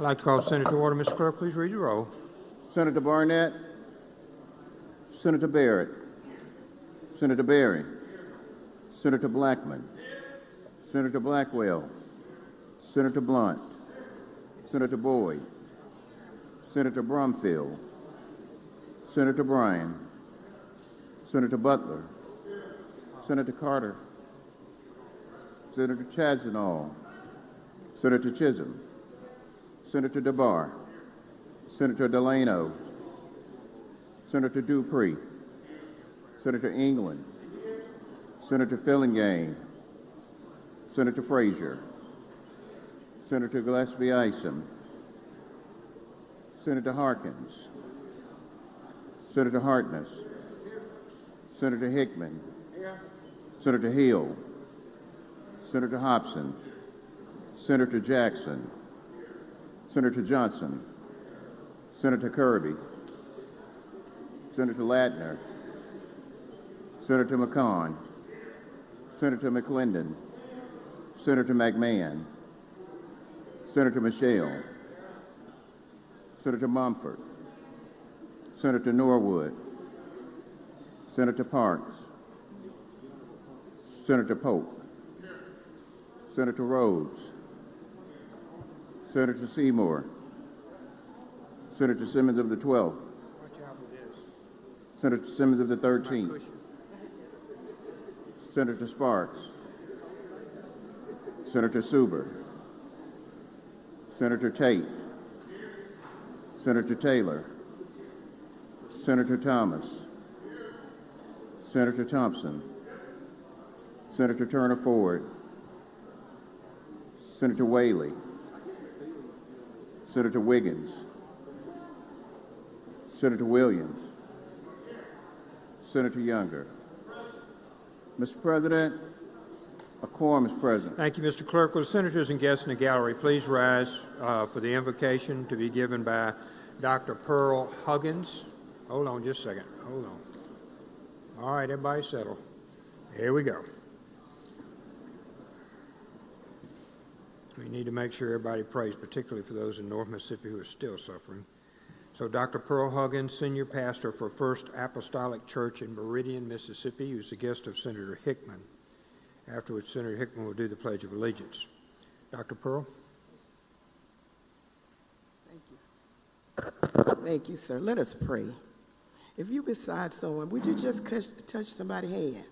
I'd like to call Senator to order. Mr. Clerk, please read the roll. Senator Barnett, Senator Barrett, Senator Berry, Senator Blackman, Senator Blackwell, Senator Blunt, Senator Boyd, Senator Brumfield, Senator Bryan, Senator Butler, Senator Carter, Senator Chadzenall, Senator Chisholm, Senator DeBar, Senator Delano, Senator Dupree, Senator England, Senator Fillingham, Senator Frazier, Senator Gillespie Isom, Senator Harkins, Senator Hartness, Senator Hickman, Senator Hill, Senator Hobson, Senator Jackson, Senator Johnson, Senator Kirby, Senator Latner, Senator McCon, Senator McClendon, Senator McMahon, Senator Michelle, Senator Mumford, Senator Norwood, Senator Parks, Senator Pope, Senator Rhodes, Senator Seymour, Senator Simmons of the 12th, Senator Simmons of the 13th, Senator Sparks, Senator Suber, Senator Tate, Senator Taylor, Senator Thomas, Senator Thompson, Senator Turner Ford, Senator Whaley, Senator Wiggins, Senator Williams, Senator Younger. Mr. President, a quorum is present. Thank you, Mr. Clerk. Will the senators and guests in the gallery please rise for the invocation to be given by Dr. Pearl Huggins. Hold on just a second. Hold on. All right, everybody settle. Here we go. We need to make sure everybody prays, particularly for those in North Mississippi who are still suffering. So Dr. Pearl Huggins, senior pastor for First Apostolic Church in Meridian, Mississippi, who's the guest of Senator Hickman. Afterwards, Senator Hickman will do the Pledge of Allegiance. Dr. Pearl. Thank you. Thank you, sir. Let us pray. If you beside someone, would you just touch somebody's hand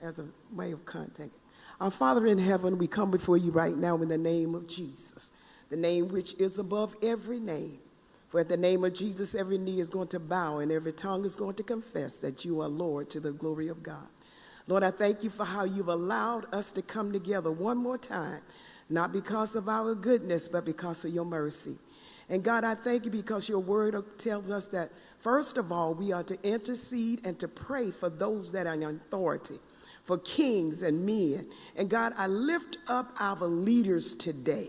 as a way of contact? Our Father in heaven, we come before you right now in the name of Jesus, the name which is above every name. For at the name of Jesus, every knee is going to bow and every tongue is going to confess that you are Lord to the glory of God. Lord, I thank you for how you've allowed us to come together one more time, not because of our goodness, but because of your mercy. And God, I thank you because your word tells us that, first of all, we are to intercede and to pray for those that are in authority, for kings and men. And God, I lift up our leaders today.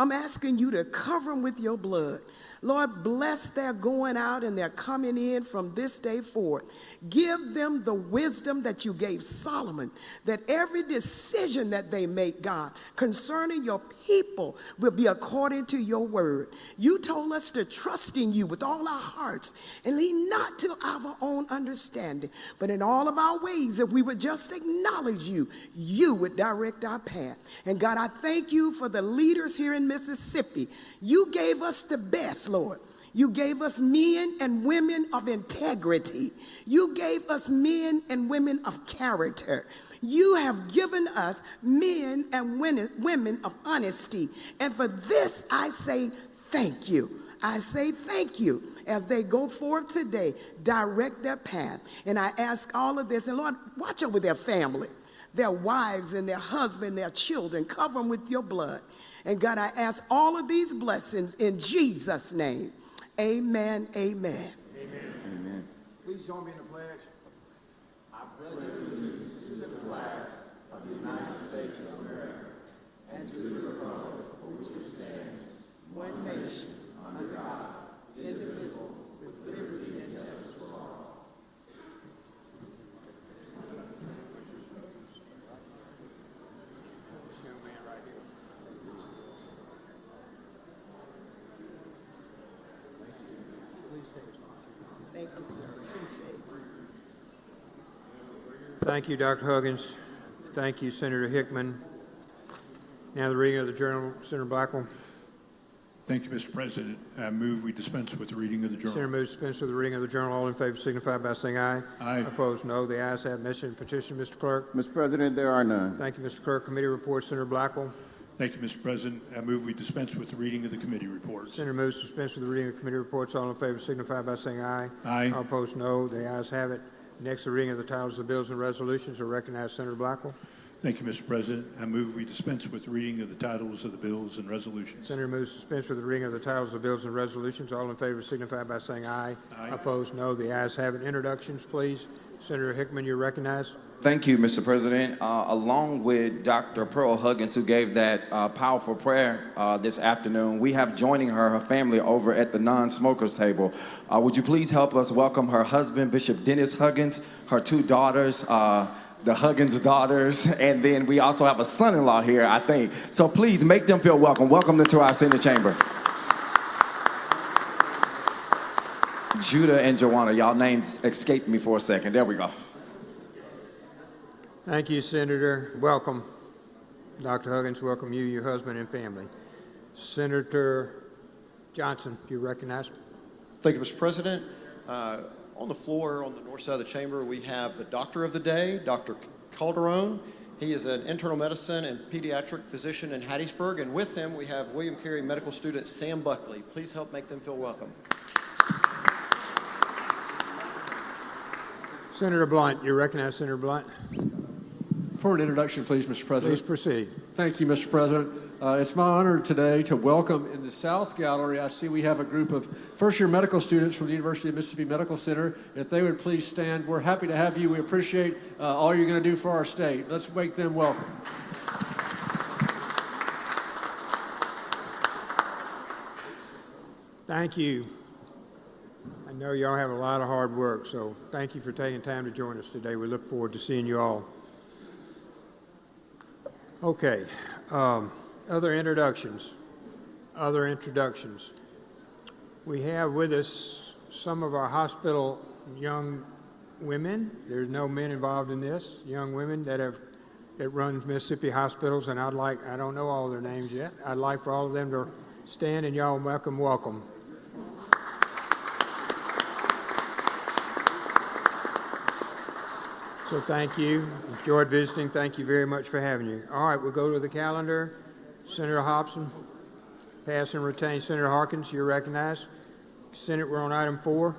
I'm asking you to cover them with your blood. Lord, bless their going out and their coming in from this day forward. Give them the wisdom that you gave Solomon, that every decision that they make, God, concerning your people will be according to your word. You told us to trust in you with all our hearts and lean not to our own understanding, but in all of our ways, if we would just acknowledge you, you would direct our path. And God, I thank you for the leaders here in Mississippi. You gave us the best, Lord. You gave us men and women of integrity. You gave us men and women of character. You have given us men and women of honesty. And for this, I say thank you. I say thank you. As they go forth today, direct their path. And I ask all of this, and Lord, watch over their family, their wives and their husband, their children. Cover them with your blood. And God, I ask all of these blessings in Jesus' name. Amen, amen. Amen. Amen. Please join me in the pledge. I pledge allegiance to the flag of the United States of America and to the republic for which it stands, one nation, under God, indivisible, with liberty and justice for all. Thank you, sir. Appreciate you. Thank you, Dr. Huggins. Thank you, Senator Hickman. Now the reading of the journal, Senator Blackwell. Thank you, Mr. President. I move we dispense with the reading of the journal. Senator moves to dispense with the reading of the journal. All in favor signify by saying aye. Aye. Opposed, no. The ayes have mentioned petition. Mr. Clerk. Mr. President, there are none. Thank you, Mr. Clerk. Committee reports, Senator Blackwell. Thank you, Mr. President. I move we dispense with the reading of the committee reports. Senator moves to dispense with the reading of the committee reports. All in favor signify by saying aye. Aye. All opposed, no. The ayes have it. Next, the reading of the titles of the bills and resolutions. I recognize Senator Blackwell. Thank you, Mr. President. I move we dispense with the reading of the titles of the bills and resolutions. Senator moves to dispense with the reading of the titles of bills and resolutions. All in favor signify by saying aye. Aye. Opposed, no. The ayes have it. Introductions, please. Senator Hickman, you're recognized. Thank you, Mr. President. Along with Dr. Pearl Huggins, who gave that powerful prayer this afternoon, we have joining her family over at the non-smokers table. Would you please help us welcome her husband, Bishop Dennis Huggins, her two daughters, the Huggins daughters, and then we also have a son-in-law here, I think. So please make them feel welcome. Welcome them to our Senate chamber. Judah and Joanna, y'all names escaped me for a second. There we go. Thank you, Senator. Welcome. Dr. Huggins, welcome you, your husband, and family. Senator Johnson, you're recognized. Thank you, Mr. President. On the floor on the north side of the chamber, we have the doctor of the day, Dr. Calderon. He is an internal medicine and pediatric physician in Hattiesburg, and with him we have William Carey medical student Sam Buckley. Please help make them feel welcome. Senator Blunt, you're recognized, Senator Blunt. For an introduction, please, Mr. President. Please proceed. Thank you, Mr. President. It's my honor today to welcome in the South Gallery, I see we have a group of first-year medical students from the University of Mississippi Medical Center. If they would please stand, we're happy to have you. We appreciate all you're going to do for our state. Let's make them welcome. Thank you. I know y'all have a lot of hard work, so thank you for taking time to join us today. We look forward to seeing you all. Okay, other introductions. We have with us some of our hospital young women. There's no men involved in this. Young women that run Mississippi hospitals, and I don't know all their names yet. I'd like for all of them to stand, and y'all welcome. So thank you. Enjoyed visiting. Thank you very much for having you. All right, we'll go to the calendar. Senator Hobson, pass and retain. Senator Harkins, you're recognized. Senate, we're on item 4.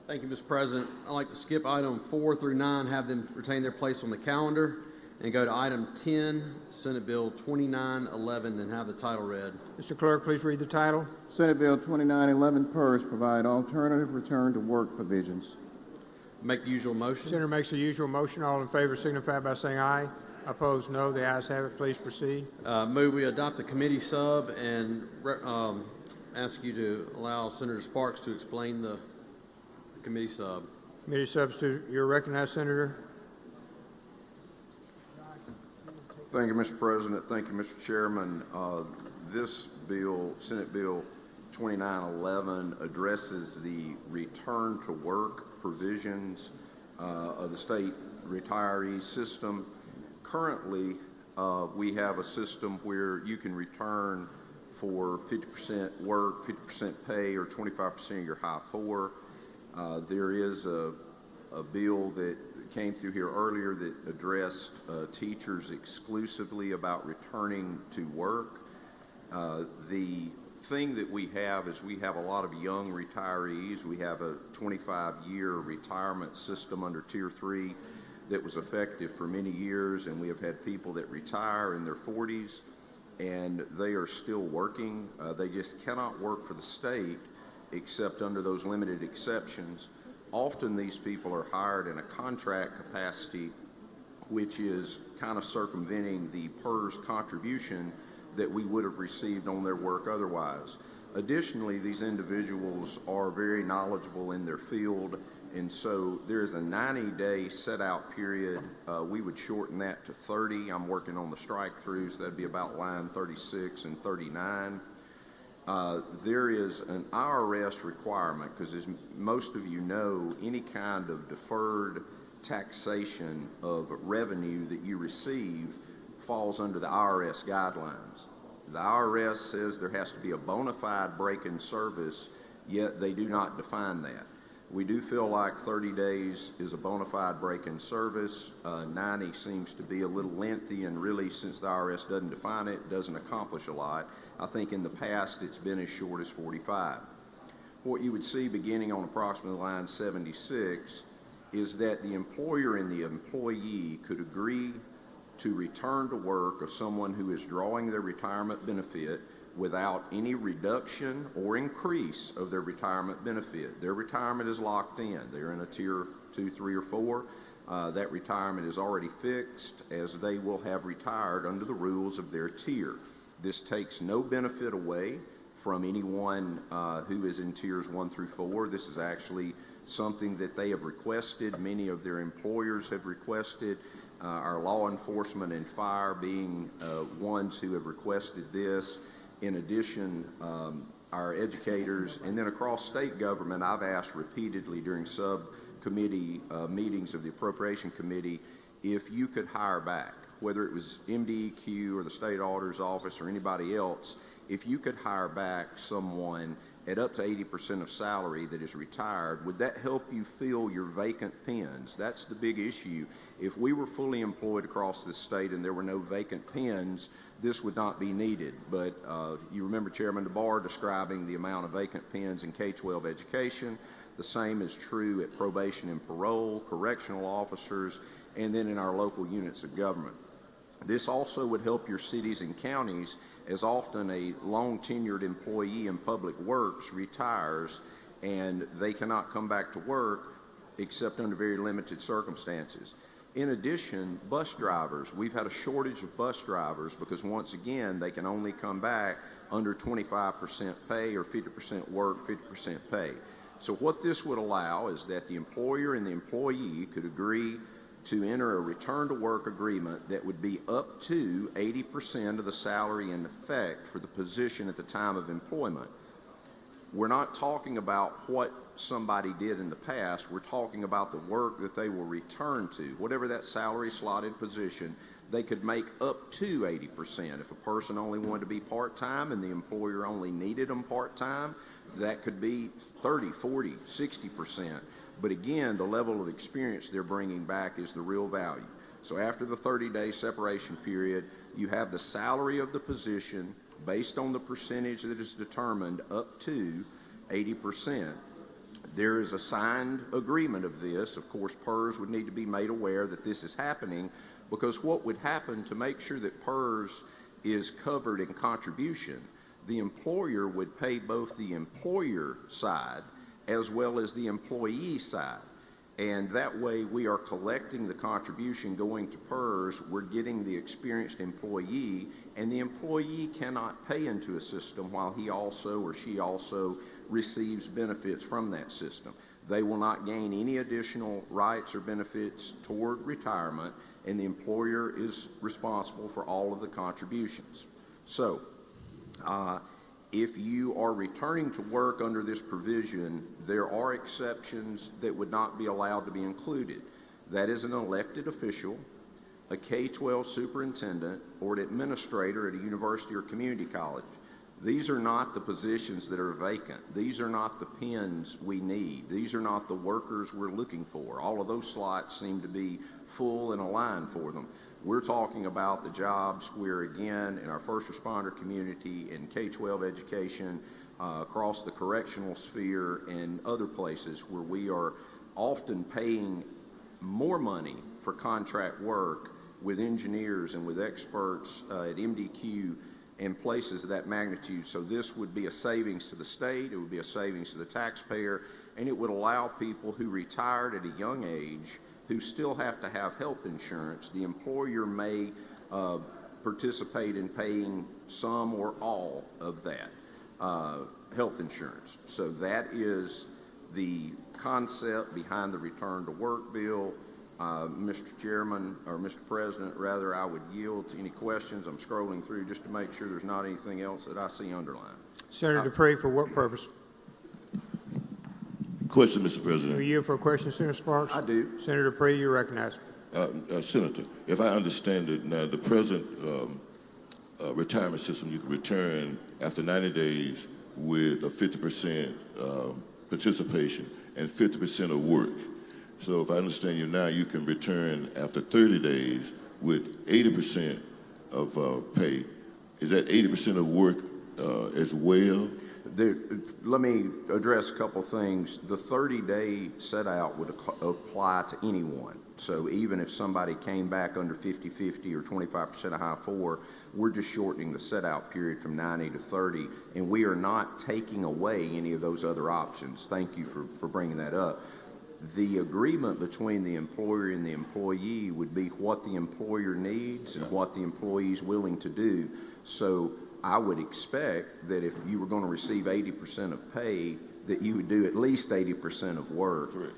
Thank you, Mr. President. I'd like to skip item 4 through 9, have them retain their place on the calendar, and go to item 10, Senate Bill 2911, and have the title read. Mr. Clerk, please read the title. Senate Bill 2911 PERS provide alternative return to work provisions. Make the usual motion. Senator makes the usual motion. All in favor signify by saying aye. Opposed, no. The ayes have it. Please proceed. Move we adopt the committee sub and ask you to allow Senator Sparks to explain the committee sub. Committee substitute, you're recognized, Senator. Thank you, Mr. President. Thank you, Mr. Chairman. This bill, Senate Bill 2911, addresses the return to work provisions of the state retiree system. Currently, we have a system where you can return for 50% work, 50% pay, or 25% of your high 4. There is a bill that came through here earlier that addressed teachers exclusively about returning to work. The thing that we have is we have a lot of young retirees. We have a 25-year retirement system under Tier 3 that was effective for many years, and we have had people that retire in their 40s, and they are still working. They just cannot work for the state except under those limited exceptions. Often these people are hired in a contract capacity, which is kind of circumventing the PERS contribution that we would have received on their work otherwise. Additionally, these individuals are very knowledgeable in their field, and so there's a 90-day set-out period. We would shorten that to 30. I'm working on the strike-through, so that'd be about line 36 and 39. There is an IRS requirement, because as most of you know, any kind of deferred taxation of revenue that you receive falls under the IRS guidelines. The IRS says there has to be a bona fide break in service, yet they do not define that. We do feel like 30 days is a bona fide break in service. 90 seems to be a little lengthy, and really, since the IRS doesn't define it, doesn't accomplish a lot. I think in the past it's been as short as 45. What you would see beginning on approximately line 76 is that the employer and the employee could agree to return to work of someone who is drawing their retirement benefit without any reduction or increase of their retirement benefit. Their retirement is locked in. They're in a tier 2, 3, or 4. That retirement is already fixed, as they will have retired under the rules of their tier. This takes no benefit away from anyone who is in tiers 1 through 4. This is actually something that they have requested. Many of their employers have requested. Our law enforcement and fire being ones who have requested this. In addition, our educators, and then across state government, I've asked repeatedly during subcommittee meetings of the Appropriation Committee if you could hire back, whether it was MDEQ or the State Auditor's Office or anybody else, if you could hire back someone at up to 80% of salary that is retired, would that help you fill your vacant pens? That's the big issue. If we were fully employed across this state and there were no vacant pens, this would not be needed. But you remember Chairman DeBar describing the amount of vacant pens in K-12 education. The same is true at probation and parole, correctional officers, and then in our local units of government. This also would help your cities and counties, as often a long-tenured employee in public works retires and they cannot come back to work except under very limited circumstances. In addition, bus drivers, we've had a shortage of bus drivers because, once again, they can only come back under 25% pay or 50% work, 50% pay. So what this would allow is that the employer and the employee could agree to enter a return to work agreement that would be up to 80% of the salary in effect for the position at the time of employment. We're not talking about what somebody did in the past. We're talking about the work that they will return to. Whatever that salary slotted position, they could make up to 80%. If a person only wanted to be part-time and the employer only needed them part-time, that could be 30, 40, 60%. But again, the level of experience they're bringing back is the real value. So after the 30-day separation period, you have the salary of the position based on the percentage that is determined up to 80%. There is a signed agreement of this. Of course, PERS would need to be made aware that this is happening, because what would happen to make sure that PERS is covered in contribution, the employer would pay both the employer side as well as the employee side. And that way we are collecting the contribution going to PERS, we're getting the experienced employee, and the employee cannot pay into a system while he also or she also receives benefits from that system. They will not gain any additional rights or benefits toward retirement, and the employer is responsible for all of the contributions. So, if you are returning to work under this provision, there are exceptions that would not be allowed to be included. That is an elected official, a K-12 superintendent, or an administrator at a university or community college. These are not the positions that are vacant. These are not the pens we need. These are not the workers we're looking for. All of those slots seem to be full and aligned for them. We're talking about the jobs where, again, in our first responder community, in K-12 education, across the correctional sphere, and other places where we are often paying more money for contract work with engineers and with experts at MDQ in places of that magnitude. So this would be a savings to the state, it would be a savings to the taxpayer, and it would allow people who retired at a young age who still have to have health insurance. The employer may participate in paying some or all of that health insurance. So that is the concept behind the Return to Work bill. Mr. Chairman, or Mr. President, rather, I would yield to any questions. I'm scrolling through just to make sure there's not anything else that I see underlined. Senator Dupree, for what purpose? Question, Mr. Are President. you for a question, Senator Sparks? I do. Senator Dupree, you're recognized. Senator, if I understand it now, the present retirement system, you can return after 90 days with a 50% participation and 50% of work. So if I understand you now, you can return after 30 days with 80% of pay. Is that 80% of work as well? Let me address a couple things. The 30-day set out would apply to anyone. So even if somebody came back under 50/50 or 25% of high 4, we're just shortening the set out period from 90 to 30, and we are not taking away any of those other options. Thank you for bringing that up. The agreement between the employer and the employee would be what the employer needs and what the employee is willing to do. So I would expect that if you were going to receive 80% of pay, that you would do at least 80% of work. Correct.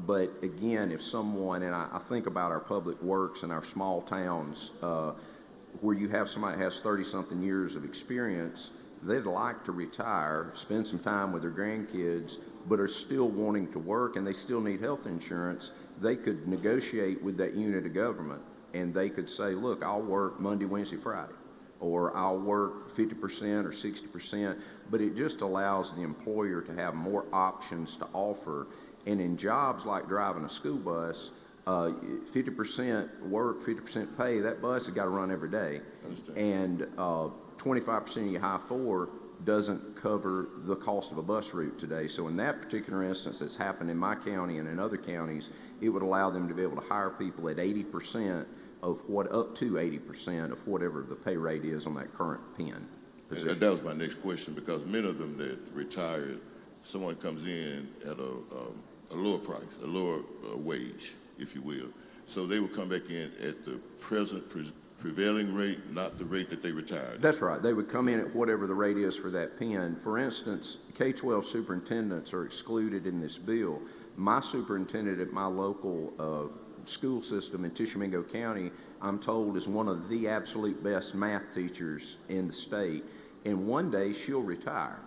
But again, if someone, and I think about our public works in our small towns, where you have somebody that has 30-something years of experience, they'd like to retire, spend some time with their grandkids, but are still wanting to work and they still need health insurance, they could negotiate with that unit of government and they could say, look, I'll work Monday, Wednesday, Friday, or I'll work 50% or 60%, but it just allows the employer to have more options to offer. And in jobs like driving a school bus, 50% work, 50% pay, that bus has got to run every day. And 25% of your high 4 doesn't cover the cost of a bus route today. So in that particular instance that's happened in my county and in other counties, it would allow them to be able to hire people at 80% of up to 80% of whatever the pay rate is on that current pen position. That was my next question, because many of them that retired, someone comes in at a lower price, a lower wage, if you will. So they will come back in at the present prevailing rate, not the rate that they retired. That's right. They would come in at whatever the rate is for that pen. For instance, K-12 superintendents are excluded in this bill. My superintendent at my local school system in Tishomingo County, I'm told, is one of the absolute best math teachers in the state. And one day she'll retire,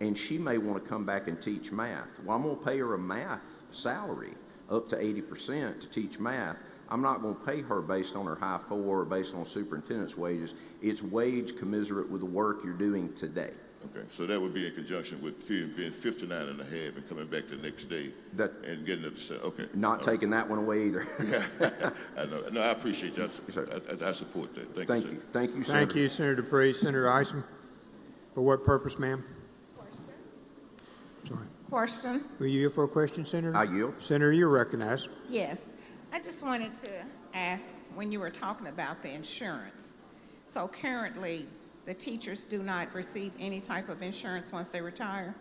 and she may want to come back and teach math. Well, I'm going to pay her a math salary up to 80% to teach math. I'm not going to pay her based on her high 4 or based on superintendent's wages. It's wage commensurate with the work you're doing today. Okay, so that would be in conjunction with being 59 and a half and coming back the next day and getting up to say, okay. Not taking that one away either. I know. No, I appreciate that. I support that. Thank you, sir. Thank you, Senator. Thank you, Senator Dupree. Senator Isom, for what purpose, ma'am? Sorry. Question. Were you here for a question, Senator? I yield. Senator, you're recognized. Yes. I just wanted to ask, when you were talking about the insurance, so currently the teachers do not receive any type of insurance once they retire?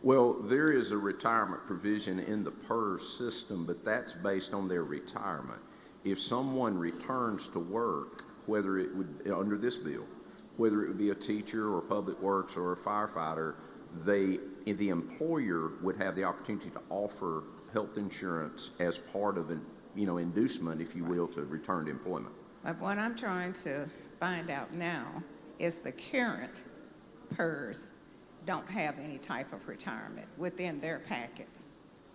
Well, there is a retirement provision in the PERS system, but that's based on their retirement. If someone returns to work, whether it would, under this bill, whether it would be a teacher or public works or a firefighter, the employer would have the opportunity to offer health insurance as part of an inducement, if you will, to return to employment. But what I'm trying to find out now is the current PERS don't have any type of retirement within their packets.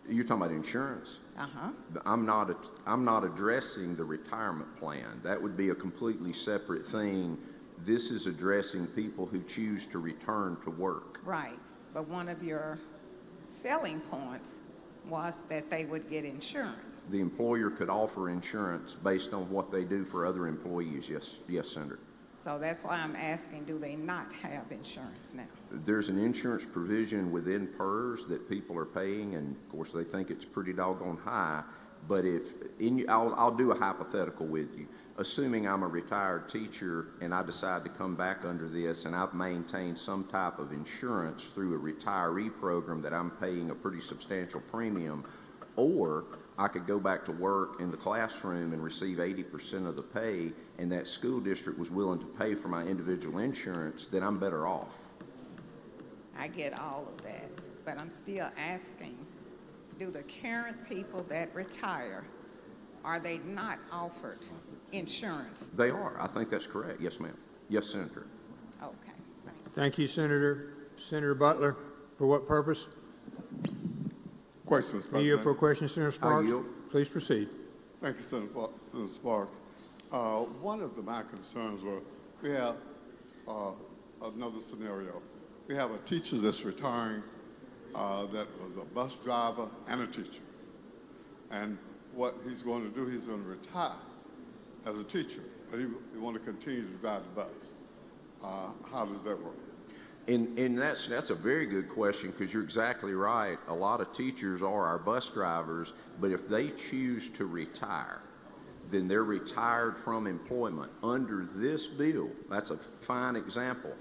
You're talking about insurance? Uh-huh. I'm not addressing the retirement plan. That would be a completely separate thing. This is addressing people who choose to return to work. Right. But one of your selling points was that they would get insurance. The employer could offer insurance based on what they do for other employees. Yes, Senator. So that's why I'm asking, do they not have insurance now? There's an insurance provision within PERS that people are paying, and of course they think it's pretty doggone high. But I'll do a hypothetical with you. Assuming I'm a retired teacher and I decide to come back under this, and I've maintained some type of insurance through a retiree program that I'm paying a pretty substantial premium, or I could go back to work in the classroom and receive 80% of the pay, and that school district was willing to pay for my individual insurance, then I'm better off. I get all of that, but I'm still asking, do the current people that retire, are they not offered insurance? They are. I think that's correct. Yes, ma'am. Yes, Senator. Okay. Thank you. Thank you, Senator. Senator Butler, for what purpose? Question, Mr. Are you President. for a question, Senator Sparks? yield. Please proceed. Thank you, Senator Sparks. One of my concerns were we have another scenario. We have a teacher that's retiring that was a bus driver and a teacher. And what he's going to do, he's going to retire as a teacher, but he want to continue to drive the bus. How does that work? And that's a very good question, because you're exactly right. A lot of teachers are our bus drivers, but if they choose to retire, then they're retired from employment. Under this bill, that's a fine example.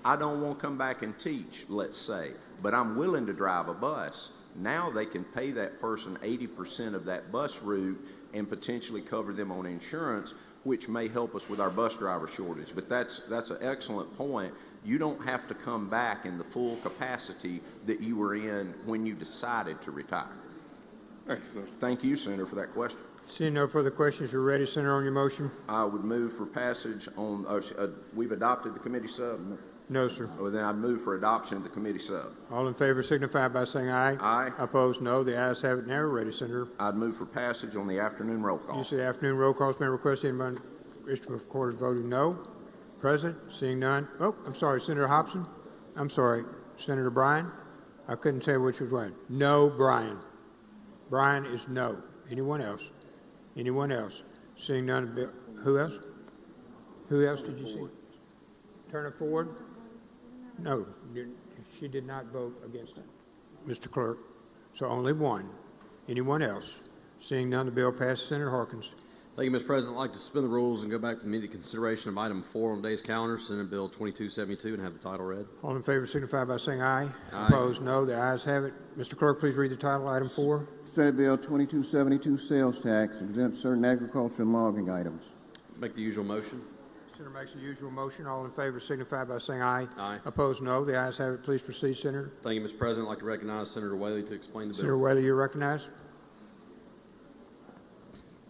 I don't want to come back and teach, let's say, but I'm willing to drive a bus. Now they can pay that person 80% of that bus route and potentially cover them on insurance, which may help us with our bus driver shortage. But that's an excellent point. You don't have to come back in the full capacity that you were in when you decided to retire. Thanks, sir. Thank you, Senator, for that question. Seeing no further questions, you're ready, Senator, on your motion? I would move for passage on, we've adopted the committee sub. No, sir. Well, then I'd move for adoption of the committee sub. All in favor signify by saying aye. Aye. Opposed, no. The ayes have it now. Ready, Senator. I'd move for passage on the afternoon roll call. Use of the afternoon roll call has been requested. Anybody wish to record as voting no? Present? Seeing none. Oh, I'm sorry, Senator Hobson. I'm sorry, Senator Bryan. I couldn't tell which was when. No, Bryan. Bryan is no. Anyone else? Anyone else? Seeing none. Who else? Who else did you see? Turner Ford? No, she did not vote against it, Mr. Clerk. So only one. Anyone else? Seeing none, the bill passes. Senator Harkins. Thank you, Mr. President. I'd like to suspend the rules and go back to immediate consideration of item 4 on today's calendar, Senate Bill 2272, and have the title read. All in favor signify by saying aye. Aye. Opposed, no. The ayes have it. Mr. Clerk, please read the title, item 4. Senate Bill 2272, sales tax, exempt certain agriculture and logging items. Make the usual motion. Senator makes the usual motion. All in favor signify by saying aye. Aye. Opposed, no. The ayes have it. Please proceed, Senator. Thank you, Mr. President. I'd like to recognize Senator Whaley to explain the bill. Senator Whaley, you're recognized.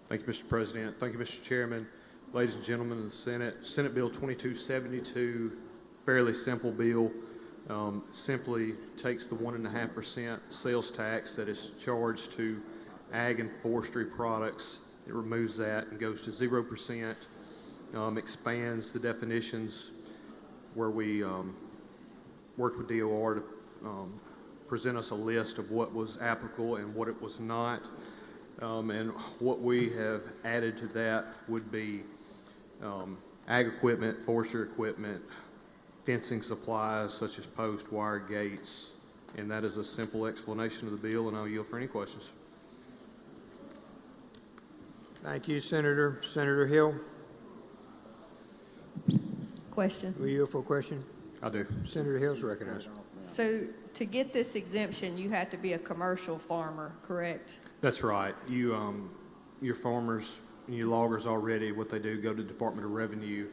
Thank you, Mr. President. Thank you, Mr. Chairman. Ladies and gentlemen of the Senate, Senate Bill 2272, fairly simple bill, simply takes the 1.5% sales tax that is charged to ag and forestry products. It removes that and goes to 0%, expands the definitions where we worked with DOR to present us a list of what was applicable and what it was not. And what we have added to that would be ag equipment, forestry equipment, fencing supplies such as post, wire, gates, and that is a simple explanation of the bill, and I'll yield for any questions. Thank you, Senator. Senator Hill, Question. will you yield for a question? I do. Senator Hill's recognized. So to get this exemption, you had to be a commercial farmer, correct? That's right. Your farmers, your loggers already, what they do, go to the Department of Revenue.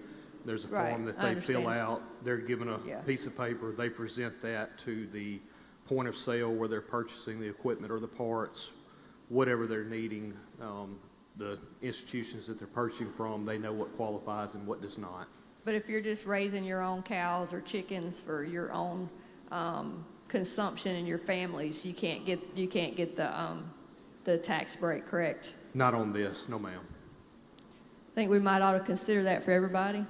There's a Right, form that I they fill understand. out. They're given a Yeah. piece of paper. They present that to the point of sale where they're purchasing the equipment or the parts, whatever they're needing. The institutions that they're purchasing from, they know what qualifies and what does not. But if you're just raising your own cows or chickens for your own consumption in your families, you can't get the tax break, correct? Not on this, no ma'am. I think we might ought to consider that for everybody.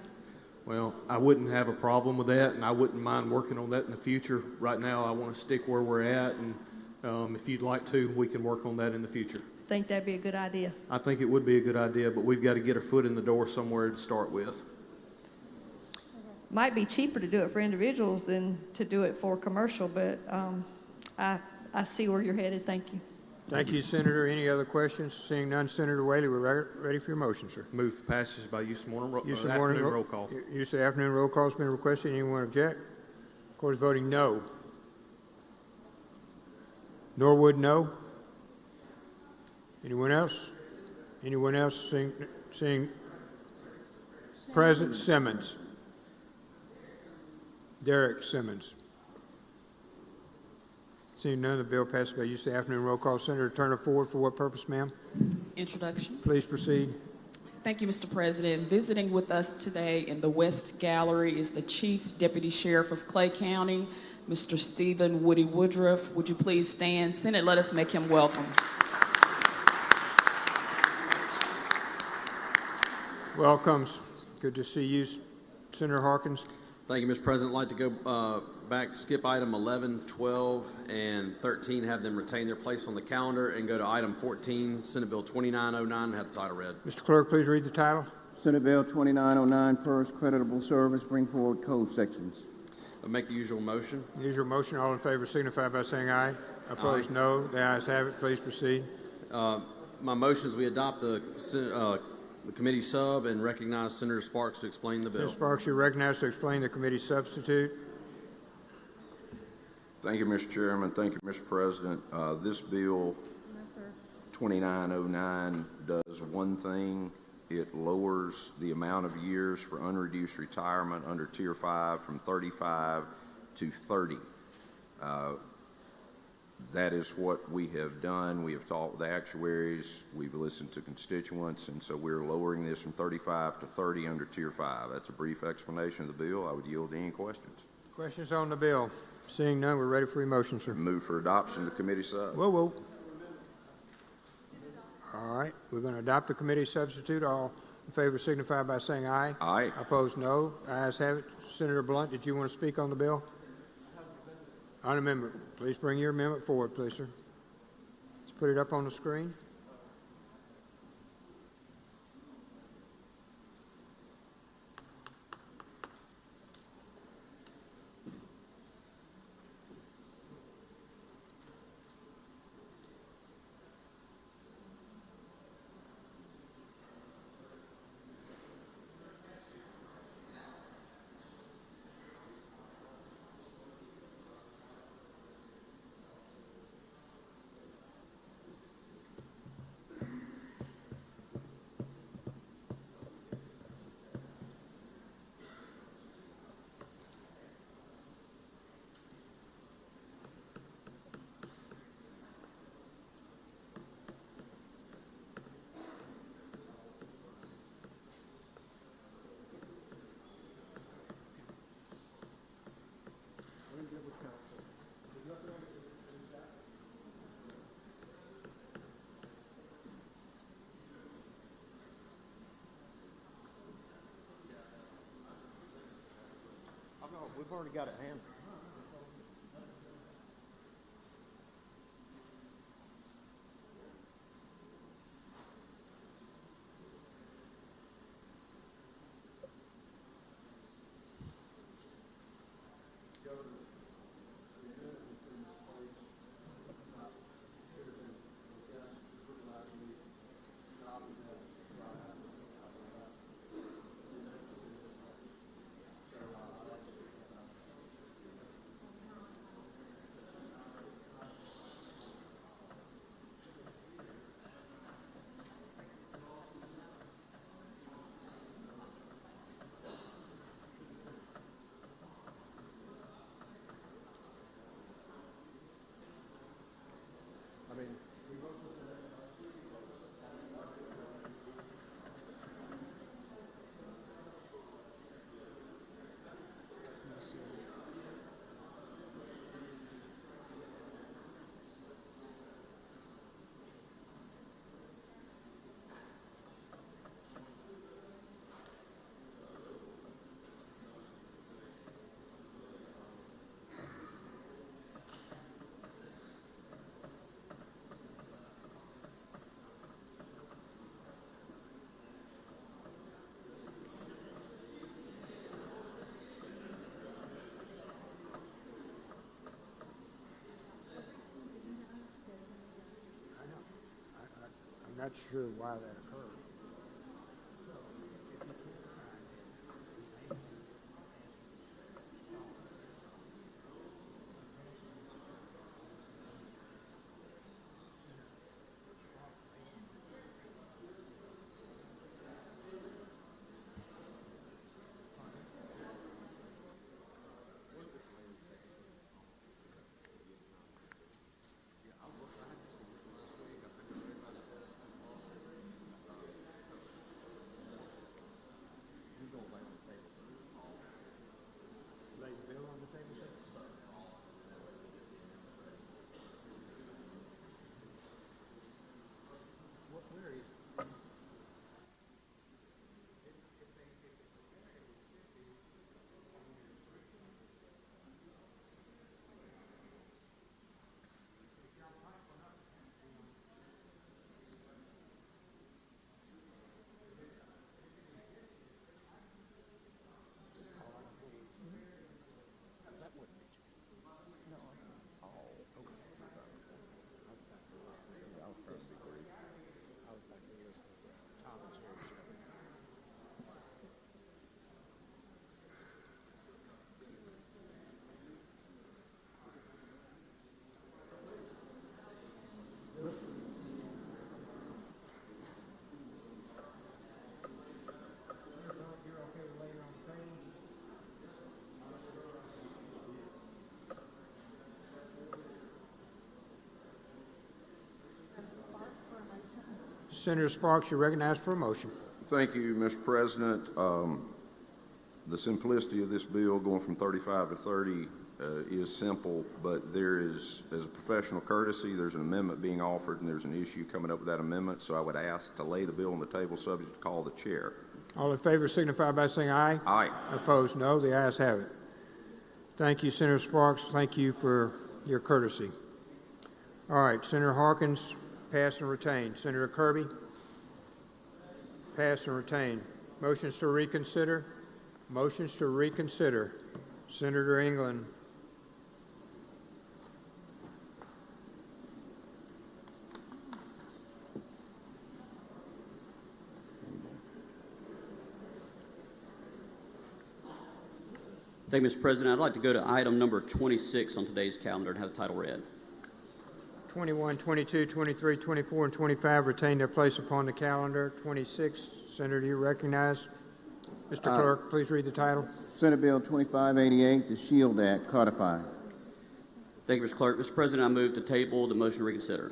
Well, I wouldn't have a problem with that, and I wouldn't mind working on that in the future. Right now, I want to stick where we're at, and if you'd like to, we can work on that in the future. Think that'd be a good idea. I think it would be a good idea, but we've got to get our foot in the door somewhere to start with. Might be cheaper to do it for individuals than to do it for commercial, but I see where you're headed. Thank you. Thank you, Senator. Any other questions? Seeing none, Senator Whaley, we're ready for your motion, sir. Move for passage by use of morning Use of afternoon morning roll call. Use of the afternoon roll call has been requested. Anyone object? Court is voting no. Norwood, no. Anyone else? Anyone else? Seeing present, Simmons. Derek Simmons. Seeing none, the bill passes by use of the afternoon roll call. Senator Turner Ford, for what purpose, ma'am? Introduction. Please proceed. Thank you, Mr. President. Visiting with us today in the West Gallery is the Chief Deputy Sheriff of Clay County, Mr. Stephen Woody Woodruff. Would you please stand? Senate, let us make him welcome. Welcome. Good to see you, Senator Harkins. Thank you, Mr. President. I'd like to go back, skip item 11, 12, and 13, have them retain their place on the calendar, and go to item 14, Senate Bill 2909, and have the title read. Mr. Clerk, please read the title. Senate Bill 2909, PERS Creditable Service, bring forward code sections. I'll make the usual motion. The usual motion. All in favor signify by saying aye. Opposed, Aye. no. The ayes have it. Please proceed. My motion is we adopt the committee sub and recognize Senator Sparks to explain the bill. Ms. Sparks, you're recognized to explain the committee substitute. Thank you, Mr. Chairman. Thank you, Mr. President. This bill 2909 does one thing. It lowers the amount of years for unreduced retirement under Tier 5 from 35 to 30. That is what we have done. We have talked with actuaries. We've listened to constituents, and so we're lowering this from 35 to 30 under Tier 5. That's a brief explanation of the bill. I would yield to any questions. Questions on the bill? Seeing none, we're ready for your motion, sir. Move for adoption of the committee sub. Whoa, whoa. All right, we're going to adopt the committee substitute. All in favor signify by saying aye. Aye. Opposed, no. Ayes have it. Senator Blunt, did you want to speak on the bill? On amendment. Please bring your amendment forward, please, sir. Let's put it up on the screen. We've already got it handled. I'm not sure why that occurred. Senator Sparks, you're recognized for a motion. Thank you, Mr. President. The simplicity of this bill going from 35 to 30 is simple, but there is, as a professional courtesy, there's an amendment being offered and there's an issue coming up with that amendment, so I would ask to lay the bill on the table subject to call the chair. All in favor signify by saying aye. Aye. Opposed, no. The ayes have it. Thank you, Senator Sparks. Thank you for your courtesy. All right, Senator Harkins, pass and retain. Senator Kirby, pass and retain. Motions to reconsider. Motions to reconsider. Senator England. Thank you, Mr. President. I'd like to go to item number 26 on today's calendar and have the title read. 21, 22, 23, 24, and 25 retain their place upon the calendar. 26, Senator, you recognize. Mr. Clerk, please read the title. Senate Bill 2588, the SHIELD Act, codified. Thank you, Mr. Clerk. Mr. President, I move to table the motion to reconsider.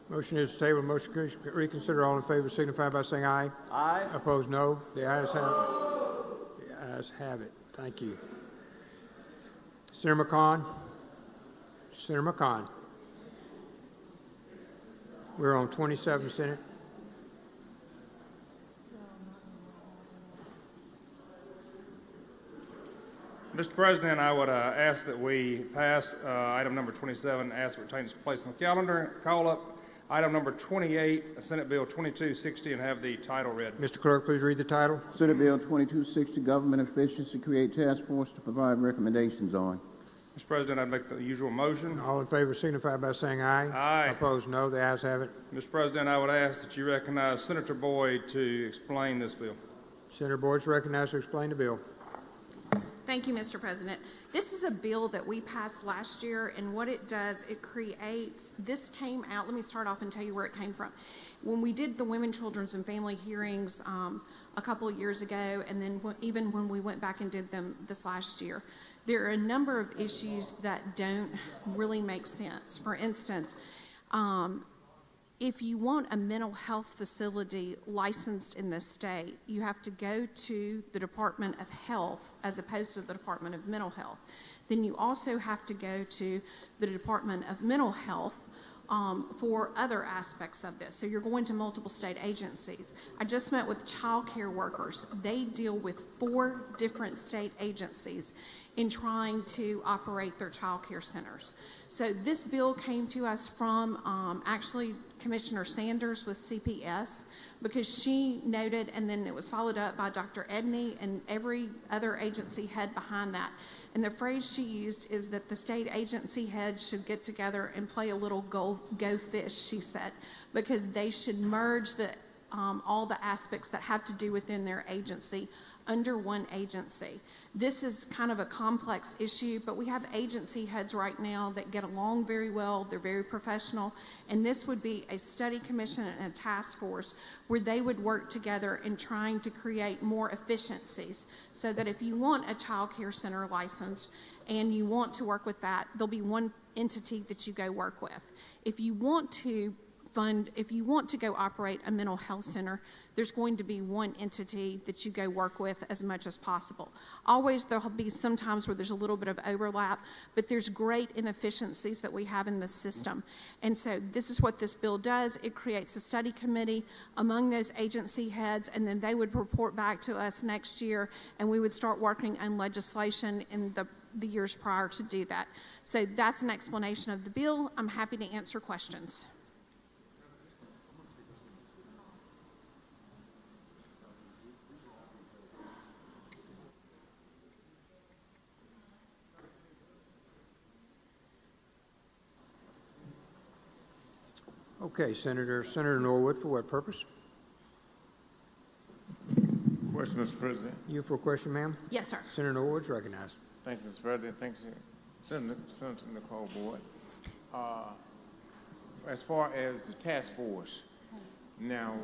Motion is to table. Motion to reconsider. All in favor signify by saying aye. Aye. Opposed, no. The ayes have it. The ayes have it. Thank you. Senator McCon. Senator McCon. We're on 27, Senator. Mr. President, I would ask that we pass item number 27, ask for retain its place on the calendar, call up item number 28, Senate Bill 2260, and have the title read. Mr. Clerk, please read the title. Senate Bill 2260, Government Efficiency, create task force to provide recommendations on. Mr. President, I'd make the usual motion. All in favor signify by saying aye. Aye. Opposed, no. The ayes have it. Mr. President, I would ask that you recognize Senator Boyd to explain this bill. Senator Boyd's recognized to explain the bill. Thank you, Mr. President. This is a bill that we passed last year, and what it does, it creates, this came out, let me start off and tell you where it came from. When we did the Women, Children's, and Family hearings a couple of years ago, and then even when we went back and did them this last year, there are a number of issues that don't really make sense. For instance, if you want a mental health facility licensed in the state, you have to go to the Department of Health as opposed to the Department of Mental Health. Then you also have to go to the Department of Mental Health for other aspects of this. So you're going to multiple state agencies. I just met with child care workers. They deal with 4 different state agencies in trying to operate their child care centers. So this bill came to us from actually Commissioner Sanders with CPS, because she noted, and then it was followed up by Dr. Edney and every other agency head behind that. And the phrase she used is that the state agency heads should get together and play a little go fish, she said, because they should merge all the aspects that have to do within their agency under one agency. This is kind of a complex issue, but we have agency heads right now that get along very well. They're very professional, and this would be a study commission and a task force where they would work together in trying to create more efficiencies, so that if you want a child care center license and you want to work with that, there'll be one entity that you go work with. If you want to go operate a mental health center, there's going to be one entity that you go work with as much as possible. Always there'll be some times where there's a little bit of overlap, but there's great inefficiencies that we have in the system. And so this is what this bill does. It creates a study committee among those agency heads, and then they would report back to us next year, and we would start working on legislation in the years prior to do that. So that's an explanation of the bill. I'm happy to answer questions. Okay, Senator Norwood, for what purpose? Question, Mr. President. You for a question, ma'am? Yes, sir. Senator Norwood's recognized. Thank you, Mr. President. Thank you, Senator Nicole Boyd. As far as the task force, now,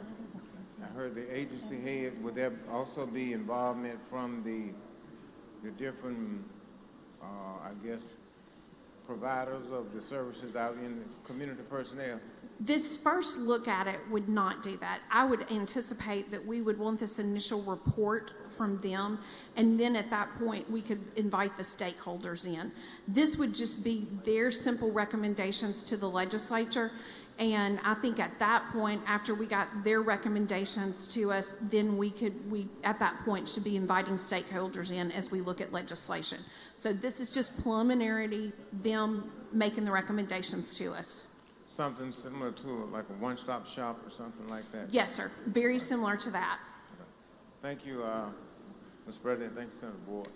I heard the agency head, would there also be involvement from the different, I guess, providers of the services out in the community personnel? This first look at it would not do that. I would anticipate that we would want this initial report from them, and then at that point, we could invite the stakeholders in. This would just be their simple recommendations to the legislature, and I think at that point, after we got their recommendations to us, then we at that point should be inviting stakeholders in as we look at legislation. So this is just preliminary, them making the recommendations to us. Something similar to like a one-stop shop or something like that? Yes, sir. Very similar to that. Thank you, Mr. President. Thank you, Senator Boyd.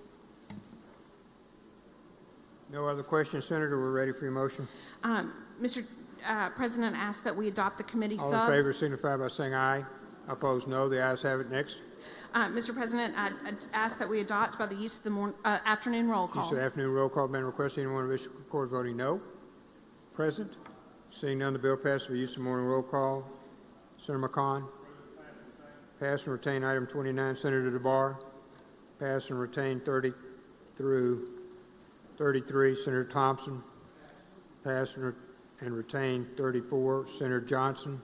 No other questions, Senator. We're ready for your motion. Mr. President, I ask that we adopt the committee All sub. in favor signify by saying aye. Opposed, no. The ayes have it. Next. Mr. President, I ask that we adopt by the use of the afternoon roll call. Use of the afternoon roll call been requested. Anyone wish to record voting no? Present. Seeing none, the bill passes by use of morning roll call. Senator McCon. Pass and retain item 29. Senator DeBar. Pass and retain 30 through 33. Senator Thompson. Pass and retain 34. Senator Johnson.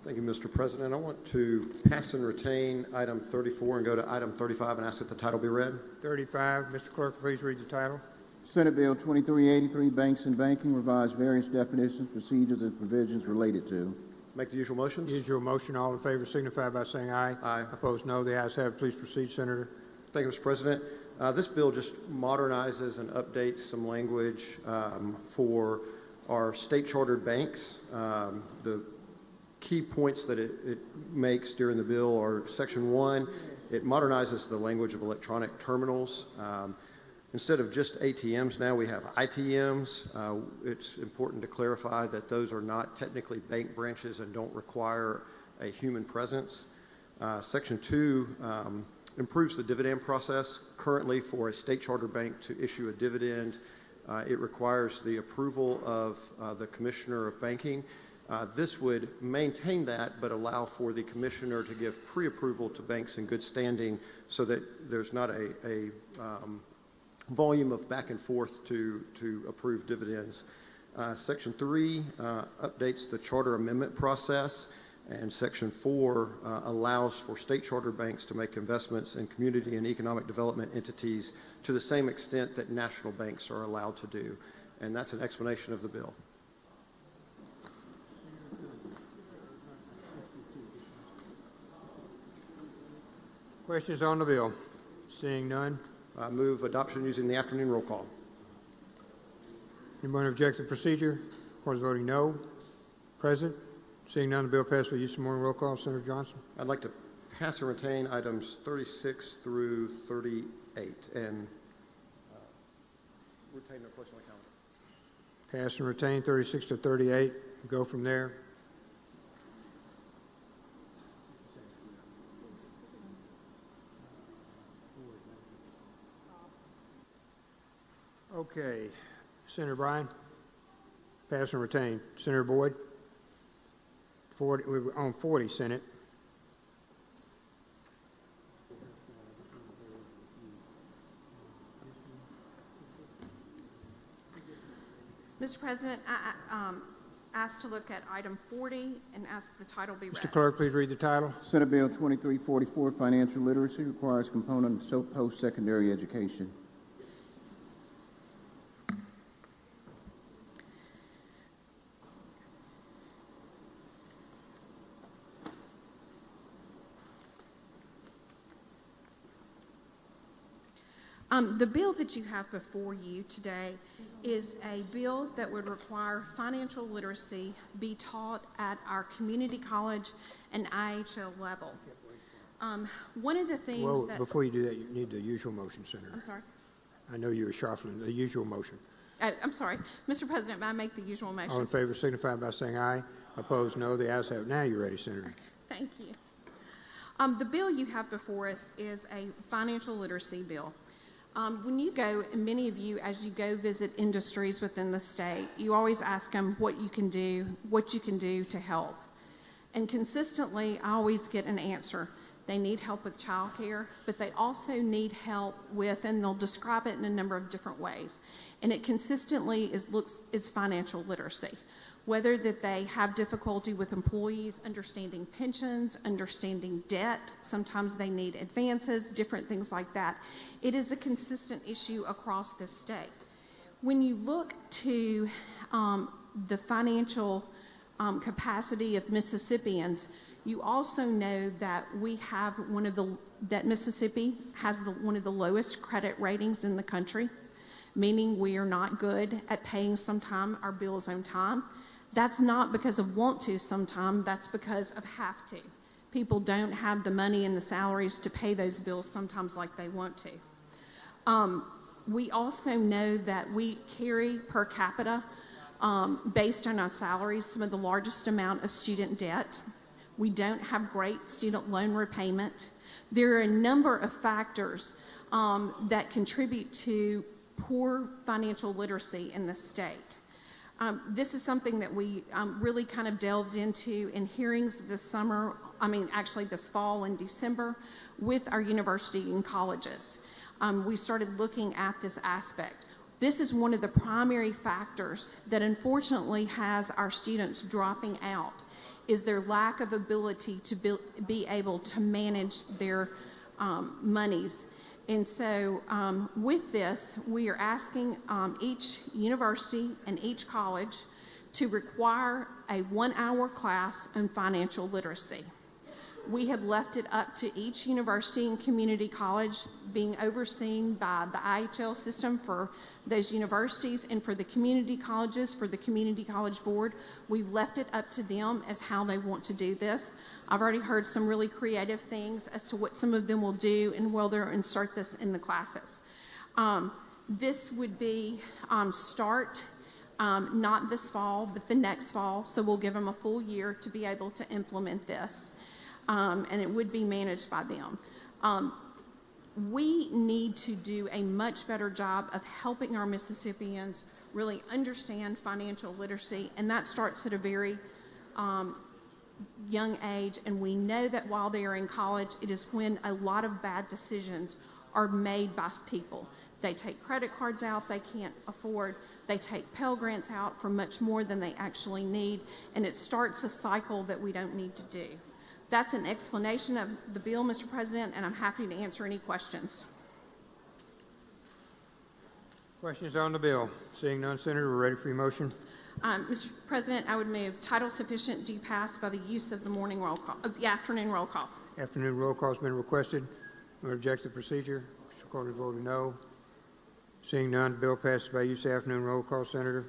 Thank you, Mr. President. I want to pass and retain item 34 and go to item 35 and ask that the title be read. 35. Mr. Clerk, please read the title. Senate Bill 2383, Banks and Banking, revised various definitions, procedures, and provisions related to. Make the usual motions. Usual motion. All in favor signify by saying aye. Aye. Opposed, no. The ayes have it. Please proceed, Senator. Thank you, Mr. President. This bill just modernizes and updates some language for our state-chartered banks. The key points that it makes during the bill are Section 1, it modernizes the language of electronic terminals. Instead of just ATMs now, we have ITMs. It's important to clarify that those are not technically bank branches and don't require a human presence. Section 2 improves the dividend process. Currently, for a state charter bank to issue a dividend, it requires the approval of the Commissioner of Banking. This would maintain that, but allow for the Commissioner to give pre-approval to banks in good standing so that there's not a volume of back and forth to approve dividends. Section 3 updates the charter amendment process, and Section 4 allows for state charter banks to make investments in community and economic development entities to the same extent that national banks are allowed to do. And that's an explanation of the bill. Questions on the bill? Seeing none. I move adoption using the afternoon roll call. Anyone object to the procedure? Record voting no. Present. Seeing none, the bill passed by use of morning roll call. Senator Johnson. I'd like to pass and retain items 36 through 38 and retain no place on the calendar. Pass and retain 36 to 38. Go from there. Okay. Senator Bryan. Pass and retain. Senator Boyd. 40, we were on 40, Senate. Mr. President, I asked to look at item 40 and ask the title be read. Mr. Clerk, please read the title. Senate Bill 2344, Financial Literacy, requires component of post-secondary education. The bill that you have before you today is a bill that would require financial literacy be taught at our community college and IHL level. One of the things Well, that... before you do that, you need the usual motion, Senator. I'm sorry? I know you were shuffling. The usual motion. I'm sorry. Mr. President, may I make the usual motion? All in favor signify by saying aye. Opposed, no. The ayes have it. Now you're ready, Senator. Thank you. The bill you have before us is a financial literacy bill. When you go, and many of you, as you go visit industries within the state, you always ask them what you can do to help. And consistently, I always get an answer. they need help with childcare, but they also need help with, and they'll describe it in a number of different ways, and it consistently is financial literacy. Whether that they have difficulty with employees understanding pensions, understanding debt, sometimes they need advances, different things like that. It is a consistent issue across this state. When you look to the financial capacity of Mississippians, you also know that we have that Mississippi has one of the lowest credit ratings in the country, meaning we are not good at paying our bills on time. That's not because of want to sometime, that's because of have to. People don't have the money and the salaries to pay those bills sometimes like they want to. We also know that we carry per capita, based on our salaries, some of the largest amount of student debt. We don't have great student loan repayment. There are a number of factors that contribute to poor financial literacy in the state. This is something that we really kind of delved into in hearings this fall in December with our university and colleges. We started looking at this aspect. This is one of the primary factors that unfortunately has our students dropping out, is their lack of ability to be able to manage their monies. And so with this, we are asking each university and each college to require a 1-hour class on financial literacy. We have left it up to each university and community college, being overseen by the IHL system for those universities, and for the community colleges, for the community college board. We've left it up to them as how they want to do this. I've already heard some really creative things as to what some of them will do and will they'll insert this in the classes. This would be not this fall, but the next fall, so we'll give them a full year to be able to implement this. And it would be managed by them. We need to do a much better job of helping our Mississippians really understand financial literacy, and that starts at a very young age, and we know that while they are in college, it is when a lot of bad decisions are made by people. They take credit cards out they can't afford, they take Pell Grants out for much more than they actually need, and it starts a cycle that we don't need to do. That's an explanation of the bill, Mr. President, and I'm happy to answer any questions. Questions on the bill? Seeing none, Senator, we're ready for your motion. Mr. President, I would move title sufficient do pass by the use of the the afternoon roll call. Afternoon roll call has been requested. No object to the procedure. Mr. Recorder voted no. Seeing none, the bill passes by use of afternoon roll call. Senator?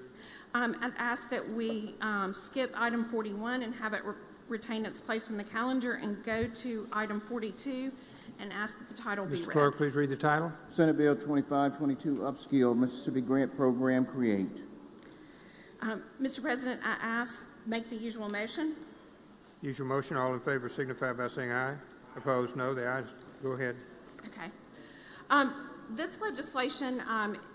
I'd ask that we skip item 41 and have it retain its place in the calendar and go to item 42 and ask that the title be read. Mr. Clerk, please read the title. Senate Bill 2522, Upskill Mississippi Grant Program Create. Mr. President, I make the usual motion. Usual motion. All in favor signify by saying aye. Opposed, no. The ayes. Go ahead. Okay. This legislation,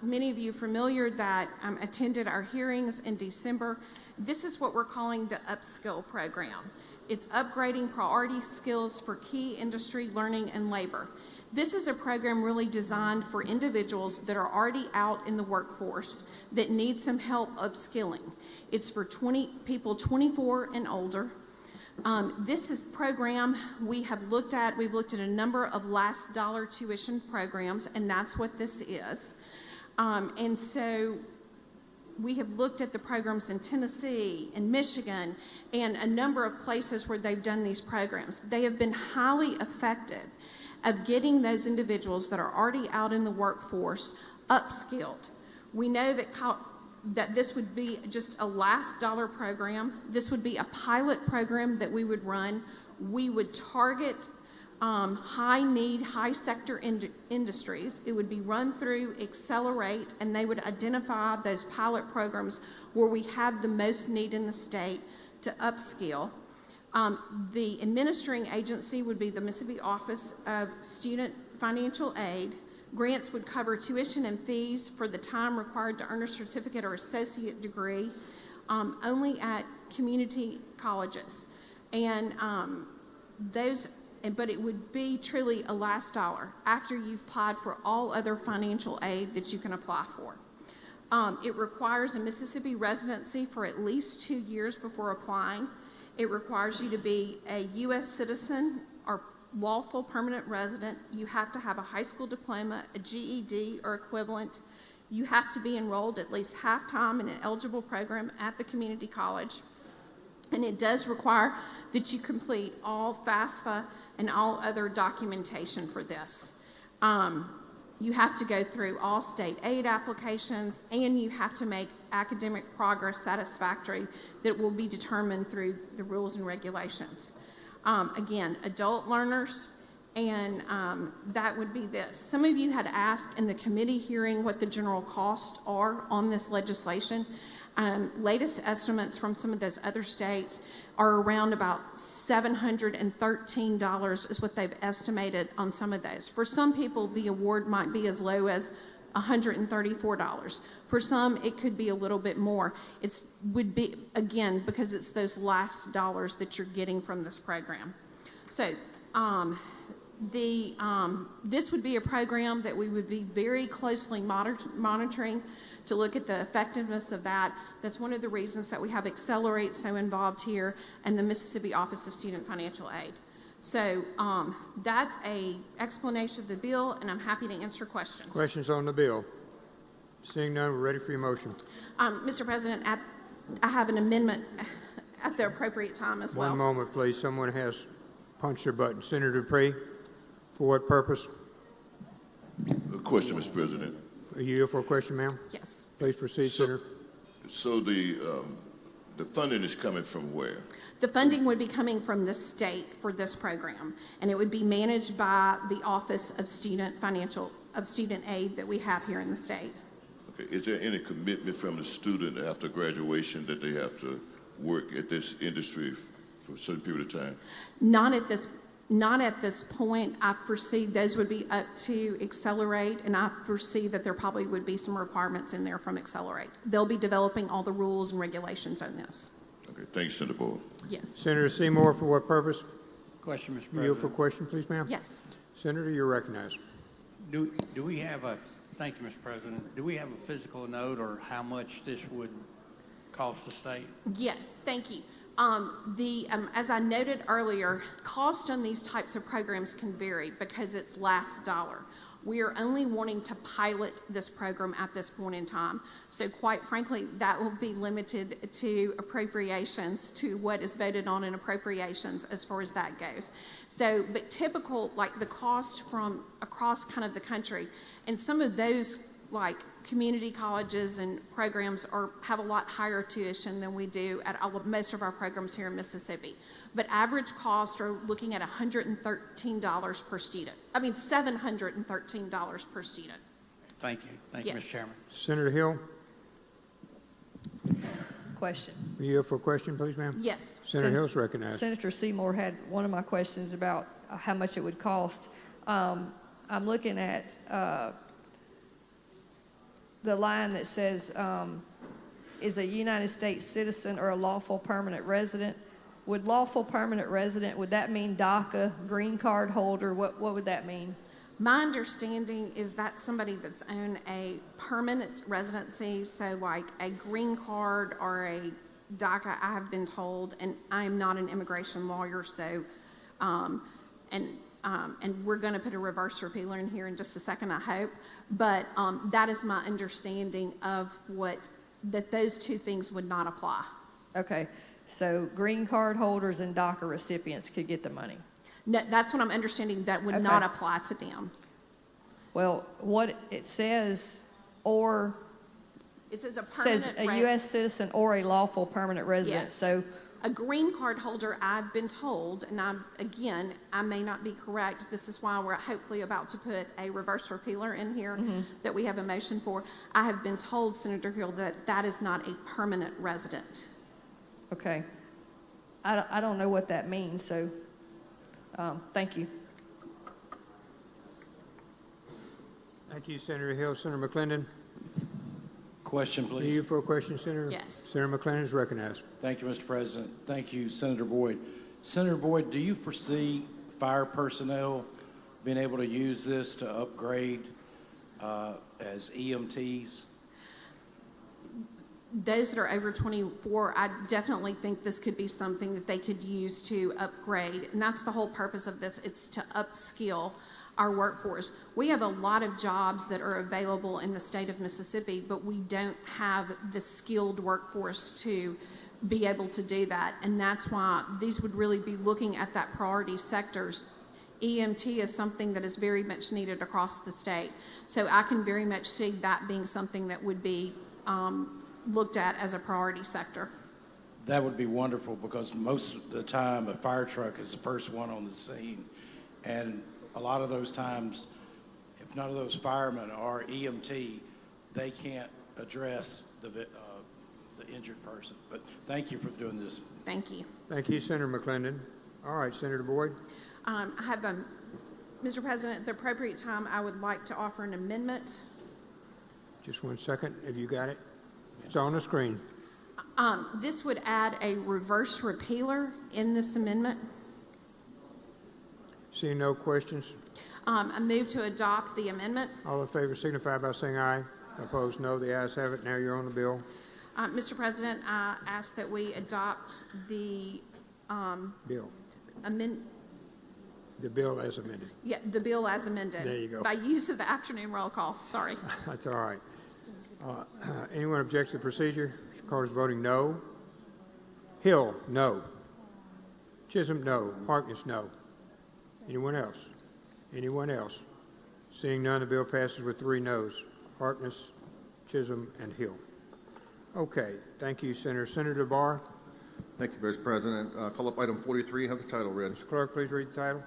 many of you are familiar that attended our hearings in December. This is what we're calling the Upskill program. It's upgrading priority skills for key industry learning and labor. This is a program really designed for individuals that are already out in the workforce that need some help upskilling. It's for people 24 and older. This is program we've looked at a number of last dollar tuition programs, and that's what this is. And so we have looked at the programs in Tennessee and Michigan and a number of places where they've done these programs. They have been highly effective of getting those individuals that are already out in the workforce upskilled. We know that this would be just a last dollar program. This would be a pilot program that we would run. We would target high need, high sector industries. It would be run through Accelerate, and they would identify those pilot programs where we have the most need in the state to upskill. The administering agency would be the Mississippi Office of Student Financial Aid. Grants would cover tuition and fees for the time required to earn a certificate or associate degree only at community colleges. And those but it would be truly a last dollar after you've applied for all other financial aid that you can apply for. It requires a Mississippi residency for at least 2 years before applying. It requires you to be a U.S. citizen or lawful permanent resident. You have to have a high school diploma, a GED or equivalent. You have to be enrolled at least half-time in an eligible program at the community college. And it does require that you complete all FAFSA and all other documentation for this. You have to go through all state aid applications, and you have to make academic progress satisfactory that will be determined through the rules and regulations. Again, adult learners, and that would be this. Some of you had asked in the committee hearing what the general costs are on this legislation. Latest estimates from some of those other states are around about $713 is what they've estimated on some of those. For some people, the award might be as low as $134. For some, it could be a little bit more. It would be, again, because it's those last dollars that you're getting from this program. So this would be a program that we would be very closely monitoring to look at the effectiveness of that. That's one of the reasons that we have Accelerate so involved here and the Mississippi Office of Student Financial Aid. So that's an explanation of the bill, and I'm happy to answer questions. Questions on the bill? Seeing none, we're ready for your motion. Mr. President, I have an amendment at the appropriate time as well. One moment, please. Someone has punched their button. Senator Dupree, for what purpose? A question, Mr. President. Are you here for a question, ma'am? Yes. Please proceed, Senator. So the funding is coming from where? The funding would be coming from the state for this program, and it would be managed by the Office of Student Aid that we have here in the state. Okay. Is there any commitment from the student after graduation that they have to work at this industry for a certain period of time? Not at this point. I foresee those would be up to Accelerate, and I foresee that there probably would be some requirements in there from Accelerate. They'll be developing all the rules and regulations on this. Okay. Thanks, Senator Boyd. Yes. Senator Seymour, for what purpose? Question, Mr. You President. here for a question, please, ma'am? Yes. Senator, you're recognized. Do we have thank you, Mr. President. Do we have a physical note or how much this would cost the state? Yes, thank you. As I noted earlier, cost on these types of programs can vary because it's last dollar. We are only wanting to pilot this program at this point in time. So quite frankly, that will be limited to appropriations, to what is voted on in appropriations as far as that goes. So, but typical, like the cost from across kind of the country, and some of those like community colleges and programs have a lot higher tuition than we do at most of our programs here in Mississippi. But average costs are looking at $113 per student. I mean, $713 per student. Thank you. Thank you, Yes. Mr. Chairman. Senator Hill, Question. are you here for a question, please, ma'am? Yes. Senator Hill's recognized. Senator Seymour had one of my questions about how much it would cost. I'm looking at the line that says, is a United States citizen or a lawful permanent resident. Would lawful permanent resident, would that mean DACA, green card holder? What would that mean? My understanding is that somebody that's on a permanent residency, so like a green card or a DACA, I have been told, and I am not an immigration lawyer, so, and we're going to put a reverse repealer in here in just a second, I hope, but that is my understanding of that those two things would not apply. Okay, so green card holders and DACA recipients could get the money. No, that's what I'm understanding, that would not apply to them. Well, what it says, or It says a permanent says a U.S. citizen or a lawful permanent resident. Yes. So a green card holder, I've been told, and I may not be correct. This is why we're hopefully about to put a reverse repealer in here that we have a motion for. I have been told, Senator Hill, that is not a permanent resident. okay, I don't know what that means. So thank you. Thank you, Senator Hill. Senator McClendon, Question, are please. you for a question, Senator? Yes. Senator McClendon is recognized. Thank you, Mr. President. Thank you, Senator Boyd. Senator Boyd, do you foresee fire personnel being able to use this to upgrade as EMTs? Those that are over 24, I definitely think this could be something that they could use to upgrade. And that's the whole purpose of this. It's to upskill our workforce. We have a lot of jobs that are available in the state of Mississippi, but we don't have the skilled workforce to be able to do that. And that's why these would really be looking at that priority sectors. EMT is something that is very much needed across the state. So I can very much see that being something that would be looked at as a priority sector. That would be wonderful, because most of the time a fire truck is the first one on the scene. And a lot of those times, if none of those firemen are EMT, they can't address the injured person. But thank you for doing this. Thank you. Thank you, Senator McClendon. All right, Senator Boyd. I have, Mr. President, at the appropriate time, I would like to offer an amendment. Just 1 second. Have you got it? It's on the screen. This would add a reverse repealer in this amendment. Seeing no questions, I move to adopt the amendment. all in favor signify by saying aye. Opposed, no. The ayes have it. Now you're on the bill. Mr. President, I ask that we adopt the Bill. the bill as amended. Yeah, the bill as amended. There you go. By use of the afternoon roll call. Sorry. That's all right. Anyone object to the procedure? Mr. Carter's voting no. Hill, no. Chisholm, no. Harkness, no. Anyone else? Anyone else? Seeing none, the bill passes with 3 noes. Harkness, Chisholm, and Hill. Okay, thank you, Senator. Senator Barr. Thank you, Mr. President. Call up item 43. Have the title read. Mr. Clerk, please read the title.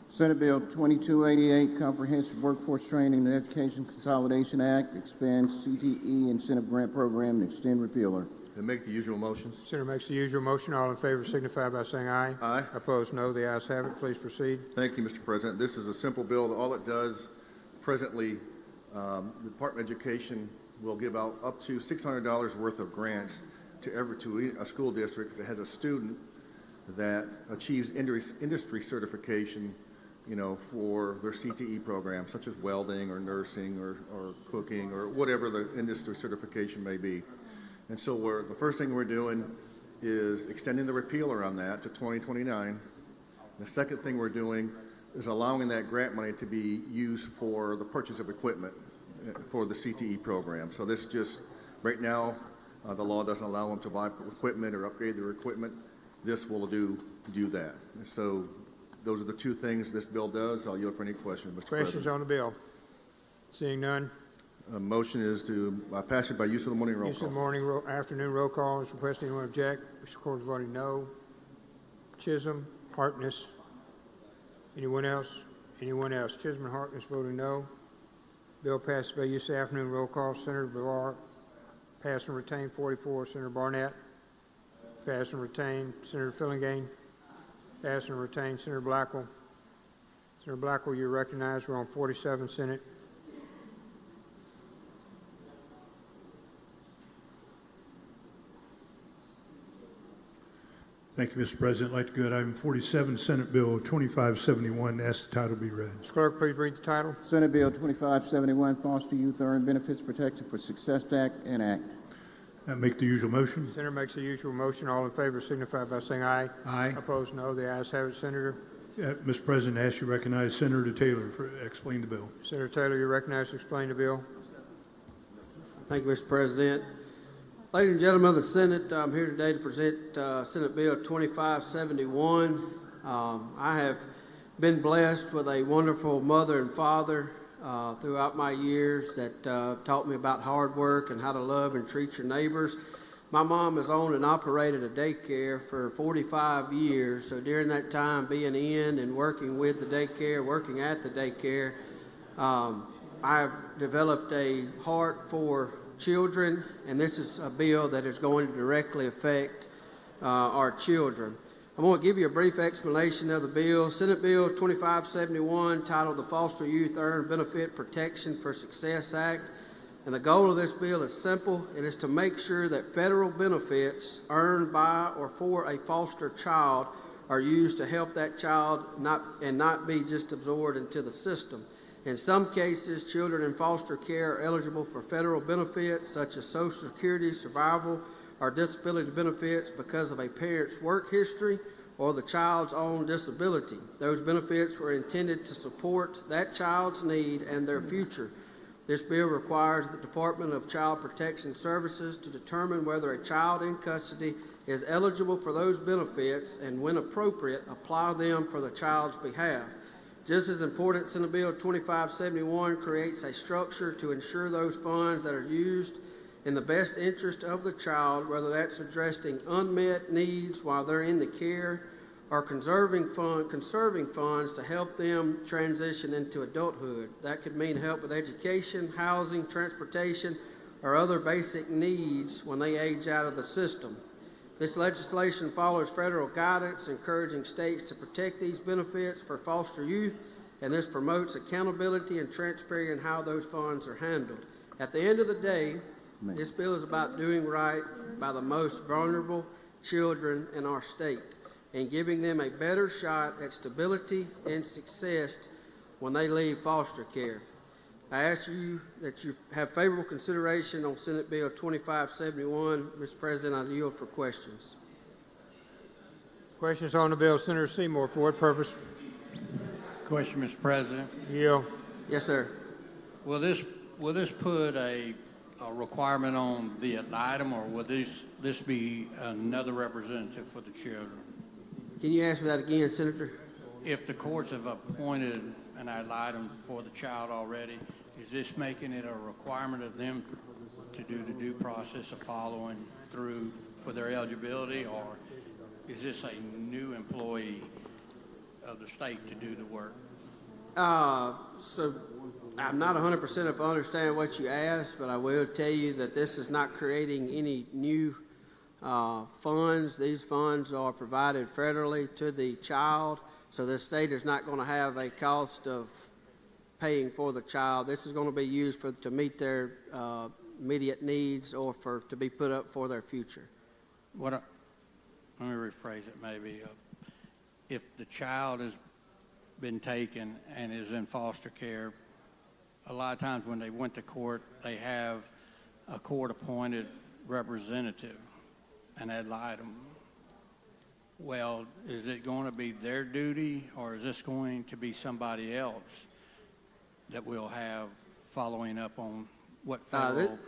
Senate Bill 2288, Comprehensive Workforce Training and Education Consolidation Act, expands CTE incentive grant program and extend repealer. And make the usual motions. Senator makes the usual motion. All in favor signify by saying aye. Aye. Opposed, no. The ayes have it. Please proceed. Thank you, Mr. President. This is a simple bill. All it does, presently, the Department of Education will give out up to $600 worth of grants to a school district that has a student that achieves industry certification, for their CTE program, such as welding or nursing or cooking or whatever the industry certification may be. And so the first thing we're doing is extending the repealer on that to 2029. The second thing we're doing is allowing that grant money to be used for the purchase of equipment for the CTE program. So this just, right now, the law doesn't allow them to buy equipment or upgrade their equipment. This will do that. And so those are the 2 things this bill does. I'll yield for any questions, Mr. Questions President. on the bill? Seeing none. Motion is to pass it by use of the morning roll Use of call. the afternoon roll call is requested. Anyone object? Mr. Carter's voting no. Chisholm, Harkness. Anyone else? Anyone else? Chisholm and Harkness voting no. Bill passes by use of afternoon roll call. Senator Barr, pass and retain 44. Senator Barnett, pass and retain. Senator Fillingane, pass and retain. Senator Blackwell. Senator Blackwell, you're recognized. We're on 47, Senate. Thank you, Mr. President. I'd like to go to item 47, Senate Bill 2571. Ask the title be read. Mr. Clerk, please read the title. Senate Bill 2571, Foster Youth Earned Benefits Protection for Success Act and Act. Make the usual motion. Senator makes the usual motion. All in favor signify by saying aye. Aye. Opposed, no. The ayes have it. Senator. Mr. President, I ask you to recognize Senator Taylor for explain the bill. Senator Taylor, you're recognized to explain the bill. Thank you, Mr. President. Ladies and gentlemen of the Senate, I'm here today to present Senate Bill 2571. I have been blessed with a wonderful mother and father throughout my years that taught me about hard work and how to love and treat your neighbors. My mom has owned and operated a daycare for 45 years, so during that time being in and working with the daycare, working at the daycare, I've developed a heart for children, and this is a bill that is going to directly affect our children. I'm going to give you a brief explanation of the bill. Senate Bill 2571, titled the Foster Youth Earned Benefit Protection for Success Act. And the goal of this bill is simple. It is to make sure that federal benefits earned by or for a foster child are used to help that child not be just absorbed into the system. In some cases, children in foster care are eligible for federal benefits such as Social Security, survival, or disability benefits because of a parent's work history or the child's own disability. Those benefits were intended to support that child's need and their future. This bill requires the Department of Child Protection Services to determine whether a child in custody is eligible for those benefits and, when appropriate, apply them for the child's behalf. Just as important, Senate Bill 2571 creates a structure to ensure those funds that are used in the best interest of the child, whether that's addressing unmet needs while they're in the care or conserving funds to help them transition into adulthood. That could mean help with education, housing, transportation, or other basic needs when they age out of the system. This legislation follows federal guidance encouraging states to protect these benefits for foster youth, and this promotes accountability and transparency in how those funds are handled. At the end of the day, this bill is about doing right by the most vulnerable children in our state and giving them a better shot at stability and success when they leave foster care. I ask you that you have favorable consideration on Senate Bill 2571. Mr. President, I yield for questions. Questions on the bill. Senator Seymour, for what purpose? Question, Mr. President. Yield. Yes, sir. Will this put a requirement on the item, or will this be another representative for the children? Can you ask me that again, Senator? If the courts have appointed an ad litem for the child already, is this making it a requirement of them to do the due process of following through for their eligibility, or is this a new employee of the state to do the work? So I'm not 100% if I understand what you asked, but I will tell you that this is not creating any new funds. These funds are provided federally to the child, so the state is not going to have a cost of paying for the child. This is going to be used to meet their immediate needs or to be put up for their future. Let me rephrase it maybe. If the child has been taken and is in foster care, a lot of times when they went to court, they have a court-appointed representative, an ad litem. Well, is it going to be their duty, or is this going to be somebody else that we'll have following up on what federal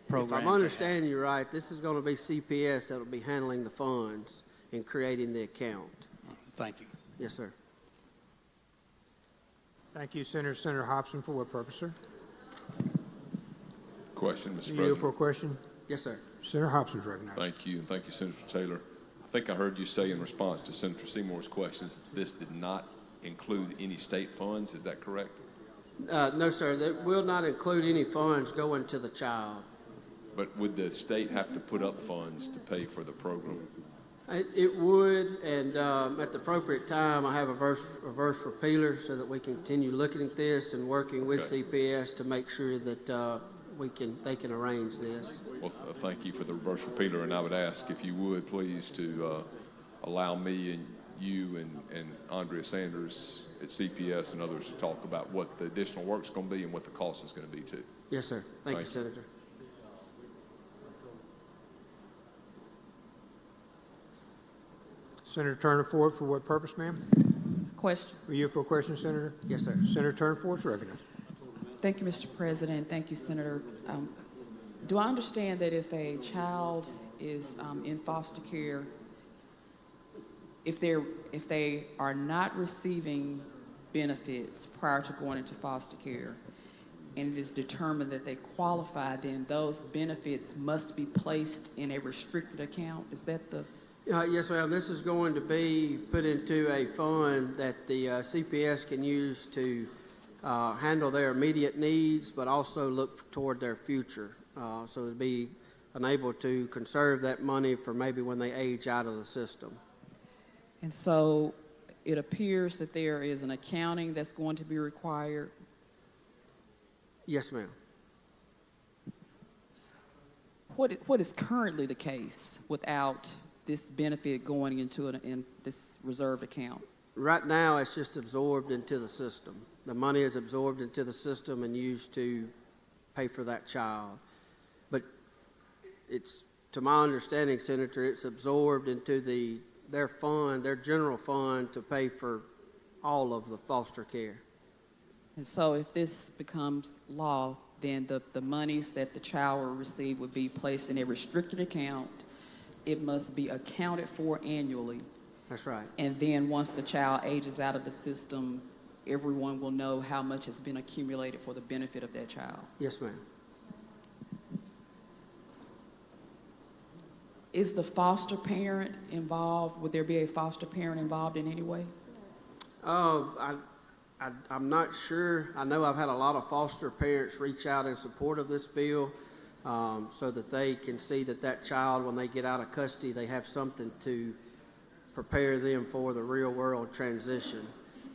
programs? If I'm understanding you right, this is going to be CPS that will be handling the funds and creating the account. Thank you. Yes, sir. Thank you, Senator. Senator Hobson, for what purpose, sir? Question, Mr. You President. for a question? Yes, sir. Senator Hobson's recognized. Thank you, and thank you, Senator Taylor. I think I heard you say in response to Senator Seymour's questions that this did not include any state funds. Is that correct? No, sir. That will not include any funds going to the child. But would the state have to put up funds to pay for the program? It would, and at the appropriate time, I have a reverse repealer so that we can continue looking at this and working with CPS to make sure that they can arrange this. Well, thank you for the reverse repealer, and I would ask if you would please to allow me and you and Andrea Sanders at CPS and others to talk about what the additional work's going to be and what the cost is going to be too. Yes, sir. Thank you, Senator. Senator Turner Ford, for what purpose, ma'am? Question. Were you for a question, Senator? Yes, sir. Senator Turner Ford's recognized. Thank you, Mr. President. Thank you, Senator. Do I understand that if a child is in foster care, if they are not receiving benefits prior to going into foster care, and it is determined that they qualify, then those benefits must be placed in a restricted account? Is that the... Yes, ma'am. This is going to be put into a fund that the CPS can use to handle their immediate needs, but also look toward their future. So to be unable to conserve that money for maybe when they age out of the system. And so it appears that there is an accounting that's going to be required. Yes, ma'am. What is currently the case without this benefit going into in this reserved account? Right now, it's just absorbed into the system. The money is absorbed into the system and used to pay for that child. But it's, to my understanding, Senator, it's absorbed into their fund, their general fund, to pay for all of the foster care. And so if this becomes law, then the monies that the child will receive would be placed in a restricted account. It must be accounted for annually. That's right. And then once the child ages out of the system, everyone will know how much has been accumulated for the benefit of that child. Yes, ma'am. Is the foster parent involved? Would there be a foster parent involved in any way? I'm not sure. I know I've had a lot of foster parents reach out in support of this bill, so that they can see that child, when they get out of custody, they have something to prepare them for the real world transition.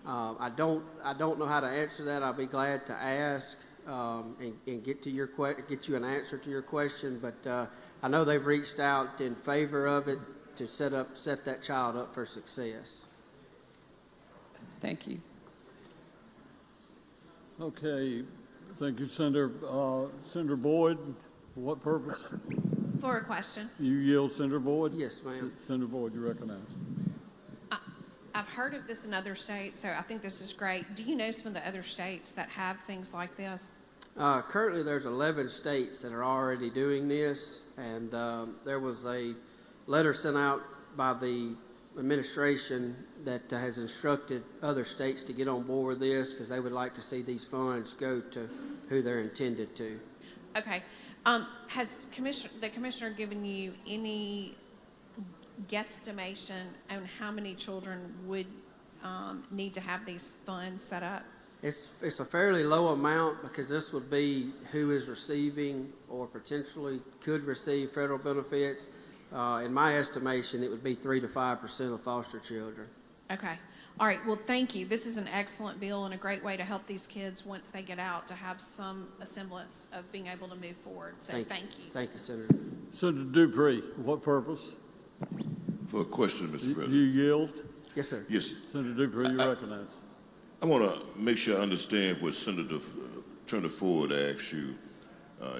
I don't know how to answer that. I'll be glad to ask and get you an answer to your question. But I know they've reached out in favor of it to set that child up for success. Thank you. Okay, thank you, Senator. Senator Boyd, for what purpose? For a question. You yield, Senator Boyd? Yes, ma'am. Senator Boyd, you recognize. I've heard of this in other states, so I think this is great. Do you know some of the other states that have things like this? Currently, there's 11 states that are already doing this, and there was a letter sent out by the administration that has instructed other states to get on board with this because they would like to see these funds go to who they're intended to. Okay. Has the commissioner given you any guesstimation on how many children would need to have these funds set up? It's a fairly low amount because this would be who is receiving or potentially could receive federal benefits. In my estimation, it would be 3 to 5% of foster children. Okay. All right. Well, thank you. This is an excellent bill and a great way to help these kids once they get out to have some semblance of being able to move forward. So thank you. Thank you, Senator. Senator Dupree, what purpose? For a question, Mr. President. You yield? Yes, sir. Yes. Senator Dupree, you recognize. I want to make sure I understand what Senator Turner Ford asked you.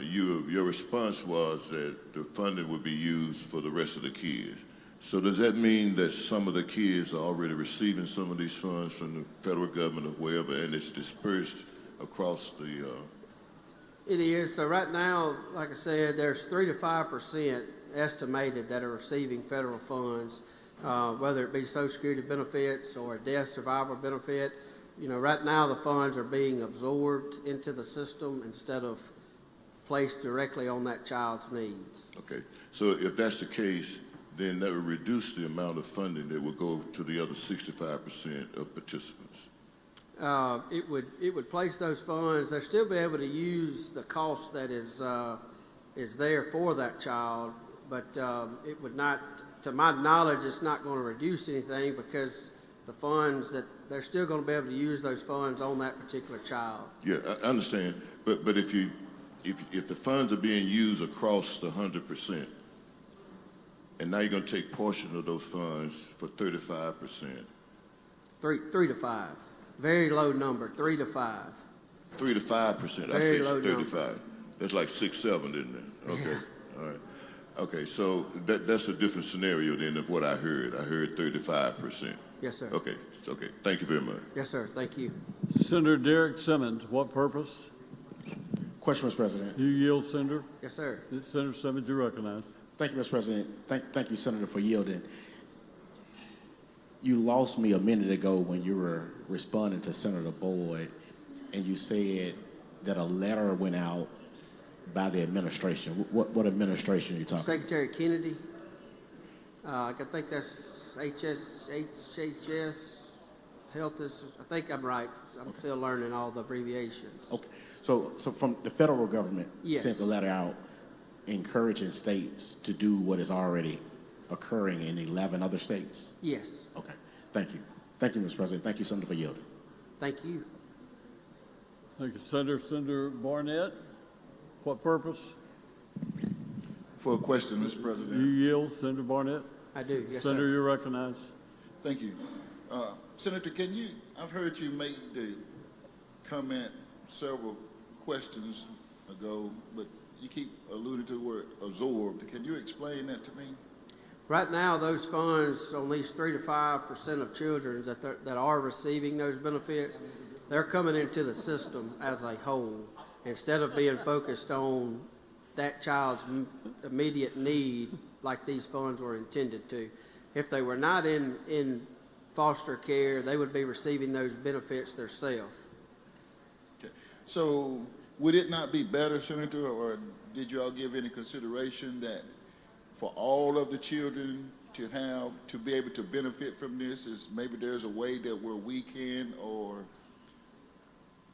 Your response was that the funding would be used for the rest of the kids. So does that mean that some of the kids are already receiving some of these funds from the federal government or wherever, and it's dispersed across the... It is. So right now, like I said, there's 3 to 5% estimated that are receiving federal funds, whether it be Social Security benefits or a death survivor benefit. You know, right now the funds are being absorbed into the system instead of placed directly on that child's needs. Okay. So if that's the case, then that would reduce the amount of funding that would go to the other 65% of participants. It would place those funds. They'll still be able to use the cost that is there for that child, but it would not, to my knowledge, it's not going to reduce anything because the funds that they're still going to be able to use those funds on that particular child. Yeah, I understand. But if the funds are being used across the 100%, and now you're going to take portion of those funds for 35%. 3 to 5. Very low number, 3 to 5. 3 to 5%. I say 35. Number. That's like 6, 7, isn't it? Okay. All right. Okay, so that's a different scenario than of what I heard. I heard 35%. Yes, sir. Okay. Okay. Thank you very much. Yes, sir. Thank you. Senator Derek Simmons, what purpose? Question, Mr. President. You yield, Senator? Yes, sir. Senator Simmons, you recognize. Thank you, Mr. President. Thank you, Senator, for yielding. You lost me a minute ago when you were responding to Senator Boyd, and you said that a letter went out by the administration. What administration are you talking about? Secretary Kennedy. I think that's HHS, Health is, I think I'm right. I'm still learning all the abbreviations. Okay. So from the federal government Yes. sent the letter out encouraging states to do what is already occurring in 11 other states? Yes. Okay. Thank you. Thank you, Mr. President. Thank you, Senator, for yielding. Thank you. Thank you, Senator. Senator Barnett, what purpose? For a question, Mr. President. You yield, Senator Barnett. I do, yes, Senator, sir. you're recognized. Thank you. Senator, I've heard you make the comment several questions ago, but you keep alluding to the word absorbed. Can you explain that to me? Right now, those funds, on these 3 to 5% of children that are receiving those benefits, they're coming into the system as a whole, instead of being focused on that child's immediate need like these funds were intended to. If they were not in foster care, they would be receiving those benefits themselves. Okay. So would it not be better, Senator, or did you all give any consideration that for all of the children to be able to benefit from this, is maybe there's a way that where we can, or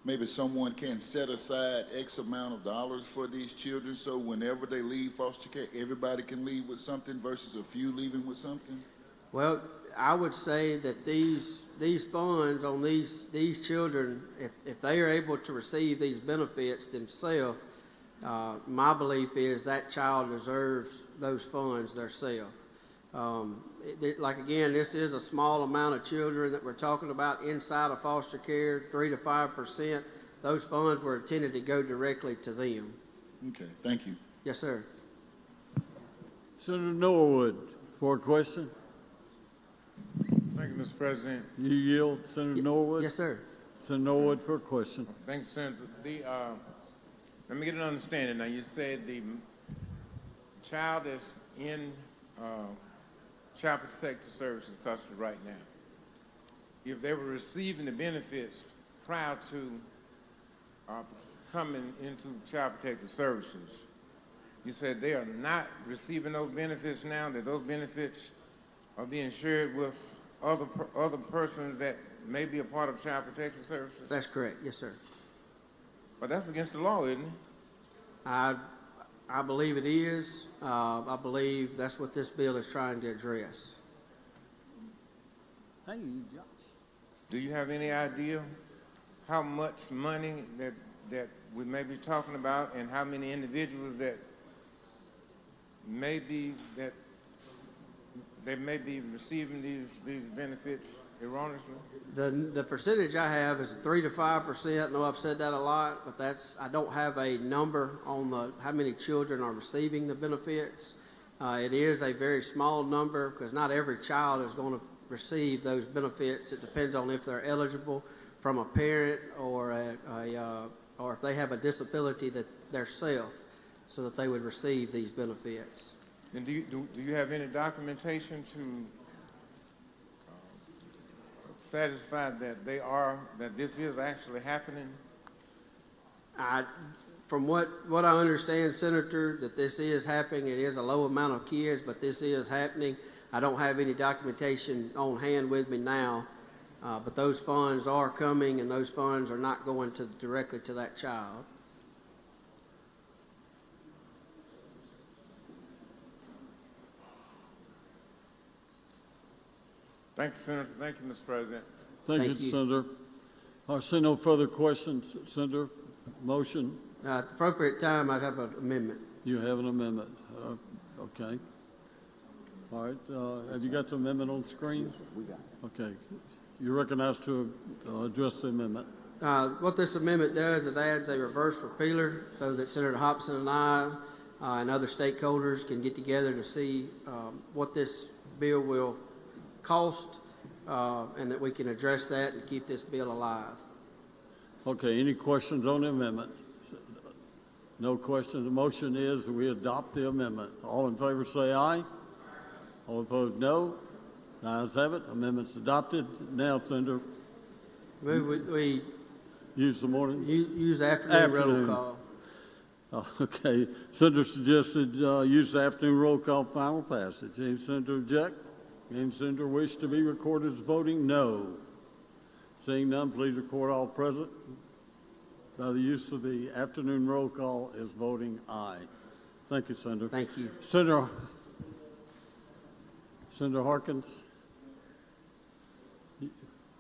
maybe someone can set aside X amount of dollars for these children, so whenever they leave foster care, everybody can leave with something versus a few leaving with something? Well, I would say that these funds on these children, if they are able to receive these benefits themselves, my belief is that child deserves those funds themselves. Like again, this is a small amount of children that we're talking about inside of foster care, 3 to 5%. Those funds were intended to go directly to them. Okay, thank you. Yes, sir. Senator Norwood for a question. Thank you, Mr. President. You yield, Senator Norwood? Yes, sir. Senator Norwood for a question. Thank you, Senator. Let me get an understanding. Now, you said the child is in Child Protective Services custody right now. If they were receiving the benefits prior to coming into Child Protective Services, you said they are not receiving those benefits now, that those benefits are being shared with other persons that may be a part of Child Protective Services? That's correct. Yes, sir. But that's against the law, isn't it? I believe it is. I believe that's what this bill is trying to address. Hey, Josh. Do you have any idea how much money that we may be talking about, and how many individuals that may be receiving these benefits erroneously? The percentage I have is 3 to 5%. I know I've said that a lot, but I don't have a number on how many children are receiving the benefits. It is a very small number because not every child is going to receive those benefits. It depends on if they're eligible from a parent or if they have a disability that they're self, so that they would receive these benefits. And do you have any documentation to satisfy that this is actually happening? From what I understand, Senator, that this is happening. It is a low amount of kids, but this is happening. I don't have any documentation on hand with me now, but those funds are coming, and those funds are not going directly to that child. Thank you, Senator. Thank you, Mr. President. Thank you, Senator. I see no further questions, Senator. Motion? At the appropriate time, I'd have an amendment. You have an amendment. Okay. All right. Have you got the amendment on the screen? We got it. Okay. You're recognized to address the amendment. What this amendment does is adds a reverse repealer so that Senator Hobson and I and other stakeholders can get together to see what this bill will cost, and that we can address that and keep this bill alive. Okay, any questions on the amendment? No questions. The motion is that we adopt the amendment. All in favor say aye. All opposed, no. The ayes have it. Amendment's adopted. Now, Senator. We use the morning? Use afternoon roll call. Okay. Senator suggested use the afternoon roll call final passage. Any senator object? Any senator wish to be recorded as voting no? Seeing none, please record all present by the use of the afternoon roll call as voting aye. Thank you, Senator. Thank you. Senator Harkins.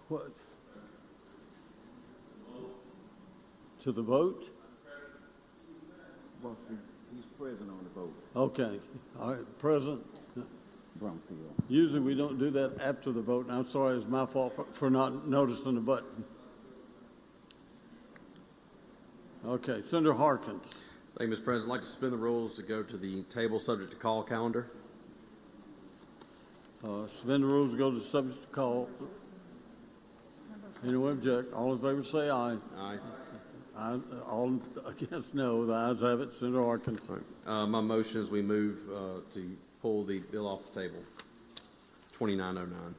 What? To the vote? Well, he's present on the vote. Okay. All right. Present. Brumfield. Usually we don't do that after the vote, and I'm sorry, it's my fault for not noticing the button. Okay, Senator Harkins. Thank you, Mr. President. I'd like to suspend the rules to go to the table subject to call calendar. Suspend the rules to go to the subject to call. Anyone object? All in favor say aye. Aye. Aye. All against no. The ayes have it. Senator Harkins. My motion is we move to pull the bill off the table. 2909.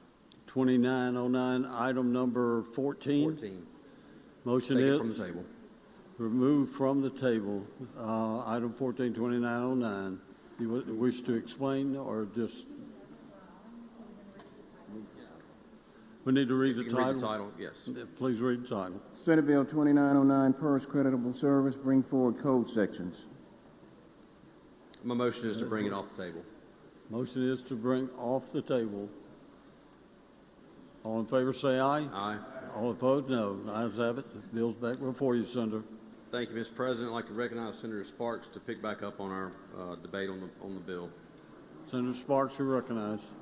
2909, item number 14. 14. Motion Take is it from the table. Remove from the table, item 14, 2909. You wish to explain or just? We need to read the If you title. can read the title, yes. Please read the title. Senate Bill 2909, PERS Creditable Service, bring forward code sections. My motion is to bring it off the table. Motion is to bring off the table. All in favor say aye. Aye. All opposed, no. The ayes have it. The bill's back before you, Senator. Thank you, Mr. President. I'd like to recognize Senator Sparks to pick back up on our debate on the bill. Senator Sparks, you recognize.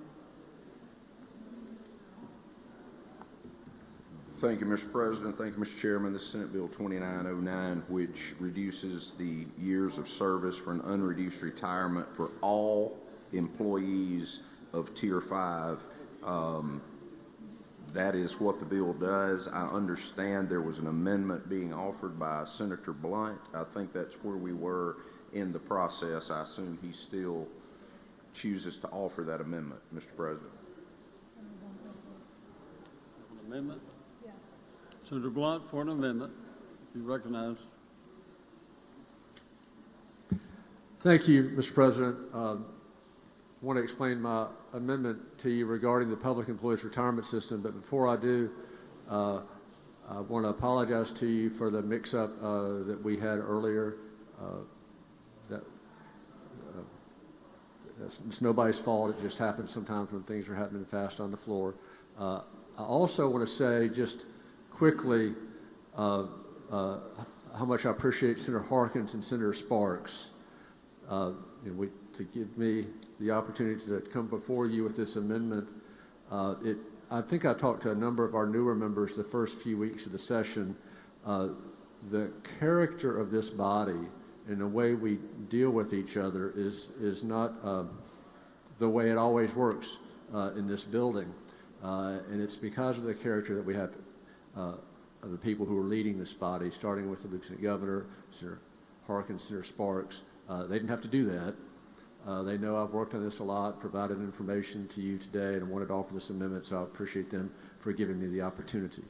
Thank you, Mr. President. Thank you, Mr. Chairman. This is Senate Bill 2909, which reduces the years of service for an unreduced retirement for all employees of Tier 5. That is what the bill does. I understand there was an amendment being offered by Senator Blunt. I think that's where we were in the process. I assume he still chooses to offer that amendment, Mr. President. An amendment? Yeah. Senator Blunt for an amendment. You recognize. Thank you, Mr. President. I want to explain my amendment to you regarding the Public Employees Retirement System, but before I do, I want to apologize to you for the mix-up that we had earlier. It's nobody's fault. It just happens sometimes when things are happening fast on the floor. I also want to say just quickly how much I appreciate Senator Harkins and Senator Sparks to give me the opportunity to come before you with this amendment. I think I talked to a number of our newer members the first few weeks of the session. The character of this body and the way we deal with each other is not the way it always works in this building. And it's because of the character that we have of the people who are leading this body, starting with the Lieutenant Governor, Senator Harkins, Senator Sparks. They didn't have to do that. They know I've worked on this a lot, provided information to you today, and wanted to offer this amendment, so I appreciate them for giving me the opportunity.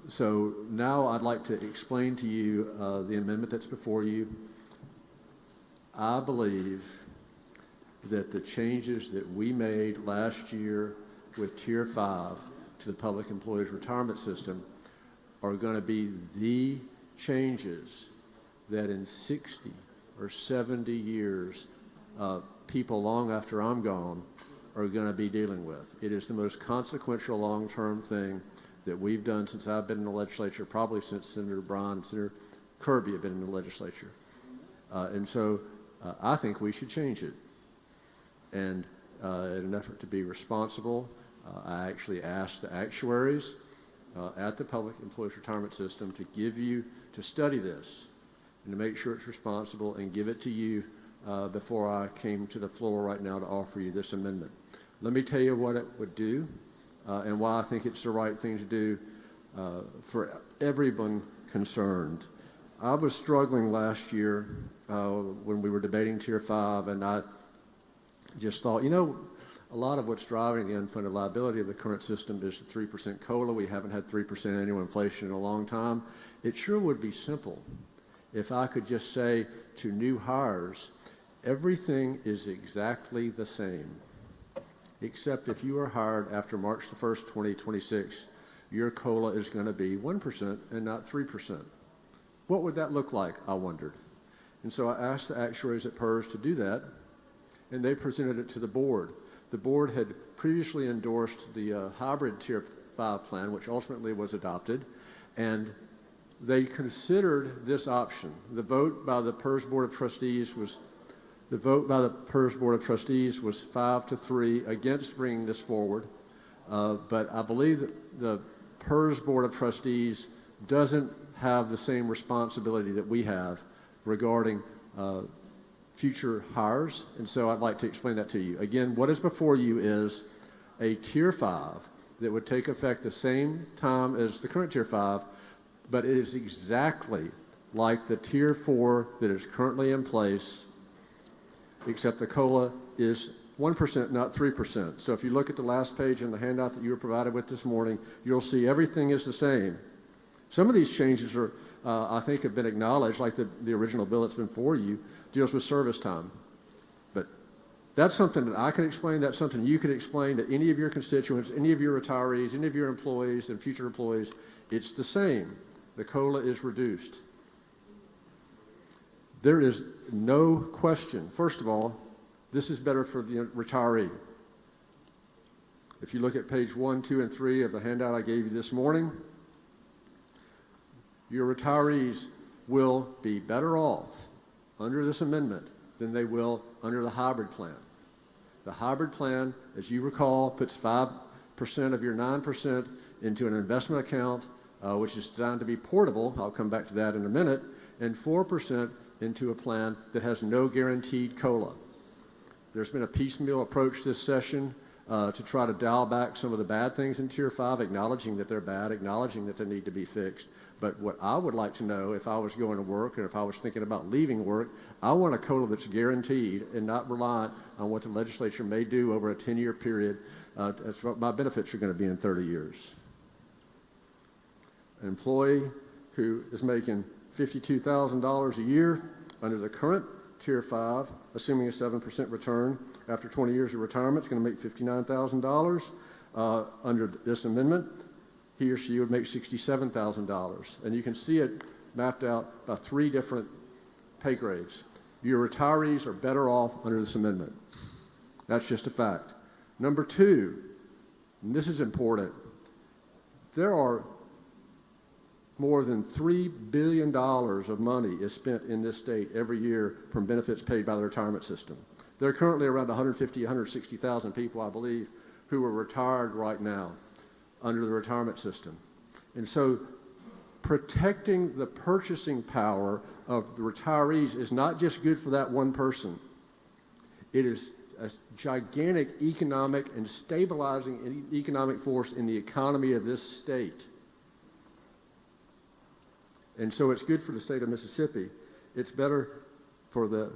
So now I'd like to explain to you the amendment that's before you. I believe that the changes that we made last year with Tier 5 to the Public Employees Retirement System are going to be the changes that in 60 or 70 years people long after I'm gone are going to be dealing with. It is the most consequential long-term thing that we've done since I've been in the legislature, probably since Senator Bryan and Senator Kirby have been in the legislature. And so I think we should change it. And in an effort to be responsible, I actually asked the actuaries at the Public Employees Retirement System to study this and to make sure it's responsible and give it to you before I came to the floor right now to offer you this amendment. Let me tell you what it would do and why I think it's the right thing to do for everyone concerned. I was struggling last year when we were debating Tier 5, and I just thought, a lot of what's driving the unfunded liability of the current system is the 3% COLA. We haven't had 3% annual inflation in a long time. It sure would be simple if I could just say to new hires, everything is exactly the same, except if you are hired after March the 1st, 2026, your COLA is going to be 1% and not 3%. What would that look like, I wondered. And so I asked the actuaries at PERS to do that, and they presented it to the board. The board had previously endorsed the hybrid Tier 5 plan, which ultimately was adopted, and they considered this option. The vote by the PERS Board of Trustees was The vote by the PERS Board of Trustees was 5-3 against bringing this forward, but I believe that the PERS Board of Trustees doesn't have the same responsibility that we have regarding future hires, and so I'd like to explain that to you. Again, what is before you is a Tier 5 that would take effect the same time as the current Tier 5, but it is exactly like the Tier 4 that is currently in place, except the COLA is 1%, not 3%. So if you look at the last page in the handout that you were provided with this morning, you'll see everything is the same. Some of these changes are, I think, have been acknowledged, like the original bill that's been for you, deals with service time. But that's something that I can explain. That's something you can explain to any of your constituents, any of your retirees, any of your employees and future employees. It's the same. The COLA is reduced. There is no question. First of all, this is better for the retiree. If you look at page 1, 2, and 3 of the handout I gave you this morning, your retirees will be better off under this amendment than they will under the hybrid plan. The hybrid plan, as you recall, puts 5% of your 9% into an investment account, which is designed to be portable. I'll come back to that in a minute, and 4% into a plan that has no guaranteed COLA. There's been a piecemeal approach this session to try to dial back some of the bad things in Tier 5, acknowledging that they're bad, acknowledging that they need to be fixed. But what I would like to know, if I was going to work and if I was thinking about leaving work, I want a COLA that's guaranteed and not reliant on what the legislature may do over a 10-year period. That's what my benefits are going to be in 30 years. An employee who is making $52,000 a year under the current Tier 5, assuming a 7% return after 20 years of retirement, is going to make $59,000. Under this amendment, he or she would make $67,000. And you can see it mapped out by 3 different pay grades. Your retirees are better off under this amendment. That's just a fact. Number 2, and this is important, there are more than $3 billion of money is spent in this state every year from benefits paid by the retirement system. There are currently around 150,000, 160,000 people, I believe, who are retired right now under the retirement system. And so protecting the purchasing power of the retirees is not just good for that one person. It is a gigantic economic and stabilizing economic force in the economy of this state. And so it's good for the state of Mississippi. It's better for the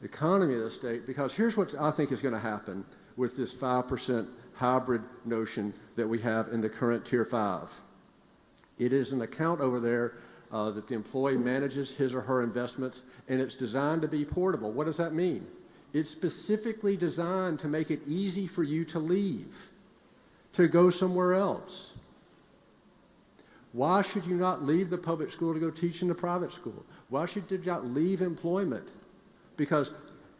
economy of the state, because here's what I think is going to happen with this 5% hybrid notion that we have in the current Tier 5. It is an account over there that the employee manages his or her investments, and it's designed to be portable. What does that mean? It's specifically designed to make it easy for you to leave, to go somewhere else. Why should you not leave the public school to go teach in the private school? Why should you not leave employment? Because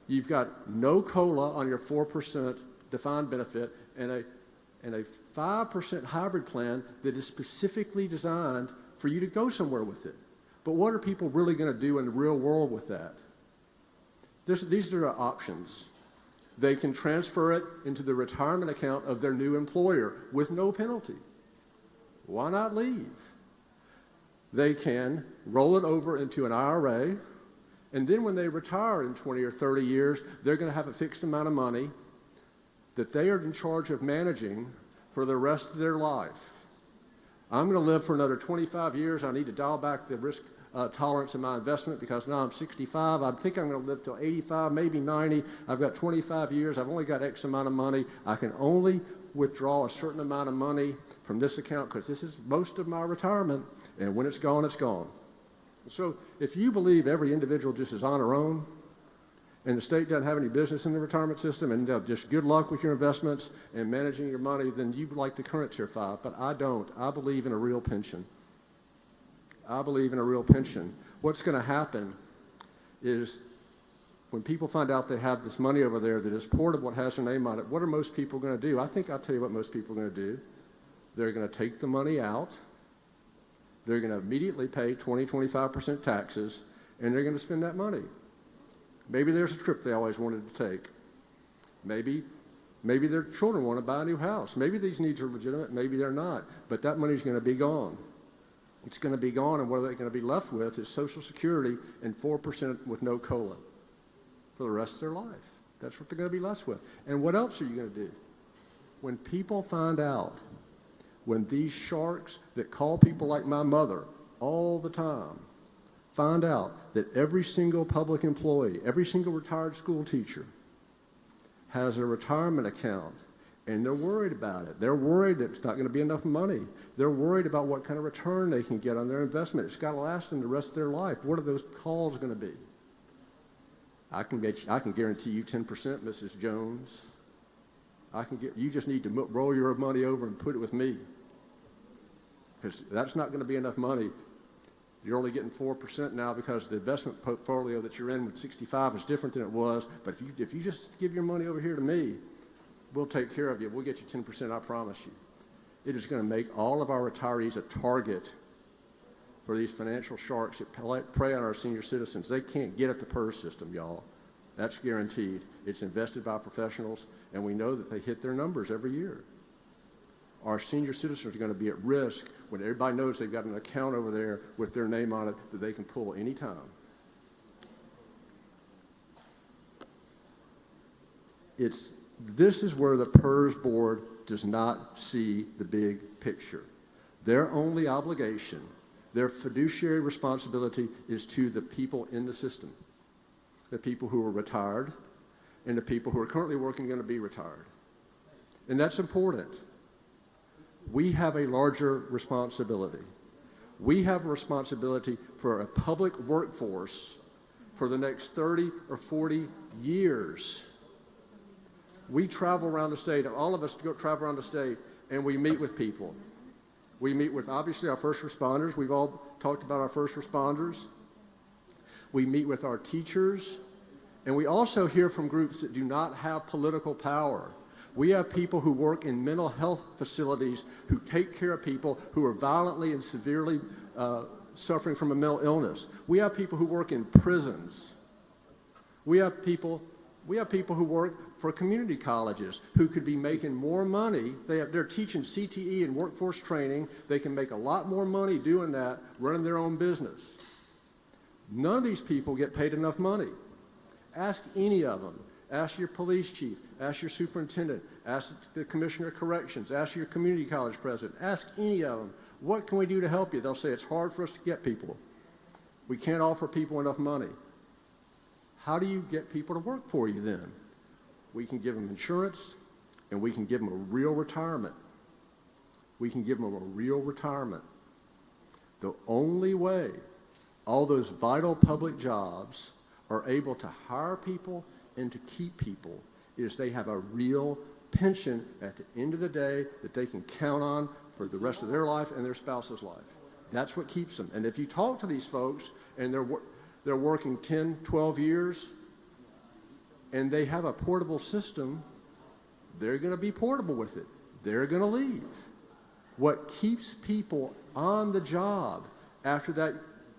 you've got no COLA on your 4% defined benefit and a 5% hybrid plan that is specifically designed for you to go somewhere with it. But what are people really going to do in the real world with that? These are the options. They can transfer it into the retirement account of their new employer with no penalty. Why not leave? They can roll it over into an IRA, and then when they retire in 20 or 30 years, they're going to have a fixed amount of money that they are in charge of managing for the rest of their life. I'm going to live for another 25 years. I need to dial back the risk tolerance in my investment because now I'm 65. I think I'm going to live till 85, maybe 90. I've got 25 years. I've only got X amount of money. I can only withdraw a certain amount of money from this account because this is most of my retirement, and when it's gone, it's gone. So if you believe every individual just is on her own and the state doesn't have any business in the retirement system and just good luck with your investments and managing your money, then you like the current Tier 5, but I don't. I believe in a real pension. I believe in a real pension. What's going to happen is when people find out they have this money over there that is portable, it has their name on it, what are most people going to do? I think I'll tell you what most people are going to do. They're going to take the money out. They're going to immediately pay 20, 25% taxes, and they're going to spend that money. Maybe there's a trip they always wanted to take. Maybe their children want to buy a new house. Maybe these needs are legitimate, maybe they're not. But that money's going to be gone. It's going to be gone, and what they're going to be left with is Social Security and 4% with no COLA for the rest of their life. That's what they're going to be left with. And what else are you going to do? When people find out, when these sharks that call people like my mother all the time find out that every single public employee, every single retired school teacher has a retirement account, and they're worried about it. They're worried that it's not going to be enough money. They're worried about what kind of return they can get on their investment. It's got to last them the rest of their life. What are those calls going to be? I can guarantee you 10%, Mrs. Jones. You just need to roll your money over and put it with me, because that's not going to be enough money. You're only getting 4% now because the investment portfolio that you're in with 65 is different than it was. But if you just give your money over here to me, we'll take care of you. We'll get you 10%, I promise you. It is going to make all of our retirees a target for these financial sharks that prey on our senior citizens. They can't get at the PERS system, y'all. That's guaranteed. It's invested by professionals, and we know that they hit their numbers every year. Our senior citizens are going to be at risk when everybody knows they've got an account over there with their name on it that they can pull anytime. This is where the PERS board does not see the big picture. Their only obligation, their fiduciary responsibility, is to the people in the system, the people who are retired and the people who are currently working going to be retired. And that's important. We have a larger responsibility. We have a responsibility for a public workforce for the next 30 or 40 years. We travel around the state, all of us go travel around the state, and we meet with people. We meet with, obviously, our first responders. We've all talked about our first responders. We meet with our teachers, and we also hear from groups that do not have political power. We have people who work in mental health facilities who take care of people who are violently and severely suffering from a mental illness. We have people who work in prisons. We have people who work for community colleges who could be making more money. They're teaching CTE and workforce training. They can make a lot more money doing that, running their own business. None of these people get paid enough money. Ask any of them. Ask your police chief. Ask your superintendent. Ask the commissioner of corrections. Ask your community college president. Ask any of them, what can we do to help you? They'll say it's hard for us to get people. We can't offer people enough money. How do you get people to work for you then? We can give them insurance, and we can give them a real retirement. We can give them a real retirement. The only way all those vital public jobs are able to hire people and to keep people is they have a real pension at the end of the day that they can count on for the rest of their life and their spouse's life. That's what keeps them. And if you talk to these folks and they're working 10, 12 years and they have a portable system, they're going to be portable with it. They're going to leave. What keeps people on the job after that,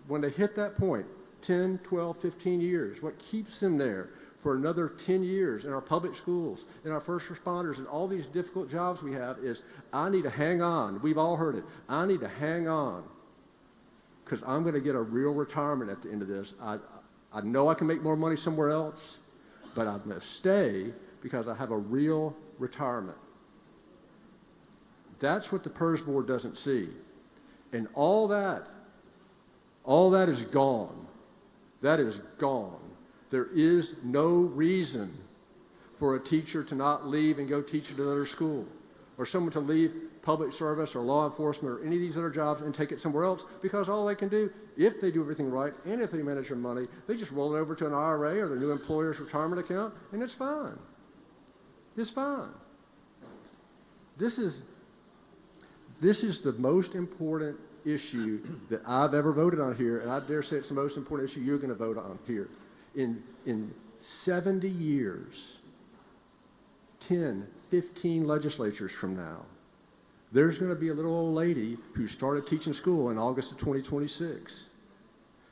when they hit that point, 10, 12, 15 years, what keeps them there for another 10 years in our public schools, in our first responders, and all these difficult jobs we have is, I need to hang on. We've all heard it. I need to hang on because I'm going to get a real retirement at the end of this. I know I can make more money somewhere else, but I'm going to stay because I have a real retirement. That's what the PERS board doesn't see. And all that is gone. That is gone. There is no reason for a teacher to not leave and go teach at another school, or someone to leave public service or law enforcement or any of these other jobs and take it somewhere else, because all they can do, if they do everything right and if they manage their money, they just roll it over to an IRA or their new employer's retirement account, and it's fine. It's fine. This is the most important issue that I've ever voted on here, and I dare say it's the most important issue you're going to vote on here. In 70 years, 10, 15 legislatures from now, there's going to be a little old lady who started teaching school in August of 2026,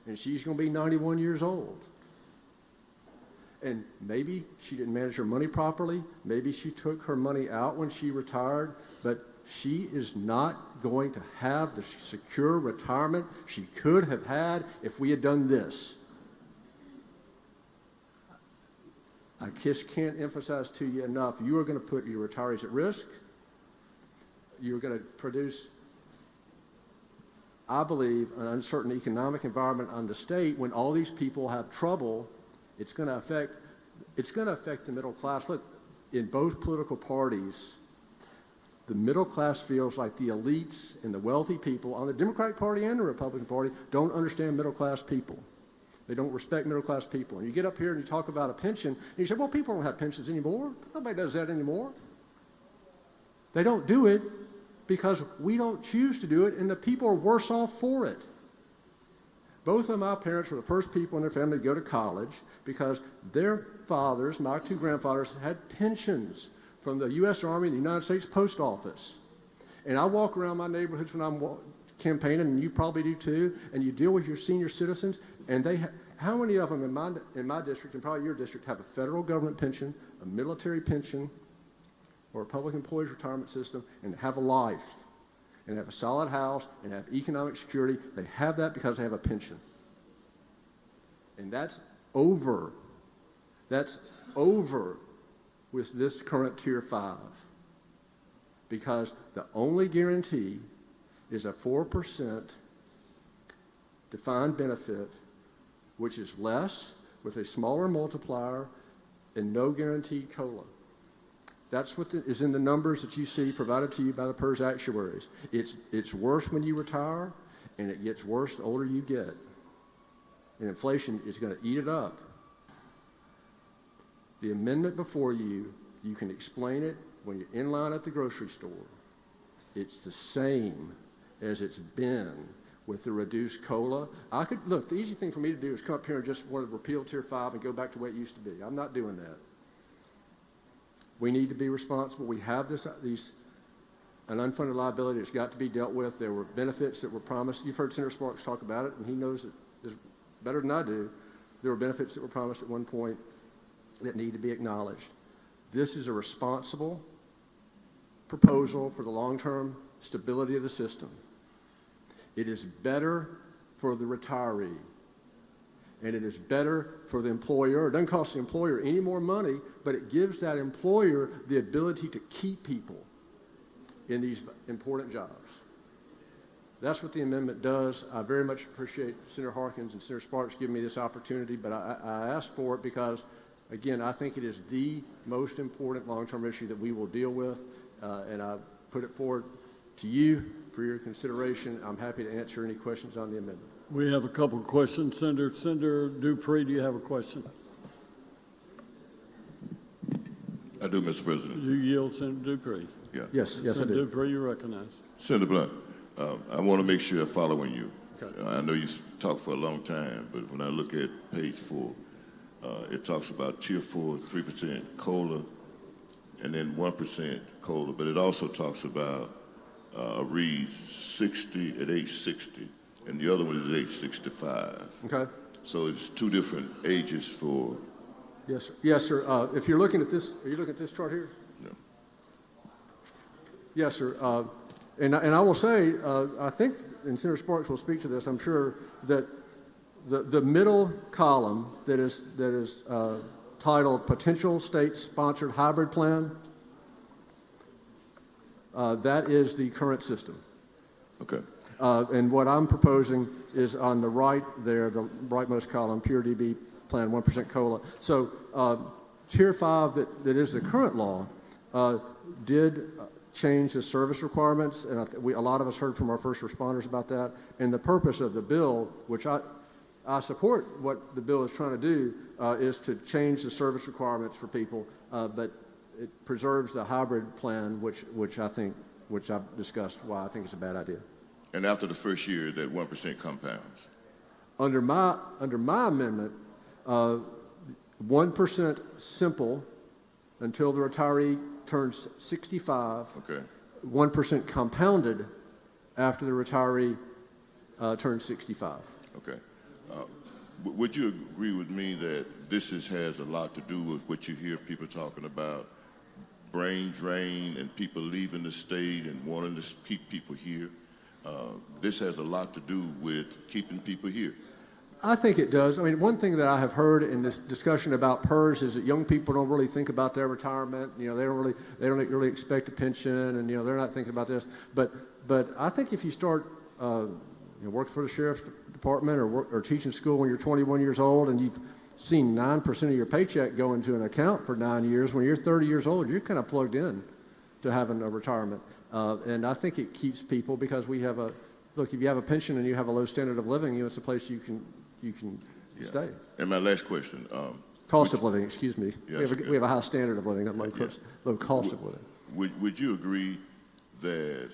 and she's going to be 91 years old. And maybe she didn't manage her money properly. Maybe she took her money out when she retired, but she is not going to have the secure retirement she could have had if we had done this. I just can't emphasize to you enough, you are going to put your retirees at risk. You're going to produce, I believe, an uncertain economic environment on the state. When all these people have trouble, it's going to affect the middle class. Look, in both political parties, the middle class feels like the elites and the wealthy people on the Democratic Party and the Republican Party don't understand middle class people. They don't respect middle class people. And you get up here and you talk about a pension, and you say, well, people don't have pensions anymore. Nobody does that anymore. They don't do it because we don't choose to do it, and the people are worse off for it. Both of my parents were the first people in their family to go to college because their fathers, my two grandfathers, had pensions from the U.S. Army and the United States Post Office. And I walk around my neighborhoods when I'm campaigning, and you probably do too, and you deal with your senior citizens, and how many of them in my district, and probably your district, have a federal government pension, a military pension, or a public employees retirement system, and have a life, and have a solid house, and have economic security? They have that because they have a pension. And that's over. That's over with this current Tier 5. Because the only guarantee is a 4% defined benefit, which is less with a smaller multiplier and no guaranteed COLA. That's what is in the numbers that you see provided to you by the PERS actuaries. It's worse when you retire, and it gets worse the older you get. And inflation is going to eat it up. The amendment before you, you can explain it when you're in line at the grocery store. It's the same as it's been with the reduced COLA. Look, the easy thing for me to do is come up here and just want to repeal Tier 5 and go back to the way it used to be. I'm not doing that. We need to be responsible. We have an unfunded liability that's got to be dealt with. There were benefits that were promised. You've heard Senator Sparks talk about it, and he knows it better than I do. There were benefits that were promised at one point that need to be acknowledged. This is a responsible proposal for the long-term stability of the system. It is better for the retiree, and it is better for the employer. It doesn't cost the employer any more money, but it gives that employer the ability to keep people in these important jobs. That's what the amendment does. I very much appreciate Senator Harkins and Senator Sparks giving me this opportunity, but I asked for it because, again, I think it is the most important long-term issue that we will deal with, and I put it forward to you for your consideration. I'm happy to answer any questions on the amendment. We have a couple of questions. Senator Dupree, do you have a question? I do, Mr. President. You yield, Senator Dupree. Yeah. Yes, I do. Senator Dupree, you recognize. Senator Blunt, I want to make sure I'm following you. Okay. I know you talked for a long time, but when I look at page 4, it talks about Tier 4, 3% COLA, and then 1% COLA, but it also talks about reads 60 at age 60, and the other one is at age 65. Okay. So it's two different ages for... Yes, sir. Yes, sir. If you're looking at this, are you looking at this chart here? No. Yes, sir. And I will say, I think, and Senator Sparks will speak to this, I'm sure, that the middle column that is titled Potential State-Sponsored Hybrid Plan, that is the current system. Okay. And what I'm proposing is on the right there, the rightmost column, Pure DB Plan, 1% COLA. So Tier 5, that is the current law, did change the service requirements, and a lot of us heard from our first responders about that. And the purpose of the bill, which I support what the bill is trying to do, is to change the service requirements for people, but it preserves the hybrid plan, which I've discussed why I think it's a bad idea. And after the first year, that 1% compounds. Under my amendment, 1% simple until the retiree turns 65. Okay. 1% compounded after the retiree turns 65. Okay. Would you agree with me that has a lot to do with what you hear people talking about, brain drain and people leaving the state and wanting to keep people here? This has a lot to do with keeping people here. I think it does. I mean, one thing that I have heard in this discussion about PERS is that young people don't really think about their retirement. You know, they don't really expect a pension, and you know, they're not thinking about this. But I think if you start working for the sheriff's department or teaching school when you're 21 years old, and you've seen 9% of your paycheck go into an account for 9 years, when you're 30 years old, you're kind of plugged in to having a retirement. And I think it keeps people, because we have if you have a pension and you have a low standard of living, it's a place you can stay. And my last question. Cost of living, excuse me. Yes, we have a high standard of living, not low cost of living. Would you agree that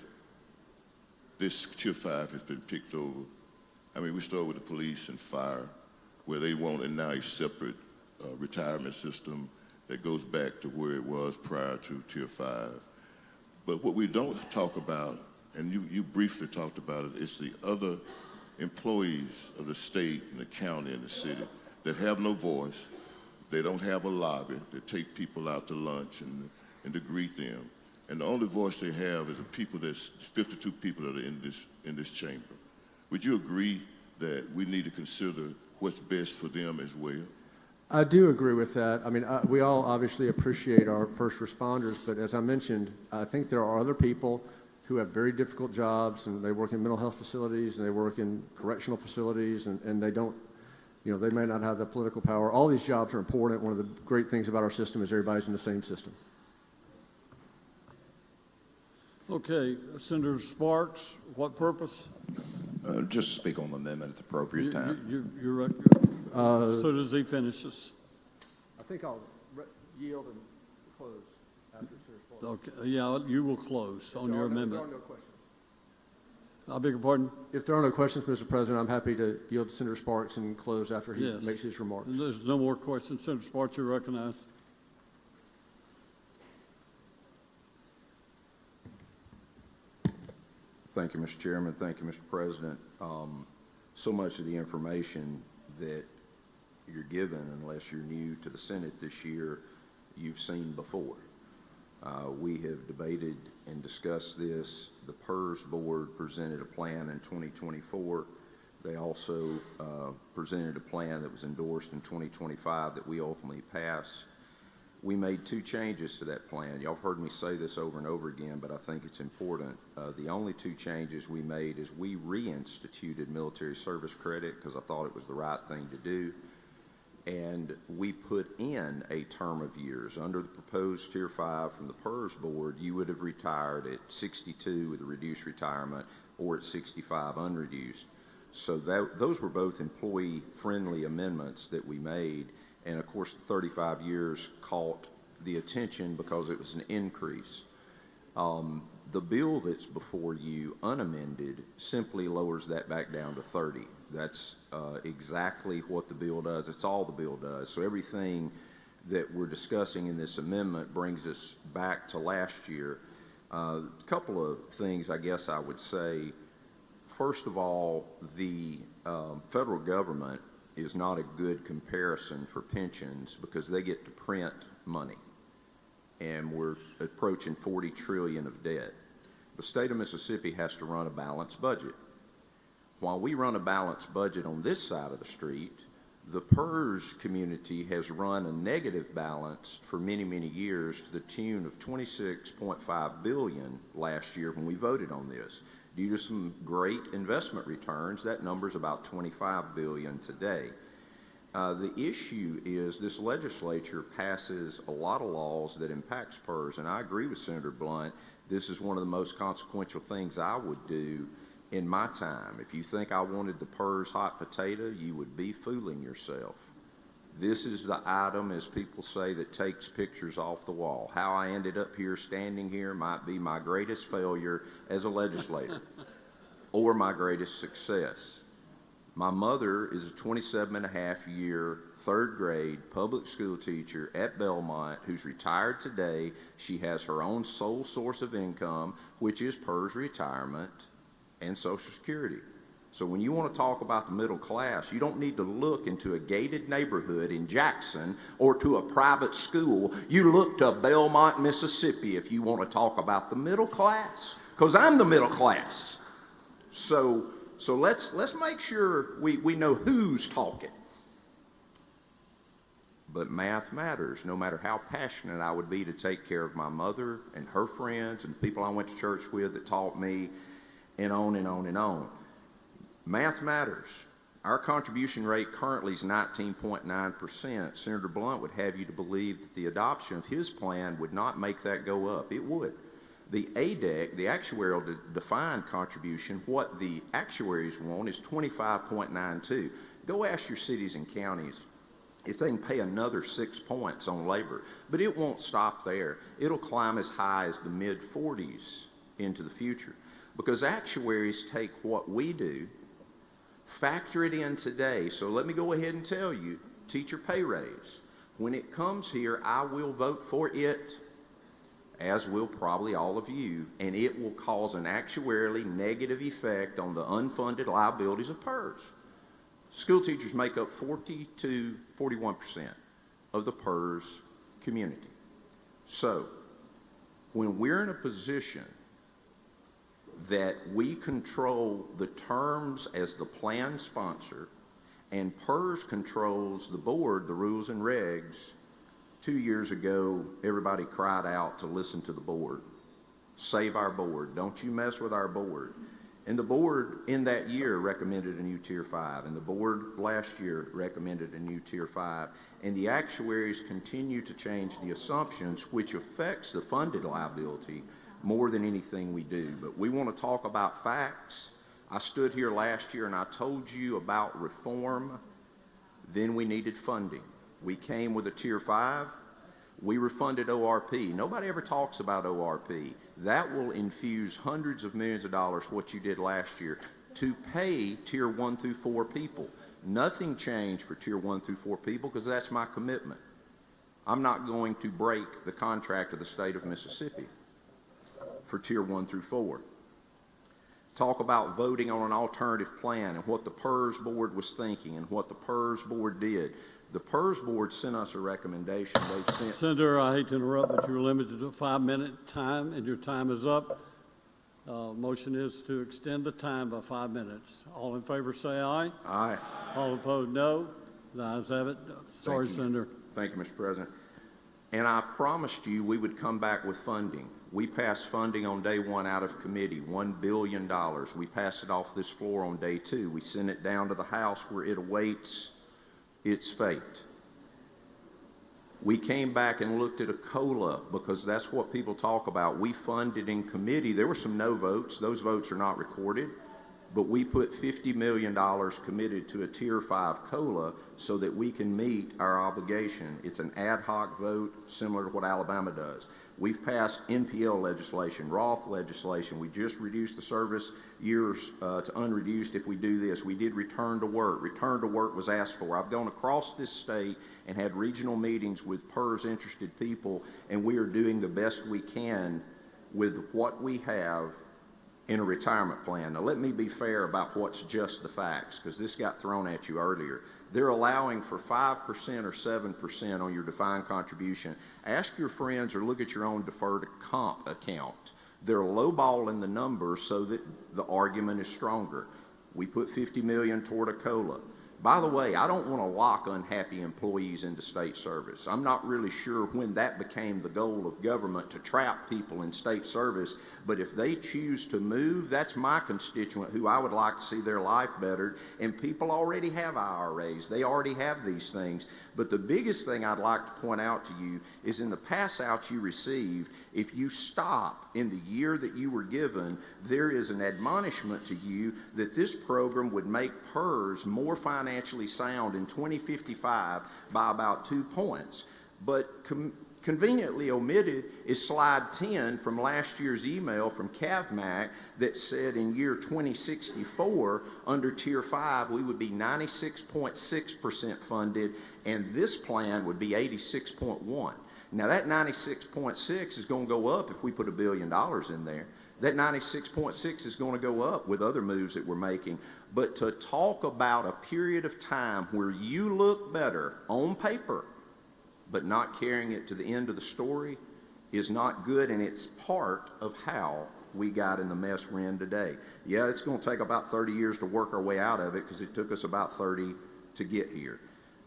this Tier 5 has been picked over? I mean, we started with the police and fire, where they wanted now a separate retirement system that goes back to where it was prior to Tier 5. But what we don't talk about, and you briefly talked about it, is the other employees of the state and the county and the city that have no voice. They don't have a lobby that take people out to lunch and to greet them. And the only voice they have is the people, there's 52 people that are in this chamber. Would you agree that we need to consider what's best for them as well? I do agree with that. I mean, we all obviously appreciate our first responders, but as I mentioned, I think there are other people who have very difficult jobs, and they work in mental health facilities, and they work in correctional facilities, and they don't, they may not have the political power. All these jobs are important. One of the great things about our system is everybody's in the same system. Okay, Senator Sparks, what purpose? Just speak on the amendment at the appropriate time. You're right. So does he finish this? I think I'll yield and close after Senator Sparks. Okay, yeah, you will close on your amendment. If there are no questions. I beg your pardon? If there are no questions, Mr. President, I'm happy to yield to Senator Sparks and close after he Yes. makes his remarks. There's no more questions. Senator Sparks, you're recognized. Thank you, Mr. Chairman. Thank you, Mr. President. So much of the information that you're given, unless you're new to the Senate this year, you've seen before. We have debated and discussed this. The PERS board presented a plan in 2024. They also presented a plan that was endorsed in 2025 that we ultimately passed. We made two changes to that plan. Y'all have heard me say this over and over again, but I think it's important. The only two changes we made is we reinstituted military service credit because I thought it was the right thing to do. And we put in a term of years. Under the proposed Tier 5 from the PERS board, you would have retired at 62 with a reduced retirement or at 65 unreduced. So those were both employee-friendly amendments that we made. And of course, the 35 years caught the attention because it was an increase. The bill that's before you, unamended, simply lowers that back down to 30. That's exactly what the bill does. It's all the bill does. So everything that we're discussing in this amendment brings us back to last year. A couple of things I guess I would say. First of all, the federal government is not a good comparison for pensions because they get to print money, and we're approaching $40 trillion of debt. The state of Mississippi has to run a balanced budget. While we run a balanced budget on this side of the street, the PERS community has run a negative balance for many, many years to the tune of $26.5 billion last year when we voted on this. Due to some great investment returns, that number is about $25 billion today. The issue is this legislature passes a lot of laws that impacts PERS, and I agree with Senator Blunt. This is one of the most consequential things I would do in my time. If you think I wanted the PERS hot potato, you would be fooling yourself. This is the item, as people say, that takes pictures off the wall. How I ended up here standing here might be my greatest failure as a legislator or my greatest success. My mother is a 27-and-a-half-year, third-grade public school teacher at Belmont who's retired today. She has her own sole source of income, which is PERS retirement and Social Security. So when you want to talk about the middle class, you don't need to look into a gated neighborhood in Jackson or to a private school. You look to Belmont, Mississippi if you want to talk about the middle class, because I'm the middle class. So let's make sure we know who's talking. But math matters, no matter how passionate I would be to take care of my mother and her friends and people I went to church with that taught me, and on and on and on. Math matters. Our contribution rate currently is 19.9%. Senator Blunt would have you to believe that the adoption of his plan would not make that go up. It would. The ADEC, the actuarial defined contribution, what the actuaries want is 25.92. Go ask your cities and counties if they can pay another 6 points on labor. But it won't stop there. It'll climb as high as the mid-40s into the future, because actuaries take what we do, factor it in today. So let me go ahead and tell you, teacher pay raise. When it comes here, I will vote for it, as will probably all of you, and it will cause an actuarially negative effect on the unfunded liabilities of PERS. School teachers make up 40 to 41% of the PERS community. So when we're in a position that we control the terms as the plan sponsor, and PERS controls the board, the rules and regs, 2 years ago, everybody cried out to listen to the board. Save our board. Don't you mess with our board. And the board in that year recommended a new Tier 5, and the board last year recommended a new Tier 5. And the actuaries continue to change the assumptions, which affects the funded liability more than anything we do. But we want to talk about facts. I stood here last year and I told you about reform. Then we needed funding. We came with a Tier 5. We refunded ORP. Nobody ever talks about ORP. That will infuse hundreds of millions of dollars, what you did last year, to pay Tier 1 through 4 people. Nothing changed for Tier 1 through 4 people, because that's my commitment. I'm not going to break the contract of the state of Mississippi for Tier 1 through 4. Talk about voting on an alternative plan and what the PERS board was thinking and what the PERS board did. The PERS board sent us a recommendation. They've sent. Senator, I hate to interrupt, but you're limited to a 5-minute time, and your time is up. Motion is to extend the time by 5 minutes. All in favor say aye. Aye. All opposed, no. The ayes have it. Sorry, Senator. Thank you, Mr. President. And I promised you we would come back with funding. We passed funding on day one out of committee, $1 billion. We passed it off this floor on day two. We sent it down to the House where it awaits its fate. We came back and looked at a COLA, because that's what people talk about. We funded in committee. There were some no votes. Those votes are not recorded. But we put $50 million committed to a Tier 5 COLA so that we can meet our obligation. It's an ad hoc vote similar to what Alabama does. We've passed NPL legislation, Roth legislation. We just reduced the service years to unreduced if we do this. We did return to work. Return to work was asked for. I've gone across this state and had regional meetings with PERS interested people, and we are doing the best we can with what we have in a retirement plan. Now, let me be fair about what's just the facts, because this got thrown at you earlier. They're allowing for 5% or 7% on your defined contribution. Ask your friends or look at your own deferred comp account. They're lowballing the numbers so that the argument is stronger. We put $50 million toward a COLA. By the way, I don't want to lock unhappy employees into state service. I'm not really sure when that became the goal of government, to trap people in state service. But if they choose to move, that's my constituent who I would like to see their life bettered. And people already have IRAs. They already have these things. But the biggest thing I'd like to point out to you is in the pass outs you received, if you stop in the year that you were given, there is an admonishment to you that this program would make PERS more financially sound in 2055 by about 2 points. But conveniently omitted is slide 10 from last year's email from CAVMAC that said in year 2064, under Tier 5, we would be 96.6% funded, and this plan would be 86.1%. Now, that 96.6 is going to go up if we put $1 billion in there. That 96.6 is going to go up with other moves that we're making. But to talk about a period of time where you look better on paper, but not carrying it to the end of the story is not good, and it's part of how we got in the mess we're in today. Yeah, it's going to take about 30 years to work our way out of it because it took us about 30 to get here.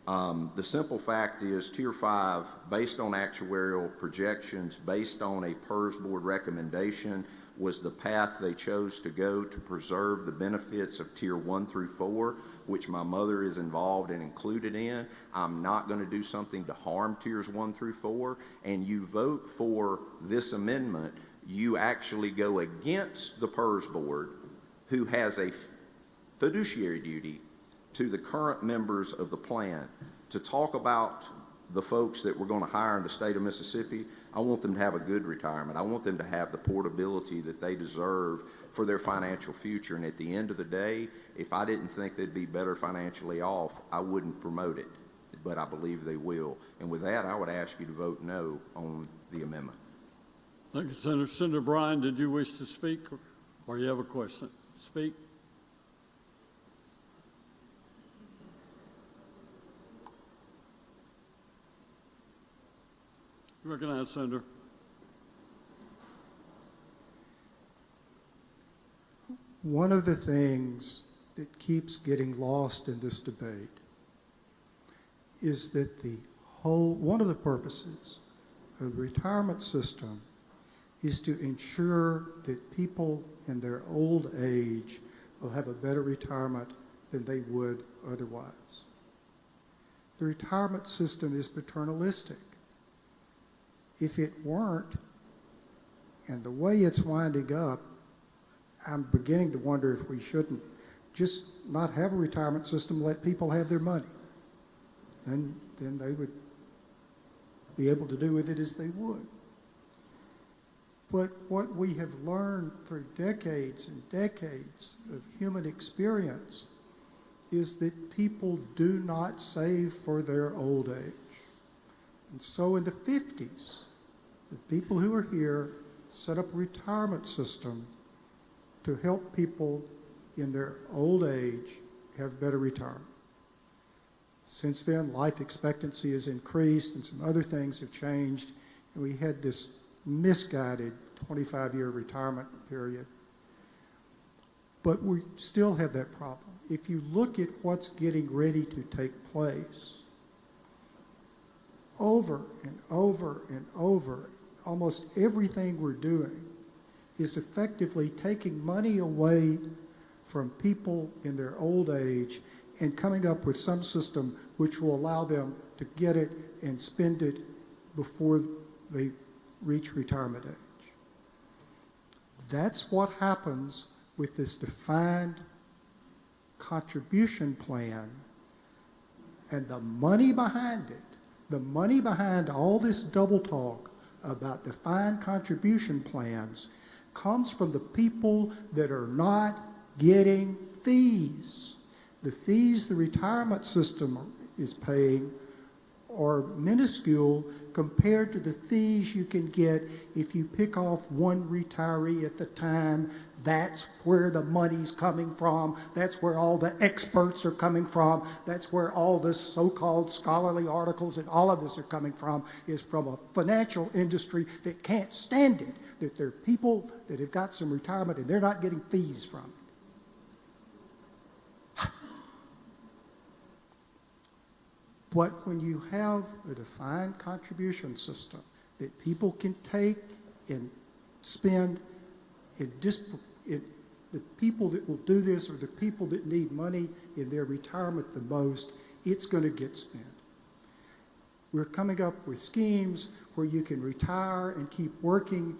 The simple fact is Tier 5, based on actuarial projections, based on a PERS board recommendation, was the path they chose to go to preserve the benefits of Tier 1 through 4, which my mother is involved and included in. I'm not going to do something to harm Tiers 1 through 4, and you vote for this amendment, you actually go against the PERS board, who has a fiduciary duty to the current members of the plan to talk about the folks that we're going to hire in the state of Mississippi. I want them to have a good retirement. I want them to have the portability that they deserve for their financial future. And at the end of the day, if I didn't think they'd be better financially off, I wouldn't promote it. But I believe they will. And with that, I would ask you to vote no on the amendment. Thank you, Senator. Senator Bryan, did you wish to speak, or you have a question? Speak. Recognize, Senator. One of the things that keeps getting lost in this debate is that one of the purposes of the retirement system is to ensure that people in their old age will have a better retirement than they would otherwise. The retirement system is paternalistic. If it weren't, and the way it's winding up, I'm beginning to wonder if we shouldn't just not have a retirement system, let people have their money. Then they would be able to do with it as they would. But what we have learned through decades and decades of human experience is that people do not save for their old age. And so in the 50s, the people who are here set up a retirement system to help people in their old age have better retirement. Since then, life expectancy has increased and some other things have changed, and we had this misguided 25-year retirement period. But we still have that problem. If you look at what's getting ready to take place, over and over and over, almost everything we're doing is effectively taking money away from people in their old age and coming up with some system which will allow them to get it and spend it before they reach retirement age. That's what happens with this defined contribution plan, and the money behind it, the money behind all this double talk about defined contribution plans comes from the people that are not getting fees. The fees the retirement system is paying are minuscule compared to the fees you can get if you pick off one retiree at the time. That's where the money's coming from. That's where all the experts are coming from. That's where all the so-called scholarly articles and all of this are coming from, is from a financial industry that can't stand it, that there are people that have got some retirement and they're not getting fees from it. But when you have a defined contribution system that people can take and spend, the people that will do this are the people that need money in their retirement the most, it's going to get spent. We're coming up with schemes where you can retire and keep working.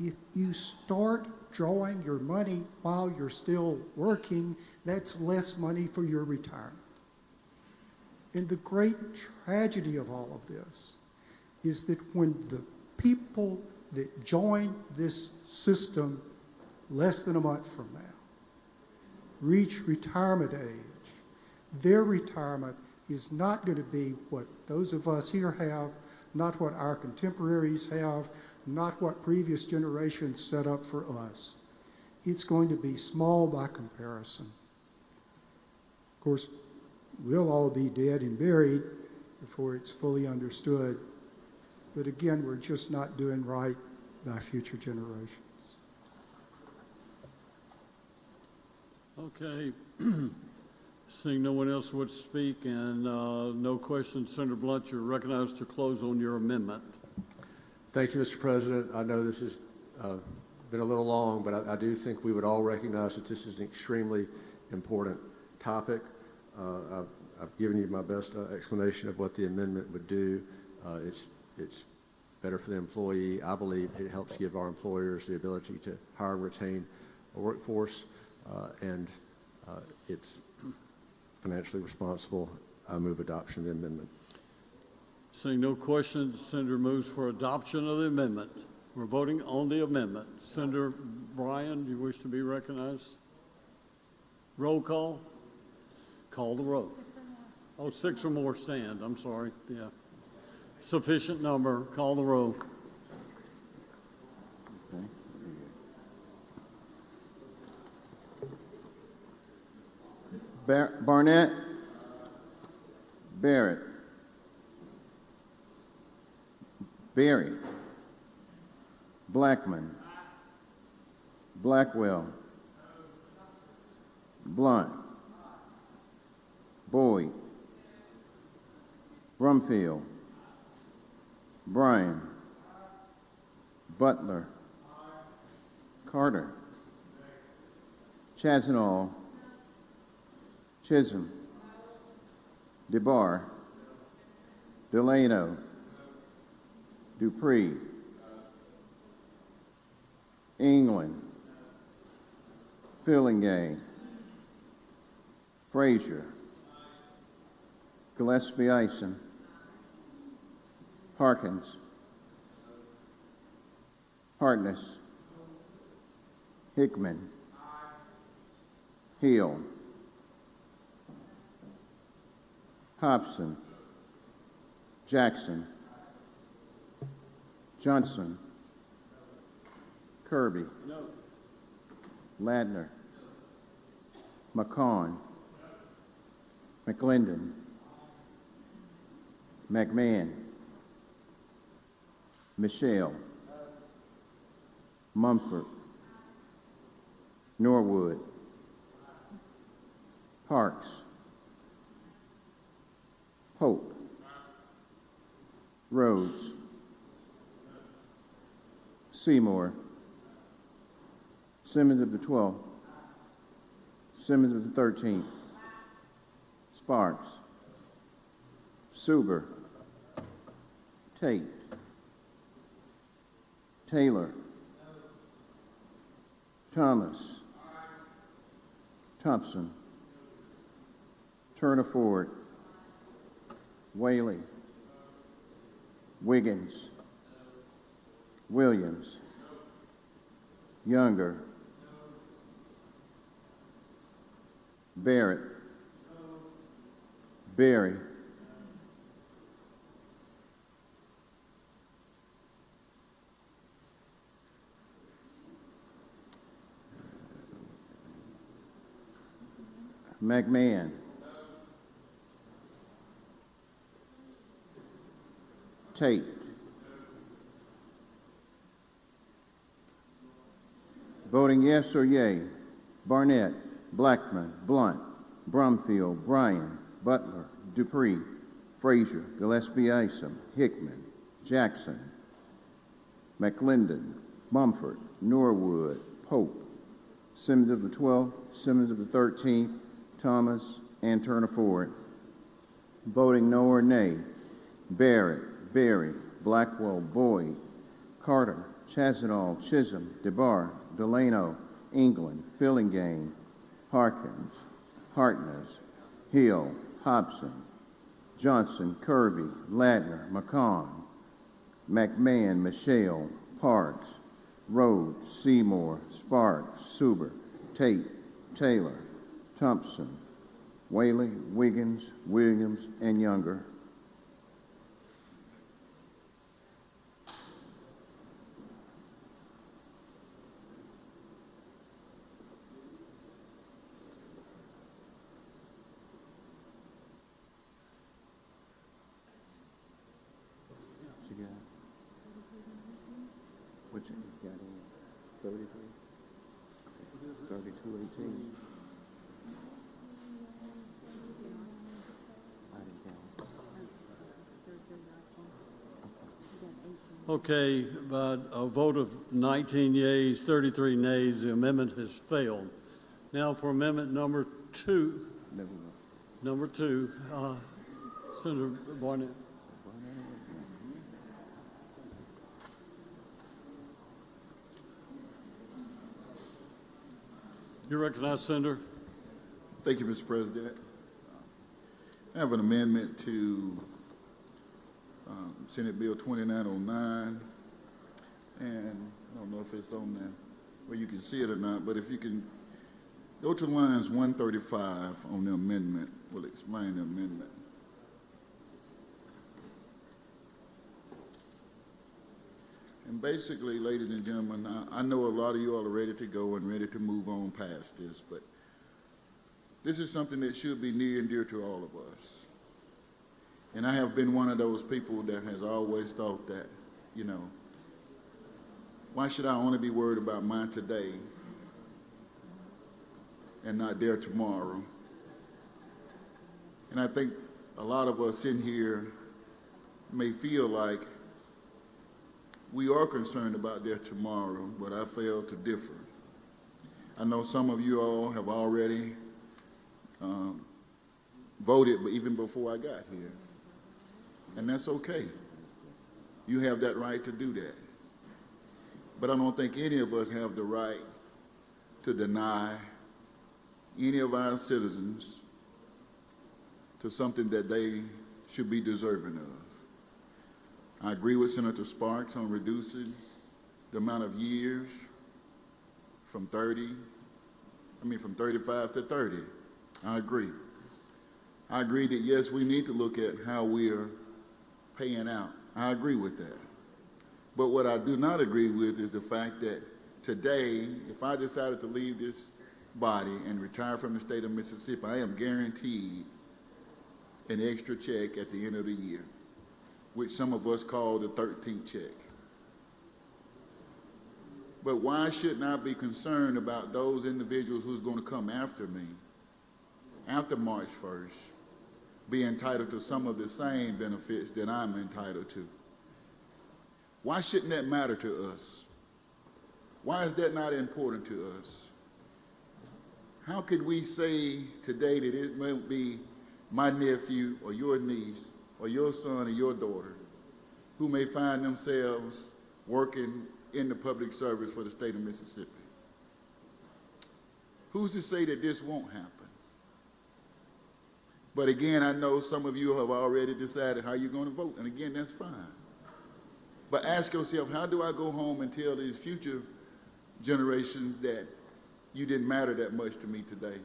If you start drawing your money while you're still working, that's less money for your retirement. And the great tragedy of all of this is that when the people that join this system less than a month from now reach retirement age, their retirement is not going to be what those of us here have, not what our contemporaries have, not what previous generations set up for us. It's going to be small by comparison. Of course, we'll all be dead and buried before it's fully understood. But again, we're just not doing right by future generations. Okay. Seeing no one else would speak and no questions, Senator Blunt, you're recognized to close on your amendment. Thank you, Mr. President. I know this has been a little long, but I do think we would all recognize that this is an extremely important topic. I've given you my best explanation of what the amendment would do. It's better for the employee. I believe it helps give our employers the ability to hire and retain a workforce, and it's financially responsible. I move adoption of the amendment. Seeing no questions, Senator moves for adoption of the amendment. We're voting on the amendment. Senator Bryan, do you wish to be recognized? Roll call. Call the roll. Oh, 6 or more stand. I'm sorry. Yeah. Sufficient number. Call the roll. Barnett, Barrett, Berry, Blackman, Blackwell, Blunt, Boyd, Brumfield, Bryan, Butler, Carter, Chazanall, Chisholm, DeBar, Delano, Dupree, England, Fillingay, Frazier, Gillespie Ison, Harkins, Hartness, Hickman, Hill, Hobson, Jackson, Johnson, Kirby, Ladner, McCon, McClendon, McMahon, Michelle, Mumford, Norwood, Parks, Pope, Rhodes, Seymour, Simmons of the 12th, Simmons of the 13th, Sparks, Suber, Tate, Taylor, Thomas, Thompson, Turner Ford, Whaley, Wiggins, Williams, Younger, Barrett, Berry, McMahon, Tate, voting yes or yea: Barnett, Blackman, Blunt, Brumfield, Bryan, Butler, Dupree, Frazier, Gillespie Isom, Hickman, Jackson, McClendon, Mumford, Norwood, Pope, Simmons of the 12th, Simmons of the 13th, Thomas, and Turner Ford. Voting no or nay: Barrett, Berry, Blackwell, Boyd, Carter, Chazanall, Chisholm, DeBar, Delano, England, Fillingay, Harkins, Hartness, Hill, Hobson, Johnson, Kirby, Ladner, McCon, McMahon, Michelle, Parks, Rhodes, Seymour, Sparks, Suber, Tate, Taylor, Thompson, Whaley, Wiggins, Williams, and Younger. What you got in? 33? 3218. Okay, by a vote of 19 yeas, 33 nays, the amendment has failed. Now for amendment number two. Number two, Senator Barnett. You recognize, Senator. Thank you, Mr. President. I have an amendment to Senate Bill 2909, and I don't know if it's on there where you can see it or not, but if you can go to lines 135 on the amendment, we'll explain the amendment. And basically, ladies and gentlemen, I know a lot of you all are ready to go and ready to move on past this, but this is something that should be near and dear to all of us. And I have been one of those people that has always thought that, you know, why should I only be worried about mine today and not their tomorrow? And I think a lot of us in here may feel like we are concerned about their tomorrow, but I fail to differ. I know some of you all have already voted, but even before I got here. And that's okay. You have that right to do that. But I don't think any of us have the right to deny any of our citizens to something that they should be deserving of. I agree with Senator Sparks on reducing the amount of years from 35 to 30. I agree. I agree that, yes, we need to look at how we are paying out. I agree with that. But what I do not agree with is the fact that today, if I decided to leave this body and retire from the state of Mississippi, I am guaranteed an extra check at the end of the year, which some of us call the 13th check. But why shouldn't I be concerned about those individuals who's going to come after me, after March 1st, be entitled to some of the same benefits that I'm entitled to? Why shouldn't that matter to us? Why is that not important to us? How could we say today that it might be my nephew or your niece or your son or your daughter who may find themselves working in the public service for the state of Mississippi? Who's to say that this won't happen? But again, I know some of you have already decided how you're going to vote, and again, that's fine. But ask yourself, how do I go home and tell these future generations that you didn't matter that much to me today?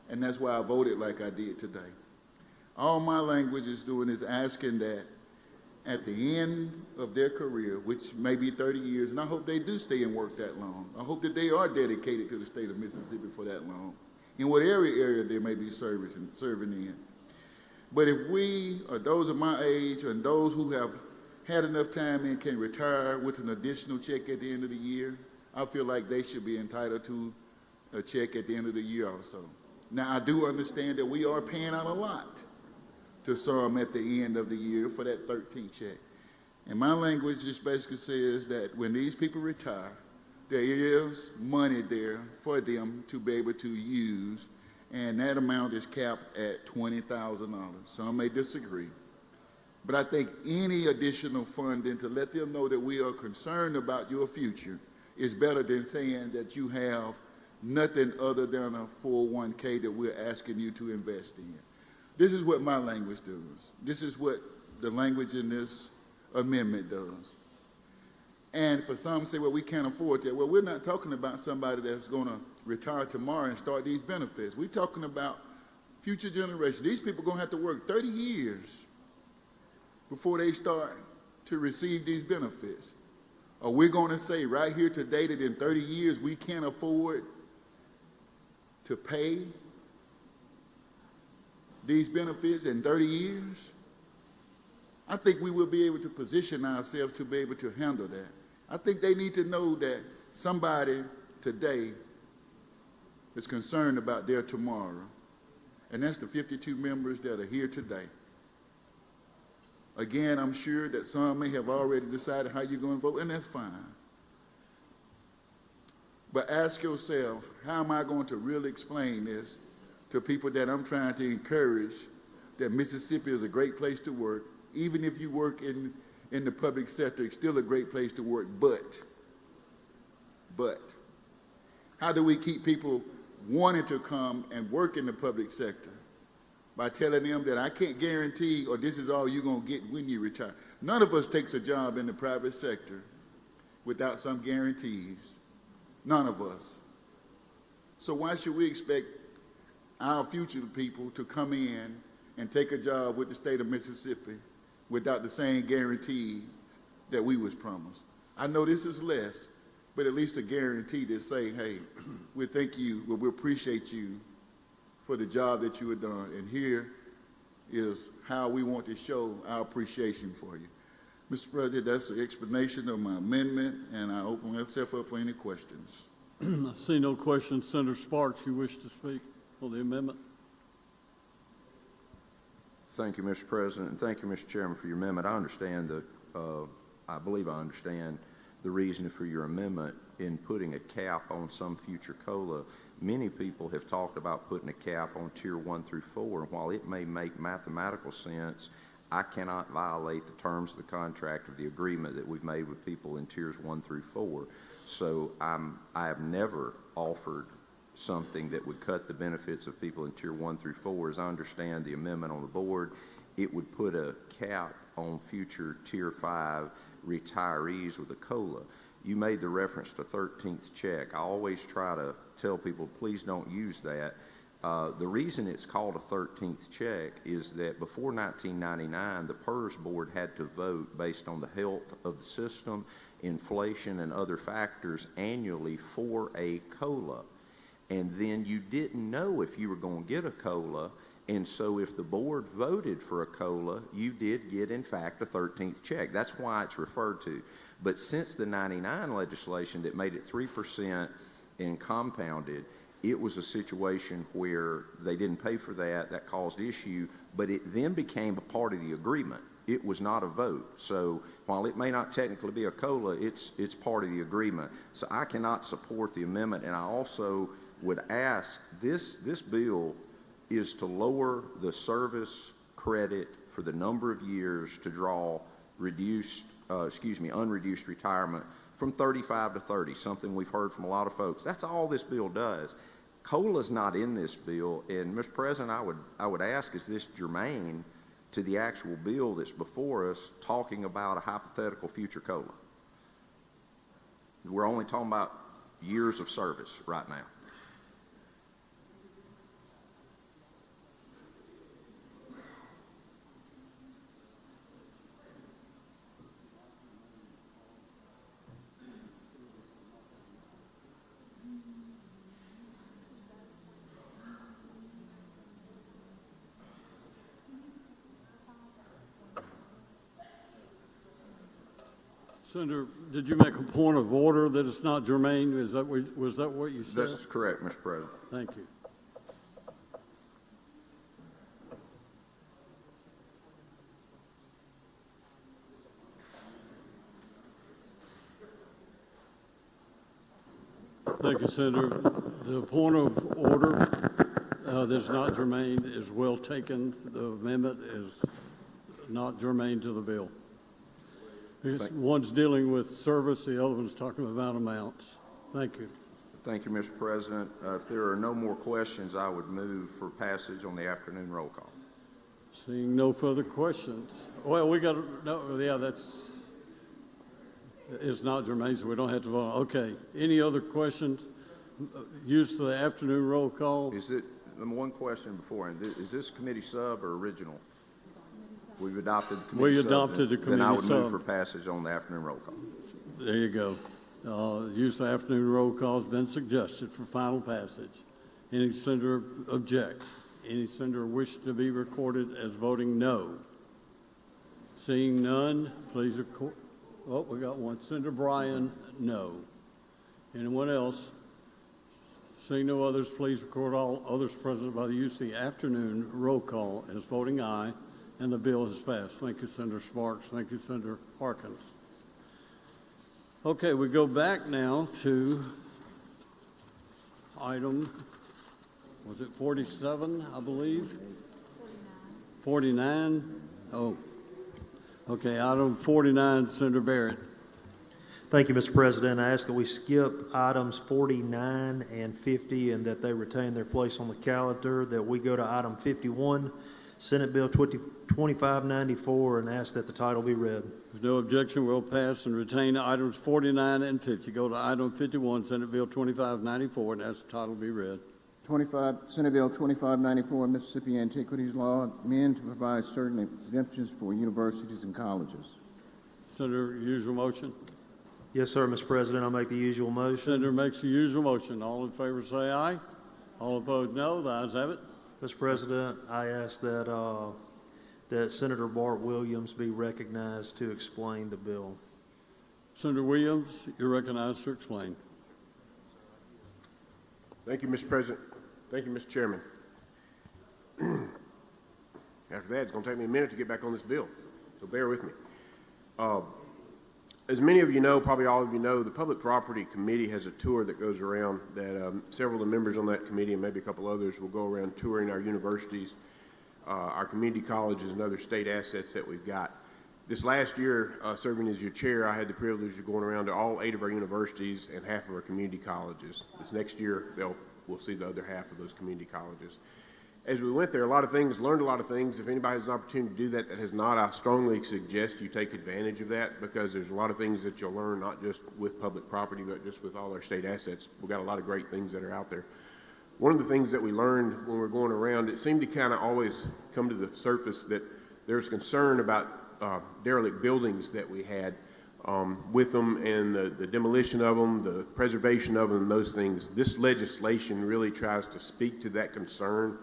And that's why I voted like I did today. All my language is doing is asking that at the end of their career, which may be 30 years, and I hope they do stay and work that long. I hope that they are dedicated to the state of Mississippi for that long, in whatever area they may be serving in. But if we, or those of my age, and those who have had enough time and can retire with an additional check at the end of the year, I feel like they should be entitled to a check at the end of the year also. Now, I do understand that we are paying out a lot to some at the end of the year for that 13th check. And my language just basically says that when these people retire, there is money there for them to be able to use, and that amount is capped at $20,000. Some may disagree. But I think any additional funding to let them know that we are concerned about your future is better than saying that you have nothing other than a 401k that we're asking you to invest in. This is what my language does. This is what the language in this amendment does. And for some say, well, we can't afford that. Well, we're not talking about somebody that's going to retire tomorrow and start these benefits. We're talking about future generations. These people are going to have to work 30 years before they start to receive these benefits. Are we going to say right here today that in 30 years we can't afford to pay these benefits in 30 years? I think we will be able to position ourselves to be able to handle that. I think they need to know that somebody today is concerned about their tomorrow, and that's the 52 members that are here today. Again, I'm sure that some may have already decided how you're going to vote, and that's fine. But ask yourself, how am I going to really explain this to people that I'm trying to encourage that Mississippi is a great place to work? Even if you work in the public sector, it's still a great place to work. But how do we keep people wanting to come and work in the public sector? By telling them that I can't guarantee, or this is all you're going to get when you retire. None of us takes a job in the private sector without some guarantees. None of us. So why should we expect our future people to come in and take a job with the state of Mississippi without the same guarantees that we was promised? I know this is less, but at least a guarantee to say, hey, we thank you, we appreciate you for the job that you have done, and here is how we want to show our appreciation for you. Mr. President, that's the explanation of my amendment, and I open myself up for any questions. I see no questions. Senator Sparks, you wish to speak on the amendment? Thank you, Mr. President, and thank you, Mr. Chairman, for your amendment. I understand that, I believe I understand the reason for your amendment in putting a cap on some future COLA. Many people have talked about putting a cap on Tier 1 through 4, and while it may make mathematical sense, I cannot violate the terms of the contract of the agreement that we've made with people in Tiers 1 through 4. So I have never offered something that would cut the benefits of people in Tier 1 through 4. As I understand the amendment on the board, it would put a cap on future Tier 5 retirees with a COLA. You made the reference to 13th check. I always try to tell people, please don't use that. The reason it's called a 13th check is that before 1999, the PERS board had to vote based on the health of the system, inflation, and other factors annually for a COLA. And then you didn't know if you were going to get a COLA, and so if the board voted for a COLA, you did get, in fact, a 13th check. That's why it's referred to. But since the 99 legislation that made it 3% and compounded, it was a situation where they didn't pay for that. That caused issue, but it then became a part of the agreement. It was not a vote. So while it may not technically be a COLA, it's part of the agreement. So I cannot support the amendment, and I also would ask, this bill is to lower the service credit for the number of years to draw unreduced retirement from 35 to 30, something we've heard from a lot of folks. That's all this bill does. COLA's not in this bill, and Mr. President, I would ask, is this germane to the actual bill that's before us talking about a hypothetical future COLA? We're only talking about years of service right now. Senator, did you make a point of order that it's not germane? Was that what you said? That's correct, Mr. President. Thank you. Thank you, Senator. The point of order that's not germane is well taken. The amendment is not germane to the bill. One's dealing with service, the other one's talking about amounts. Thank you. Thank you, Mr. President. If there are no more questions, I would move for passage on the afternoon roll call. Seeing no further questions. Well, we got to, no, yeah, it's not germane, so we don't have to vote. Okay. Any other questions? Use to the afternoon roll call. Is it, one question before, is this committee sub or original? We've adopted the committee sub. We adopted the committee sub. Then I would move for passage on the afternoon roll call. There you go. Use of the afternoon roll call has been suggested for final passage. Any senator object? Any senator wish to be recorded as voting no? Seeing none, please record. Oh, we got one. Senator Bryan, no. Anyone else? Seeing no others, please record all others present by the use of the afternoon roll call as voting aye, and the bill has passed. Thank you, Senator Sparks. Thank you, Senator Harkins. Okay, we go back now to item, was it 47, I believe? 49. Oh, okay, item 49, Senator Barrett. Thank you, Mr. President. I ask that we skip items 49 and 50 and that they retain their place on the calendar, that we go to item 51, Senate Bill 2594, and ask that the title be read. There's no objection. We'll pass and retain items 49 and 50. Go to item 51, Senate Bill 2594, and ask the title be read. Senate Bill 2594, Mississippi Antiquities Law, amend to provide certain exemptions for universities and colleges. Senator, usual motion. Yes, sir, Mr. President. I'll make the usual motion. Senator makes the usual motion. All in favor say aye. All opposed, no. The ayes have it. Mr. President, I ask that that Senator Bart Williams be recognized to explain the bill. Senator Williams, you're recognized to explain. Thank you, Mr. President. Thank you, Mr. Chairman. After that, it's going to take me a minute to get back on this bill, so bear with me. As many of you know, probably all of you know, the Public Property Committee has a tour that goes around that several of the members on that committee and maybe a couple others will go around touring our universities, our community colleges, and other state assets that we've got. This last year, serving as your chair, I had the privilege of going around to all 8 of our universities and half of our community colleges. This next year, we'll see the other half of those community colleges. As we went there, learned a lot of things. If anybody has an opportunity to do that has not, I strongly suggest you take advantage of that, because there's a lot of things that you'll learn, not just with public property, but just with all our state assets. We've got a lot of great things that are out there. One of the things that we learned when we were going around, it seemed to kind of always come to the surface that there's concern about derelict buildings that we had with them, and the demolition of them, the preservation of them, and those things. This legislation really tries to speak to that concern.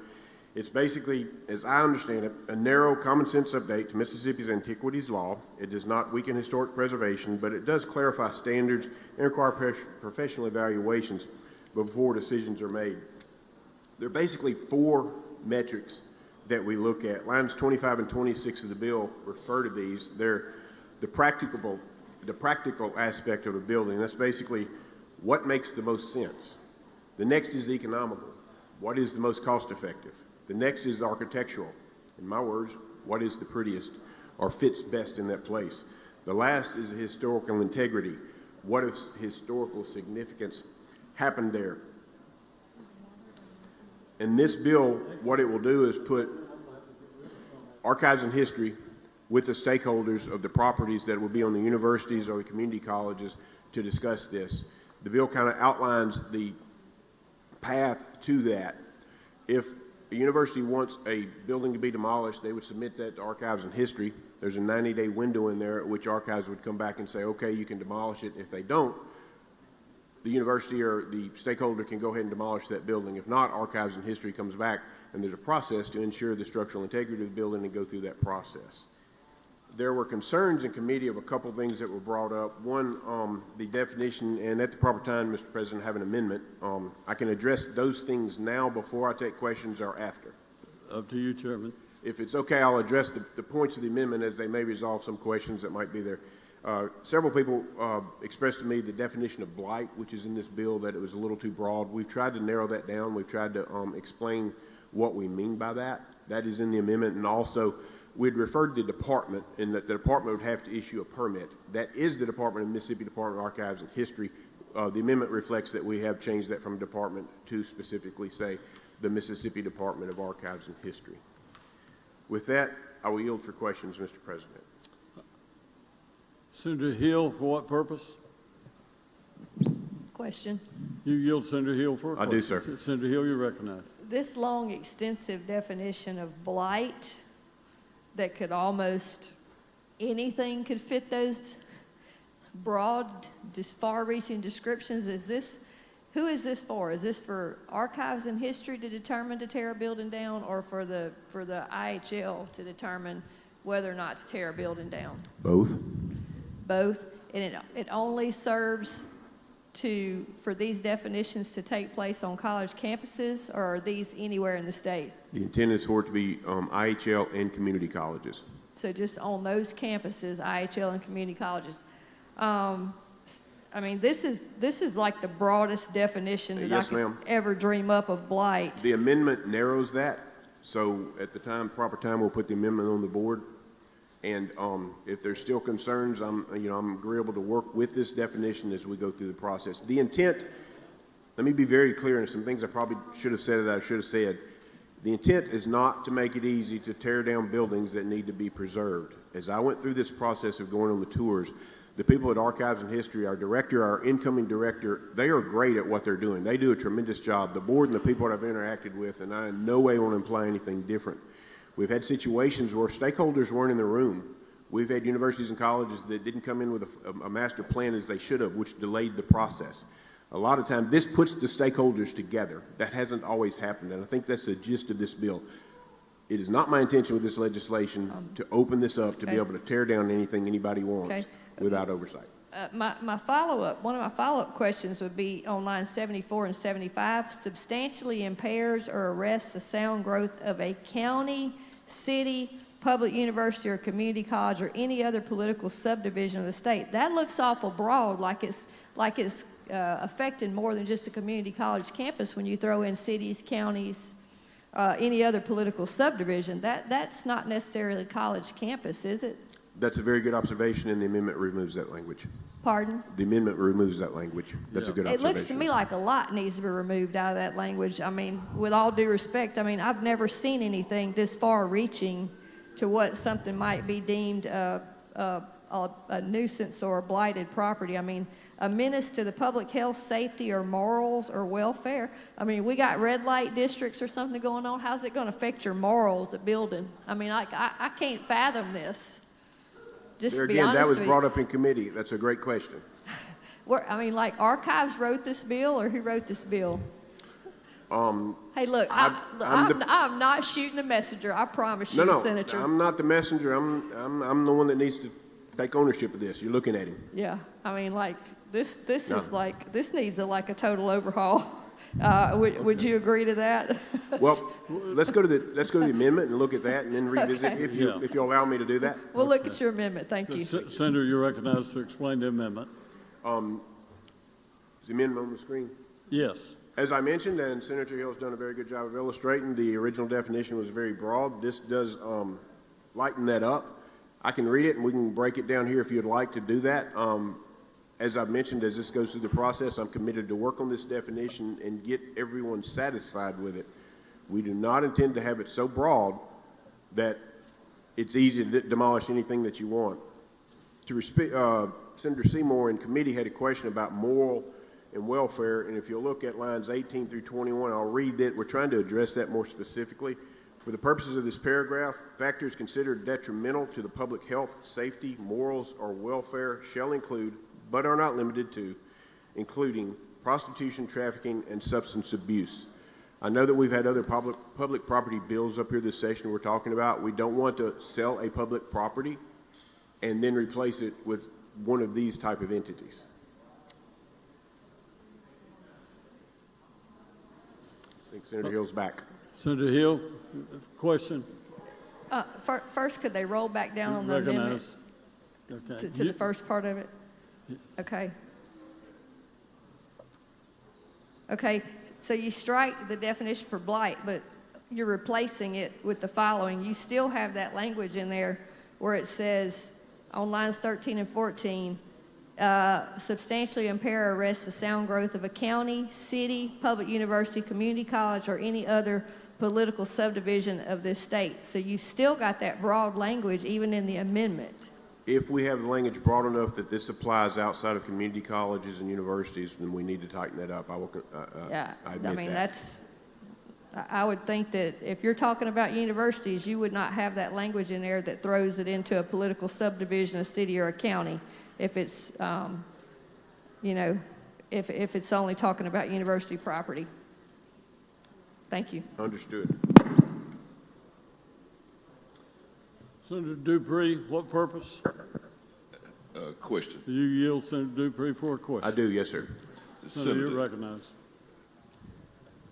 It's basically, as I understand it, a narrow common sense update to Mississippi's Antiquities Law. It does not weaken historic preservation, but it does clarify standards and require professional evaluations before decisions are made. There are basically 4 metrics that we look at. Lines 25 and 26 of the bill refer to these. They're the practical aspect of a building. That's basically what makes the most sense. The next is economical. What is the most cost effective? The next is architectural. In my words, what is the prettiest or fits best in that place? The last is historical integrity. What is historical significance happened there? And this bill, what it will do is put archives and history with the stakeholders of the properties that will be on the universities or the community colleges to discuss this. The bill kind of outlines the path to that. If a university wants a building to be demolished, they would submit that to Archives and History. There's a 90-day window in there at which Archives would come back and say, okay, you can demolish it. If they don't, the university or the stakeholder can go ahead and demolish that building. If not, Archives and History comes back, and there's a process to ensure the structural integrity of the building and go through that process. There were concerns in committee of a couple things that were brought up. One, the definition, and at the proper time, Mr. President, have an amendment. I can address those things now before I take questions or after. Up to you, Chairman. If it's okay, I'll address the points of the amendment as they may resolve some questions that might be there. Several people expressed to me the definition of blight, which is in this bill, that it was a little too broad. We've tried to narrow that down. We've tried to explain what we mean by that. That is in the amendment, and also we'd referred to the department, and that the department would have to issue a permit. That is the Department of Mississippi Department of Archives and History. The amendment reflects that we have changed that from department to specifically say the Mississippi Department of Archives and History. With that, I will yield for questions, Mr. President. Senator Hill, for what purpose? Question. You yield Senator Hill for a question. I do, sir. Senator Hill, you're recognized. This long, extensive definition of blight that could almost anything could fit those broad, far-reaching descriptions. Who is this for? Is this for Archives and History to determine to tear a building down, or for the IHL to determine whether or not to tear a building down? Both. Both. And it only serves for these definitions to take place on college campuses, or are these anywhere in the state? The intent is for it to be IHL and community colleges. So just on those campuses, IHL and community colleges. I mean, this is like the broadest definition that Yes, I could ma'am. ever dream up of blight. The amendment narrows that, so at the proper time, we'll put the amendment on the board. And if there's still concerns, I'm agreeable to work with this definition as we go through the process. The intent, let me be very clear, and some things I probably should have said that I should have said. The intent is not to make it easy to tear down buildings that need to be preserved. As I went through this process of going on the tours, the people at Archives and History, our director, our incoming director, they are great at what they're doing. They do a tremendous job. The board and the people that I've interacted with, and I in no way want to imply anything different. We've had situations where stakeholders weren't in the room. We've had universities and colleges that didn't come in with a master plan as they should have, which delayed the process. A lot of times, this puts the stakeholders together. That hasn't always happened, and I think that's the gist of this bill. It is not my intention with this legislation to open this up to be able to tear down anything anybody wants without oversight. My follow-up, one of my follow-up questions would be on lines 74 and 75, substantially impairs or arrests the sound growth of a county, city, public university, or community college, or any other political subdivision of the state. That looks awful broad, like it's affecting more than just a community college campus when you throw in cities, counties, any other political subdivision. That's not necessarily a college campus, is it? That's a very good observation, and the amendment removes that language. Pardon? The amendment removes that language. That's a good It observation. looks to me like a lot needs to be removed out of that language. I mean, with all due respect, I mean, I've never seen anything this far-reaching to what something might be deemed a nuisance or a blighted property. I mean, a menace to the public health, safety, or morals or welfare. I mean, we got red light districts or something going on. How's it going to affect your morals at building? I mean, I can't fathom this. Just There to be again, honest that was with brought you. up in committee. That's a great question. I mean, like Archives wrote this bill, or who wrote this bill? Hey, look, I'm not shooting the messenger. I promise you, No, Senator. I'm not the messenger. I'm the one that needs to take ownership of this. You're looking at him. Yeah, I mean, like this No. is like this needs a total overhaul. Would you agree to that? Well, let's go to the amendment and look at that, and then revisit Okay. if you allow me to do that. We'll look at your amendment. Thank you. Senator, you're recognized to explain the amendment. Is the amendment on the screen? Yes. As I mentioned, and Senator Hill's done a very good job of illustrating, the original definition was very broad. This does lighten that up. I can read it, and we can break it down here if you'd like to do that. As I've mentioned, as this goes through the process, I'm committed to work on this definition and get everyone satisfied with it. We do not intend to have it so broad that it's easy to demolish anything that you want. Senator Seymour in committee had a question about moral and welfare, and if you'll look at lines 18 through 21, I'll read that. We're trying to address that more specifically. For the purposes of this paragraph, factors considered detrimental to the public health, safety, morals, or welfare shall include, but are not limited to, including prostitution, trafficking, and substance abuse. I know that we've had other public property bills up here this session we're talking about. We don't want to sell a public property and then replace it with one of these type of entities. I think Senator Hill's back. Senator Hill, question? First, could they roll back down on the amendment Okay. to the first part of it? Okay. Okay, so you strike the definition for blight, but you're replacing it with the following. You still have that language in there where it says on lines 13 and 14, substantially impair or arrest the sound growth of a county, city, public university, community college, or any other political subdivision of this state. So you still got that broad language even in the amendment. If we have language broad enough that this applies outside of community colleges and universities, then we need to tighten that up. I admit mean, that. I would think that if you're talking about universities, you would not have that language in there that throws it into a political subdivision, a city or a county, if it's, if it's only talking about university property. Thank you. Understood. Senator Dupree, what purpose? question. Do you yield, Senator Dupree, for a question? I do, yes, sir. Senator, you're recognized.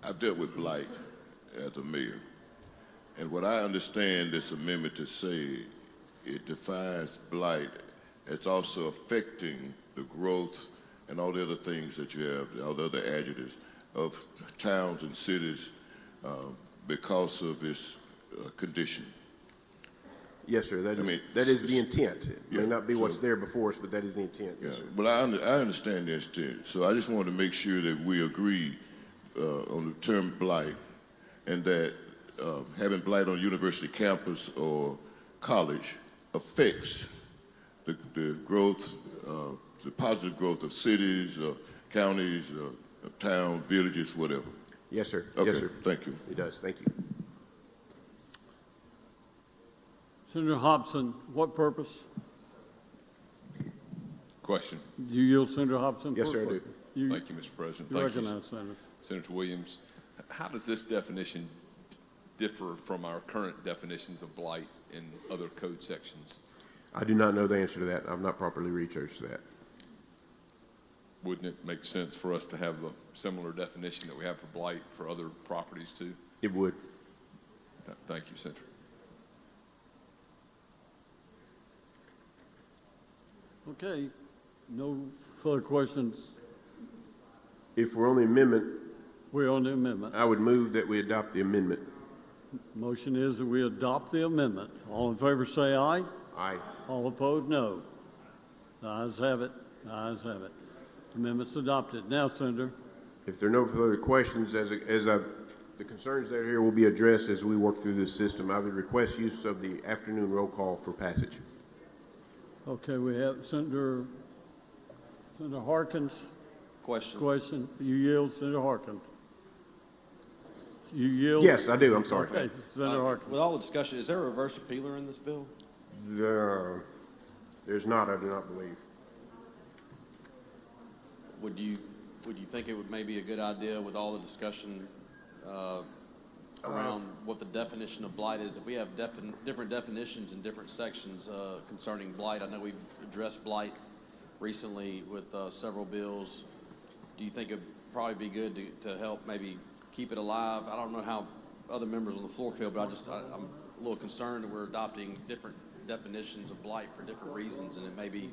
I've dealt with blight as a mayor, and what I understand this amendment to say, it defines blight as also affecting the growth and all the other things that you have, all the other adjectives of towns and cities because of its condition. Yes, sir. That is the intent. It may not be what's there before us, but that is the intent. Yes, sir. Well, I understand the intent. So I just wanted to make sure that we agree on the term blight, and that having blight on university campus or college affects the growth, the positive growth of cities, counties, towns, villages, whatever. Yes, sir. Okay, yes, sir. Thank you. It does. Thank you. Senator Hobson, what purpose? Question. Do you yield, Senator Hobson? Yes, sir, I do. Thank you, Mr. President. You Thank recognize, Senator. Senator Williams. How does this definition differ from our current definitions of blight in other code sections? I do not know the answer to that. I've not properly researched that. Wouldn't it make sense for us to have a similar definition that we have for blight for other properties too? It would. Thank you, Senator. Okay, no further questions. If we're on the amendment, we're on the amendment. I would move that we adopt the amendment. Motion is that we adopt the amendment. All in favor say aye. Aye. All opposed, no. The ayes have it. The ayes have it. Amendment's adopted. Now, Senator. If there are no further questions, the concerns that are here will be addressed as we work through this system, I would request use of the afternoon roll call for passage. Okay, we have Senator Harkins. Question. You yield, Senator Harkins. You yield? Yes, I do. I'm sorry. Okay, Senator Harkins. With all the discussion, is there a reverse appealer in this bill? There's not, I do not believe. Would you think it would maybe a good idea with all the discussion around what the definition of blight is? If we have different definitions in different sections concerning blight, I know we've addressed blight recently with several bills. Do you think it'd probably be good to help maybe keep it alive? I don't know how other members on the floor feel, but I'm a little concerned that we're adopting different definitions of blight for different reasons, and it may be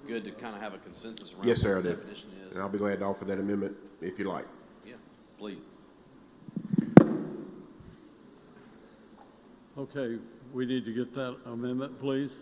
good to kind of have a consensus around yes, sir, what the I do. definition is. And I'll be glad to offer that amendment if you like. Yeah, please. Okay, we need to get that amendment, please.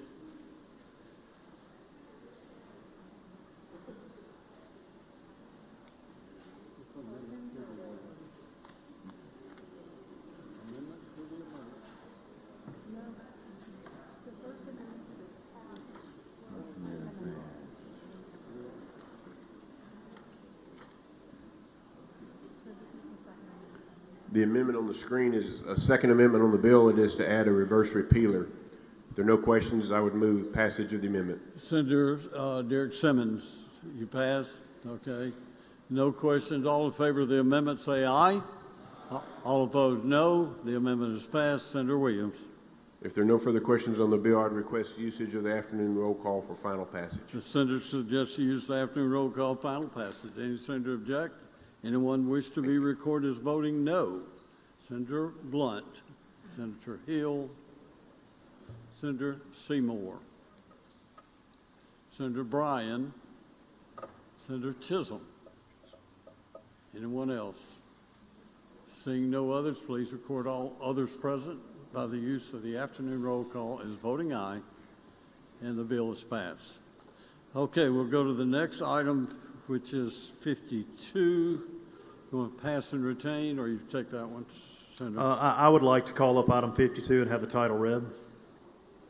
The amendment on the screen is a second amendment on the bill. It is to add a reverse repealer. If there are no questions, I would move passage of the amendment. Senator Derek Simmons, you pass? Okay. No questions. All in favor of the amendment say aye. All opposed, no. The amendment is passed. Senator Williams. If there are no further questions on the bill, I'd request usage of the afternoon roll call for final passage. The senator suggests you use the afternoon roll call final passage. Any senator object? Anyone wish to be recorded as voting no? Senator Blunt, Senator Hill, Senator Seymour, Senator Bryan, Senator Chisholm. Anyone else? Seeing no others, please record all others present by the use of the afternoon roll call as voting aye, and the bill is passed. Okay, we'll go to the next item, which is 52. You want to pass and retain, or you take that one, Senator? I would like to call up item 52 and have the title read.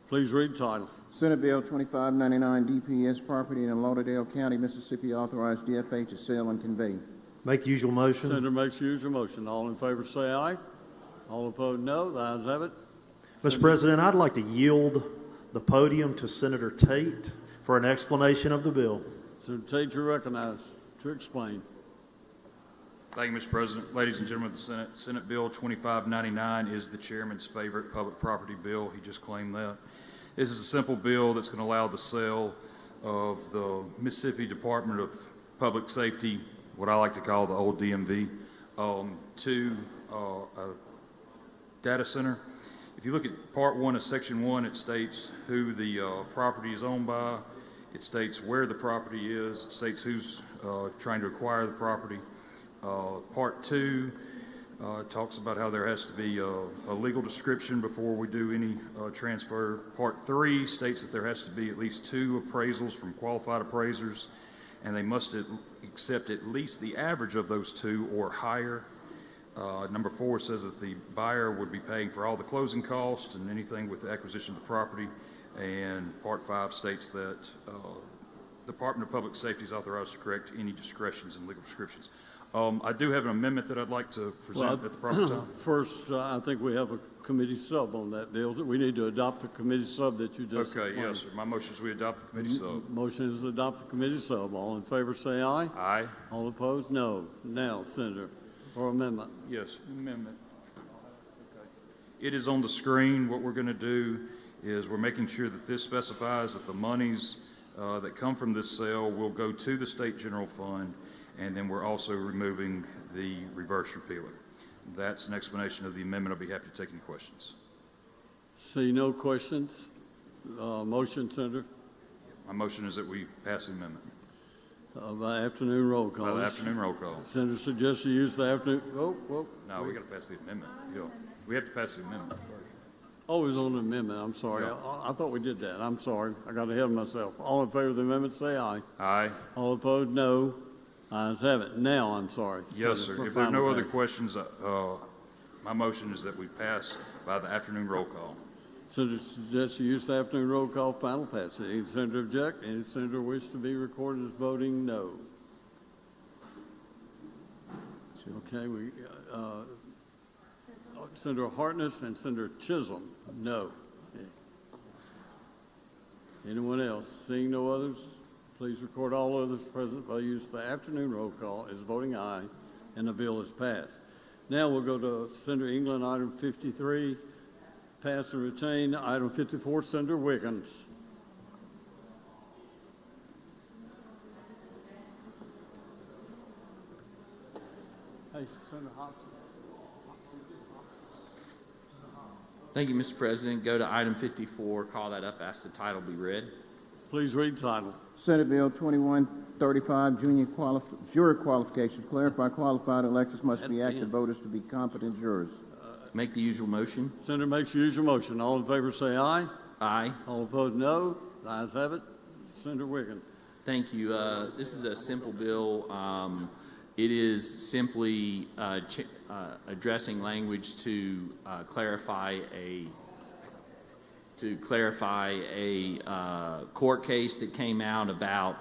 Please read title. Senate Bill 2599, DPS property in Lauderdale County, Mississippi, authorized DFA to sell and convey. Make the usual motion. Senator makes the usual motion. All in favor say aye. All opposed, no. The ayes have it. Mr. President, I'd like to yield the podium to Senator Tate for an explanation of the bill. Senator Tate, you're recognized to explain. Thank you, Mr. President. Ladies and gentlemen of the Senate, Senate Bill 2599 is the chairman's favorite public property bill. He just claimed that. This is a simple bill that's going to allow the sale of the Mississippi Department of Public Safety, what I like to call the old DMV, to a data center. If you look at Part 1 of Section 1, it states who the property is owned by, it states where the property is, it states who's trying to acquire the property. Part 2 talks about how there has to be a legal description before we do any transfer. Part 3 states that there has to be at least 2 appraisals from qualified appraisers, and they must accept at least the average of those 2 or higher. Number 4 says that the buyer would be paying for all the closing costs and anything with the acquisition of the property. And Part 5 states that the Department of Public Safety is authorized to correct any discretions in legal prescriptions. I do have an amendment that I'd like to present at the proper time. First, I think we have a committee sub on that deal. We need to adopt the committee sub that you just Okay, explained. yes, sir. My motion is we adopt the committee sub. Motion is to adopt the committee sub. All in favor, say aye. Aye. All opposed, no. Now, Senator, for amendment. Yes, amendment. It is on the screen. What we're going to do is we're making sure that this specifies that the monies that come from this sale will go to the state general fund, and then we're also removing the reverse repealer. That's an explanation of the amendment. I'll be happy to take any questions. See no questions. Motion, Senator. My motion is that we pass the amendment. By afternoon roll call. By the afternoon roll call. Senator suggests you use the afternoon. No, we got to pass the amendment. Yeah. We have to pass the amendment first. Oh, it was on the amendment. I'm sorry. Yeah. I thought we did that. I'm sorry. I got ahead of myself. All in favor of the amendment, say aye. Aye. All opposed, no. Ayes have it. Now, I'm sorry. Yes, Senator, sir. for If there are final no other passage. questions, my motion is that we pass by the afternoon roll call. Senator suggests you use the afternoon roll call, final passage. Any senator object? Any senator wish to be recorded as voting no? Okay, Senator Hartness and Senator Chisholm, no. Okay. Anyone else? Seeing no others, please record all others present by use of the afternoon roll call as voting aye, and the bill is passed. Now we'll go to Senator England, item 53, pass and retain. Item 54, Senator Wiggins. Hey, Senator Hobson. Thank you, Mr. President. Go to item 54, call that up, ask the title be read. Please read title. Senate Bill 2135, jury qualifications. Clarify qualified electors must be active voters to be competent jurors. Make the usual motion. Senator makes the usual motion. All in favor say aye. Aye. All opposed, no. The ayes have it. Senator Wiggins. Thank you. This is a simple bill. It is simply addressing language to clarify a court case that came out about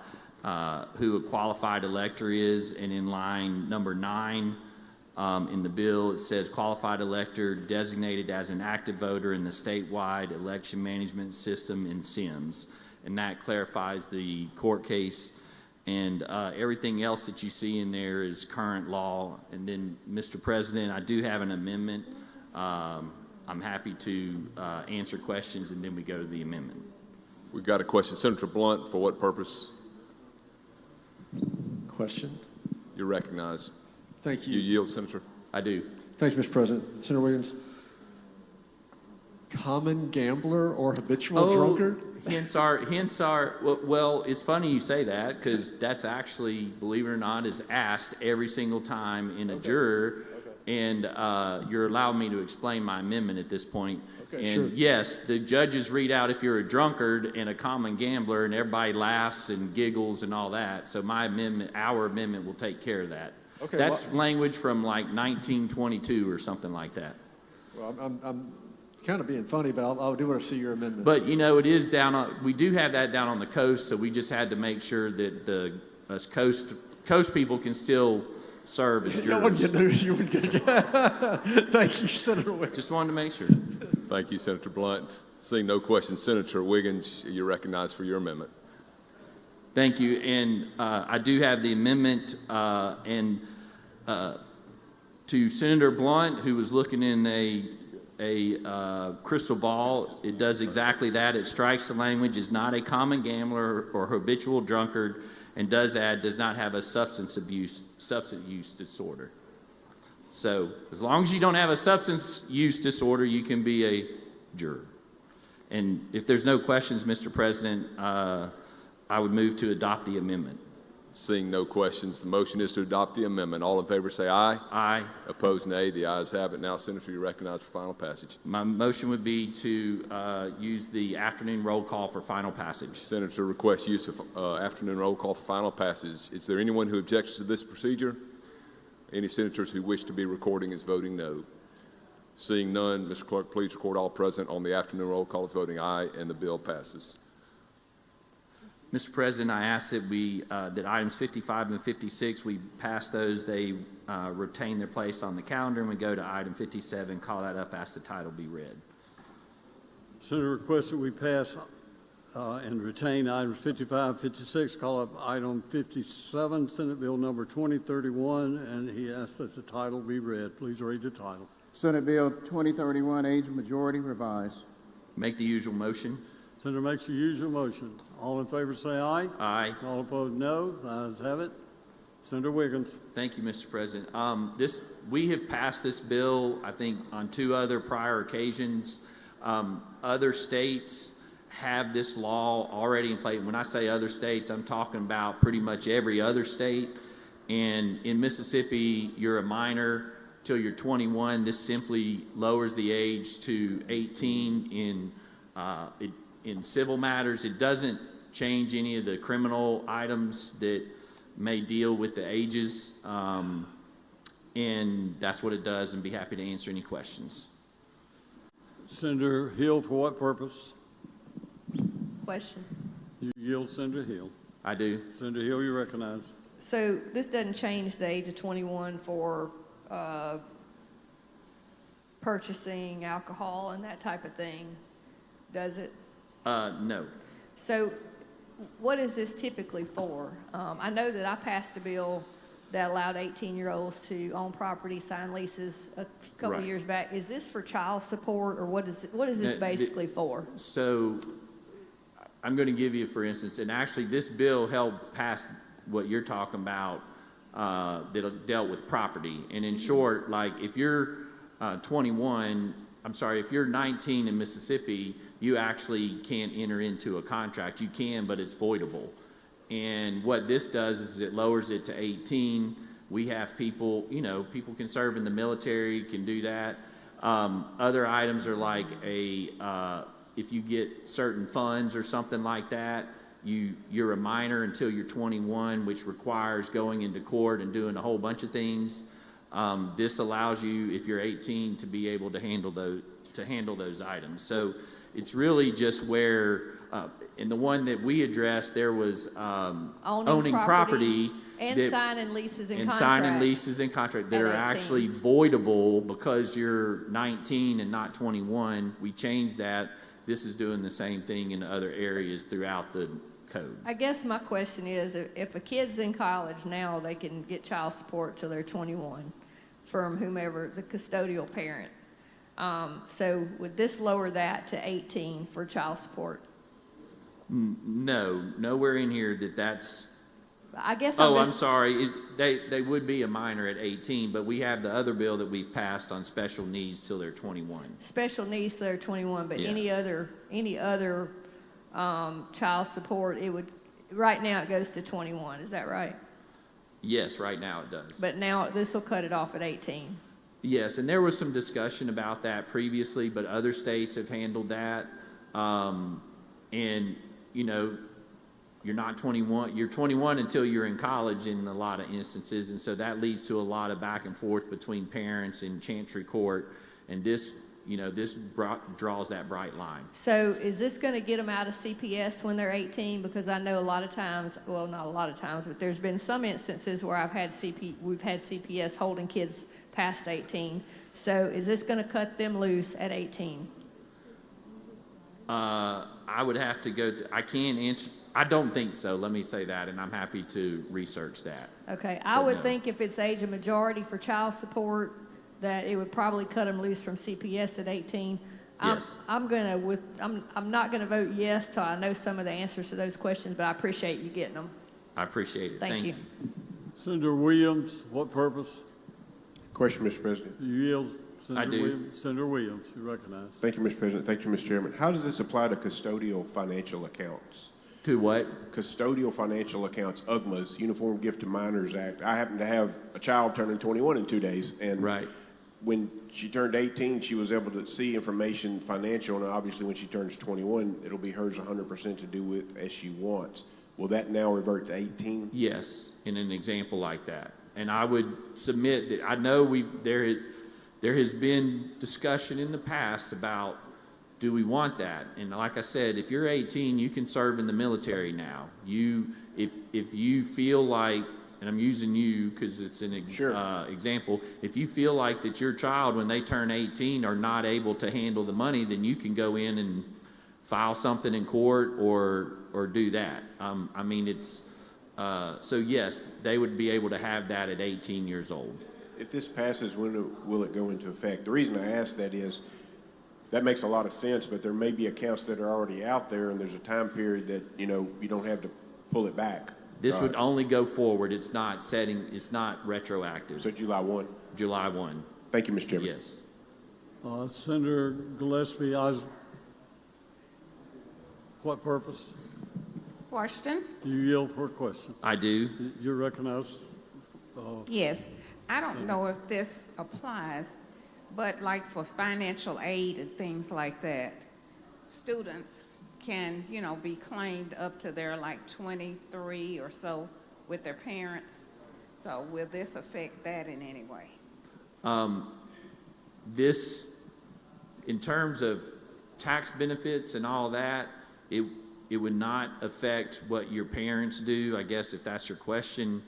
who a qualified elector is, and in line number 9 in the bill it says qualified elector designated as an active voter in the statewide election management system in SIMS, and that clarifies the court case. And everything else that you see in there is current law. And then, Mr. President, I do have an amendment. I'm happy to answer questions, and then we go to the amendment. We've got a question. Senator Blunt, for what purpose? Question. You're recognized. Thank you. You yield, Senator? I do. Thank you, Mr. President. Senator Wiggins. Common gambler or habitual drunkard? Hence our, well, it's funny you say that, because that's actually, believe it or not, is asked every single time in a juror, and you're allowing me to explain my amendment at this point. Okay, and sure. yes, the judges read out if you're a drunkard and a common gambler, and everybody laughs and giggles and all that, so my amendment, our amendment will take care of that. Okay, that's language from like 1922 or something like that. Well, I'm kind of being funny, but I do want to see your amendment. But, you know, it is down on, we do have that down on the coast, so we just had to make sure that us coast people can still serve as jurors. No one knew you would get Thank you, Senator Wiggins. Just wanted to make sure. Thank you, Senator Blunt. Seeing no questions, Senator Wiggins, you're recognized for your amendment. Thank you. And I do have the amendment to Senator Blunt, who was looking in a a crystal ball. It does exactly that. It strikes the language, is not a common gambler or habitual drunkard, and does add, does not have a substance use disorder. So as long as you don't have a substance use disorder, you can be a juror. And if there's no questions, Mr. President, I would move to adopt the amendment. Seeing no questions, the motion is to adopt the amendment. All in favor say aye. Aye. Opposed, nay. The ayes have it. Now, Senator, you're recognized for final passage. My motion would be to use the afternoon roll call for final passage. Senator requests use of afternoon roll call for final passage. Is there anyone who objects to this procedure? Any senators who wish to be recording as voting no? Seeing none, Mr. Clerk, please record all present on the afternoon roll call as voting aye, and the bill passes. Mr. President, I ask that that items 55 and 56, we pass those. They retain their place on the calendar, and we go to item 57, call that up, ask the title be read. Senator requests that we pass and retain items 55, 56, call up item 57, Senate Bill number 2031, and he asks that the title be read. Please read the title. Senate Bill 2031, age majority revised. Make the usual motion. Senator makes the usual motion. All in favor say aye. Aye. All opposed no. The ayes have it. Senator Wiggins. Thank you, Mr. President. We have passed this bill, I think, on 2 other prior occasions. Other states have this law already in place. When I say other states, I'm talking about pretty much every other state. And in Mississippi, you're a minor till you're 21. This simply lowers the age to 18 in civil matters. It doesn't change any of the criminal items that may deal with the ages, and that's what it does, and be happy to answer any questions. Senator Hill, for what purpose? Question. You yield, Senator Hill. I do. Senator Hill, you recognize. So this doesn't change the age of 21 for purchasing alcohol and that type of thing, does it? No. So what is this typically for? I know that I passed a bill that allowed 18-year-olds to own property, sign leases a couple Right. of years back. Is this for child support, or what is this basically for? So I'm going to give you, for instance, and actually this bill helped pass what you're talking about that dealt with property. And in short, like if you're if you're 19 in Mississippi, you actually can't enter into a contract. You can, but it's voidable. And what this does is it lowers it to 18. We have people, people can serve in the military, can do that. Other items are like if you get certain funds or something like that, you're a minor until you're 21, which requires going into court and doing a whole bunch of things. This allows you, if you're 18, to be able to handle those items. So it's really just where, in the one that we addressed, there was owning property and signing leases and contracts. signing leases and contracts that At are 18. actually voidable because you're 19 and not 21. We changed that. This is doing the same thing in other areas throughout the code. I guess my question is, if a kid's in college now, they can get child support till they're 21 from whomever, the custodial parent. So would this lower that to 18 for child support? No, nowhere in here that's. I guess I'm sorry. They would be a minor at 18, but we have the other bill that we've passed on special needs till they're 21. Special needs till they're 21, but Yeah. any other child support, right now it goes to 21. Is that right? Yes, right now it does. But now this will cut it off at 18. Yes, and there was some discussion about that previously, but other states have handled that. And, you're not 21, you're 21 until you're in college in a lot of instances, and so that leads to a lot of back and forth between parents and Chancery Court, and this draws that bright line. So is this going to get them out of CPS when they're 18? Because I know a lot of times, well, not a lot of times, but there's been some instances where we've had CPS holding kids past 18. So is this going to cut them loose at 18? I would have to I can't answer. I don't think so. Let me say that, and I'm happy to research that. Okay, I But would no. think if it's age of majority for child support, that it would probably cut them loose from CPS at 18. Yes. I'm not gonna vote yes till I know some of the answers to those questions, but I appreciate you getting them. I appreciate it. Thank you. Senator Williams, what purpose? Question, Mr. President. You yield, Senator I do. Williams. Senator Williams, you recognize. Thank you, Mr. President. Thank you, Mr. Chairman. How does this apply to custodial financial accounts? To what? Custodial financial accounts, UGMAs, Uniform Gift to Minors Act. I happen to have a child turning 21 in 2 days, and Right. when she turned 18, she was able to see information financial, and obviously when she turns 21, it'll be hers 100% to do with as she wants. Will that now revert to 18? Yes, in an example like that. And I would submit that I know there has been discussion in the past about, do we want that? And like I said, if you're 18, you can serve in the military now. If you feel like, and I'm using you because it's an example, if you feel like that your child, when they turn 18, are not able to handle the money, then you can go in and file something in court or do that. I mean, it's, so yes, they would be able to have that at 18 years old. If this passes, when will it go into effect? The reason I ask that is, that makes a lot of sense, but there may be accounts that are already out there, and there's a time period that, you don't have to pull it back. This would only go forward. It's not retroactive. So July 1? July 1. Thank you, Mr. Chairman. Yes. Senator Gillespie, what purpose? Washington? Do you yield for a question? I do. You're recognized. Yes. I don't know if this applies, but like for financial aid and things like that, students can, be claimed up to their like 23 or so with their parents. So will this affect that in any way? This, in terms of tax benefits and all that, it would not affect what your parents do, I guess, if that's your question.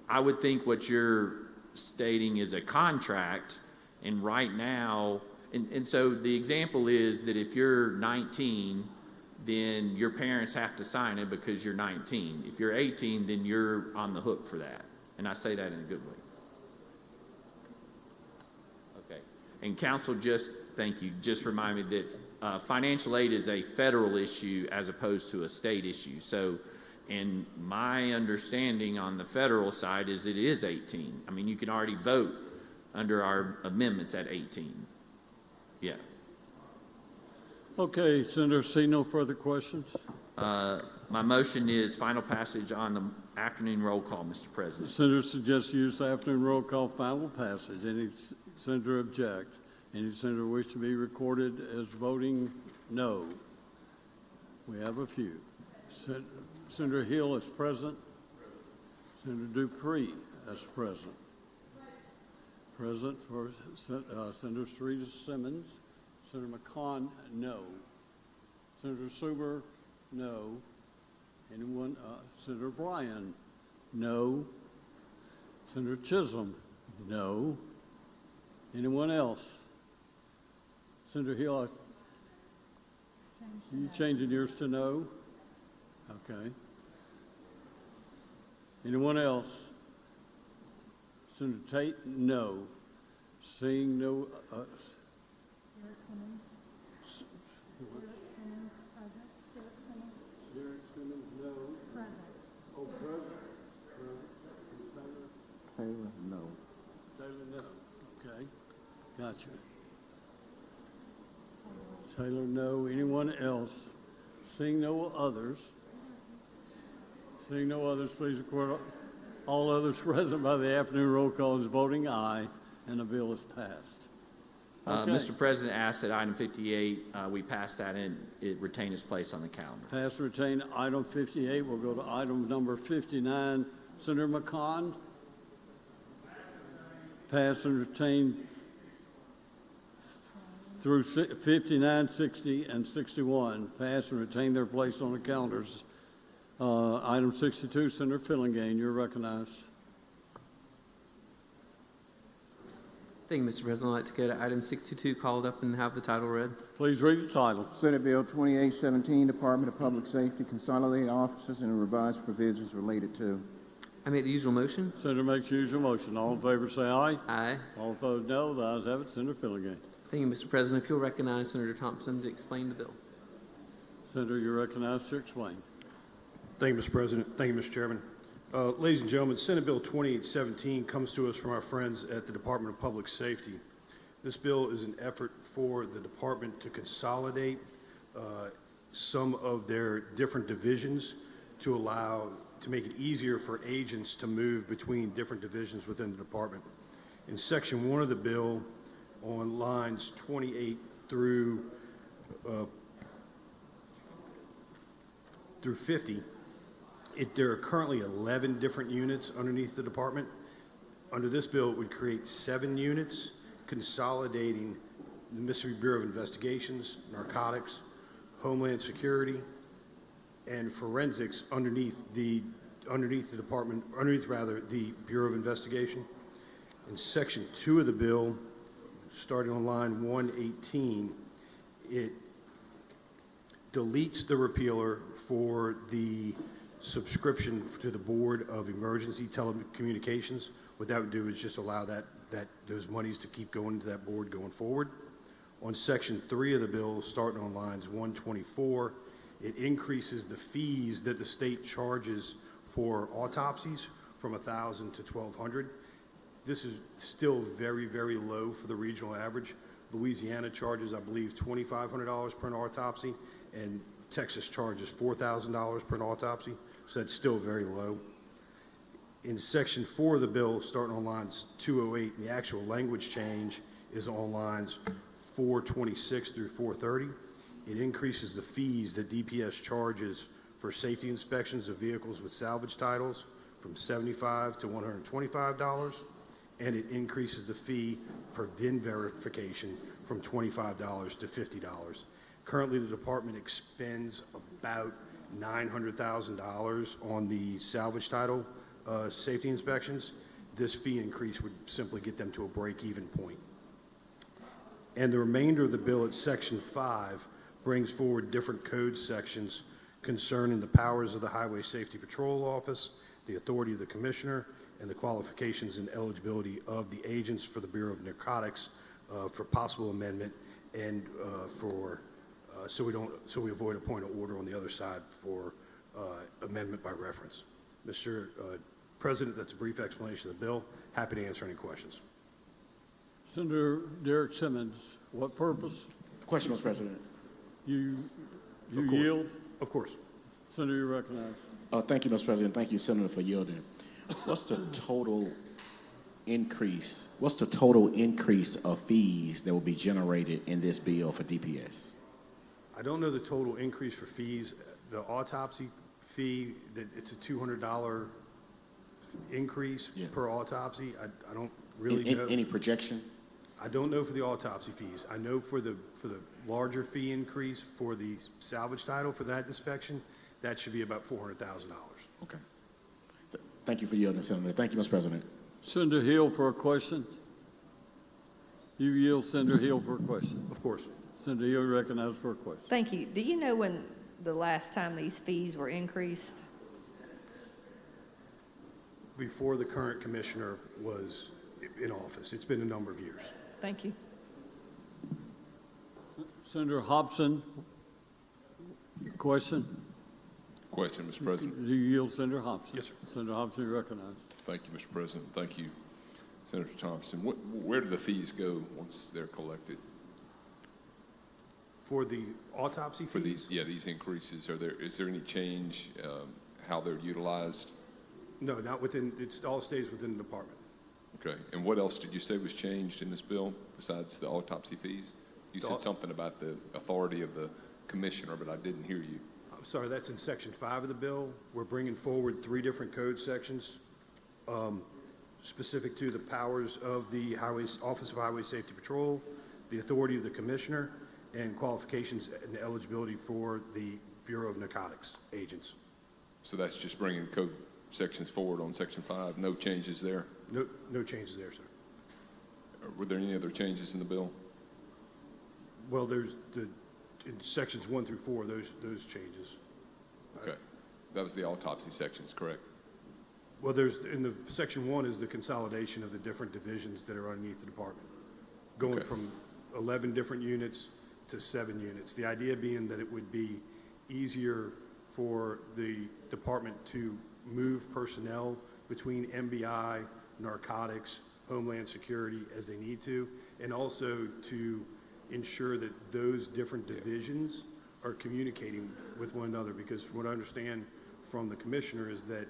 I would think what you're stating is a contract, and right now, and so the example is that if you're 19, then your parents have to sign it because you're 19. If you're 18, then you're on the hook for that. And I say that in a good way. Okay. And council, thank you, just remind me that financial aid is a federal issue as opposed to a state issue. So, and my understanding on the federal side is it is 18. I mean, you can already vote under our amendments at 18. Yeah. Okay, Senator, see no further questions? My motion is final passage on the afternoon roll call, Mr. President. Senator suggests use the afternoon roll call, final passage. Any senator object? Any senator wish to be recorded as voting no? We have a few. Senator Hill is present. Senator Dupree is present. Present for Senator Sarita Simmons. Senator McCon, no. Senator Suber, no. Anyone? Senator Bryan, no. Senator Chisholm, no. Anyone else? Senator Hill, you changing yours to no? Okay. Anyone else? Senator Tate, no. Seeing no. Derek Simmons. Derek Simmons, present. Derek Simmons. Derek Simmons, no. Present. Oh, present. Taylor, no. Taylor, no. Okay. Gotcha. Taylor, no. Anyone else? Seeing no others. Seeing no others, please record all others present by the afternoon roll call as voting aye, and the bill is passed. Okay. Mr. President asks that item 58, we pass that and it retain its place on the calendar. Pass and retain item 58. We'll go to item number 59. Senator McCon. Pass and retain through 59, 60, and 61. Pass and retain their place on the calendars. Item 62, Senator Fillingane, you're recognized. Thank you, Mr. President. I'd like to go to item 62, called up and have the title read. Please read the title. Senate Bill 2817, Department of Public Safety, Consolidated Offices and Revised Provisions Related to. I make the usual motion. Senator makes the usual motion. All in favor say aye. Aye. All opposed, no. The ayes have it. Senator Filligan. Thank you, Mr. President. If you'll recognize Senator Thompson to explain the bill. Senator, you're recognized to explain. Thank you, Mr. President. Thank you, Mr. Chairman. Ladies and gentlemen, Senate Bill 2817 comes to us from our friends at the Department of Public Safety. This bill is an effort for the department to consolidate some of their different divisions to make it easier for agents to move between different divisions within the department. In Section 1 of the bill, on lines 28 through 50, there are currently 11 different units underneath the department. Under this bill, it would create 7 units, consolidating the Mississippi Bureau of Investigations, narcotics, Homeland Security, and forensics underneath the Bureau of Investigation. In Section 2 of the bill, starting on line 118, it deletes the repealer for the subscription to the Board of Emergency Telecommunications. What that would do is just allow those monies to keep going to that board going forward. On Section 3 of the bill, starting on lines 124, it increases the fees that the state charges for autopsies from $1,000 to $1,200. This is still very, very low for the regional average. Louisiana charges, I believe, $2,500 per an autopsy, and Texas charges $4,000 per an autopsy, so that's still very low. In Section 4 of the bill, starting on lines 208, the actual language change is on lines 426 through 430. It increases the fees that DPS charges for safety inspections of vehicles with salvage titles from $75 to $125, and it increases the fee for VIN verification from $25 to $50. Currently, the department expends about $900,000 on the salvage title safety inspections. This fee increase would simply get them to a break-even point. And the remainder of the bill at Section 5 brings forward different code sections concerning the powers of the Highway Safety Patrol Office, the authority of the Commissioner, and the qualifications and eligibility of the agents for the Bureau of Narcotics for possible amendment, and so we avoid a point of order on the other side for amendment by reference. Mr. President, that's a brief explanation of the bill. Happy to answer any questions. Senator Derek Simmons, what purpose? Question, Mr. President. You yield? Of course. Senator, you recognize. Thank you, Mr. President. Thank you, Senator, for yielding. What's the total increase of fees that will be generated in this bill for DPS? I don't know the total increase for fees. The autopsy fee, it's a $200 increase per autopsy. I don't really know. Any projection? I don't know for the autopsy fees. I know for the larger fee increase for the salvage title for that inspection, that should be about $400,000. Okay. Thank you for yielding, Senator. Thank you, Mr. President. Senator Hill for a question. You yield, Senator Hill, for a question. Of course. Senator Hill recognized for a question. Thank you. Do you know when the last time these fees were increased? Before the current commissioner was in office. It's been a number of years. Thank you. Senator Hobson, question? Question, Mr. President. Do you yield, Senator Hobson? Yes, sir. Senator Hobson, you recognize. Thank you, Mr. President. Thank you, Senator Thompson. Where do the fees go once they're collected? For the autopsy fees? For these increases, is there any change how they're utilized? No, not within, it all stays within the department. Okay, and what else did you say was changed in this bill besides the autopsy fees? You said something about the authority of the commissioner, but I didn't hear you. I'm sorry, that's in Section 5 of the bill. We're bringing forward 3 different code sections specific to the powers of the Office of Highway Safety Patrol, the authority of the commissioner, and qualifications and eligibility for the Bureau of Narcotics agents. So that's just bringing code sections forward on Section 5? No changes there? No changes there, sir. Were there any other changes in the bill? Well, there's in sections 1 through 4, those changes. Okay. That was the autopsy sections, correct? Well, there's, in the section 1 is the consolidation of the different divisions that are underneath the department, going from 11 different units to 7 units. The idea being that it would be easier for the department to move personnel between MBI, narcotics, Homeland Security as they need to, and also to ensure that those different divisions are communicating with one another, because from what I understand from the commissioner is that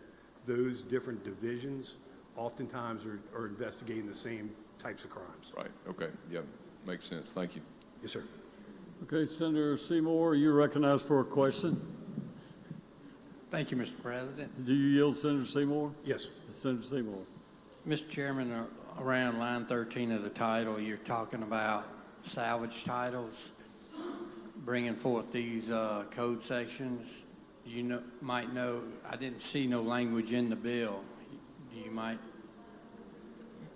those different divisions oftentimes are investigating the same types of crimes. Right, okay, yeah, makes sense, thank you. Yes, sir. Okay, Senator Seymour, you recognized for a question. Thank you, Mr. President. Do you yield, Senator Seymour? Yes. Senator Seymour. Mr. Chairman, around line 13 of the title, you're talking about salvage titles, bringing forth these code sections. You might know, I didn't see no language in the bill. You might.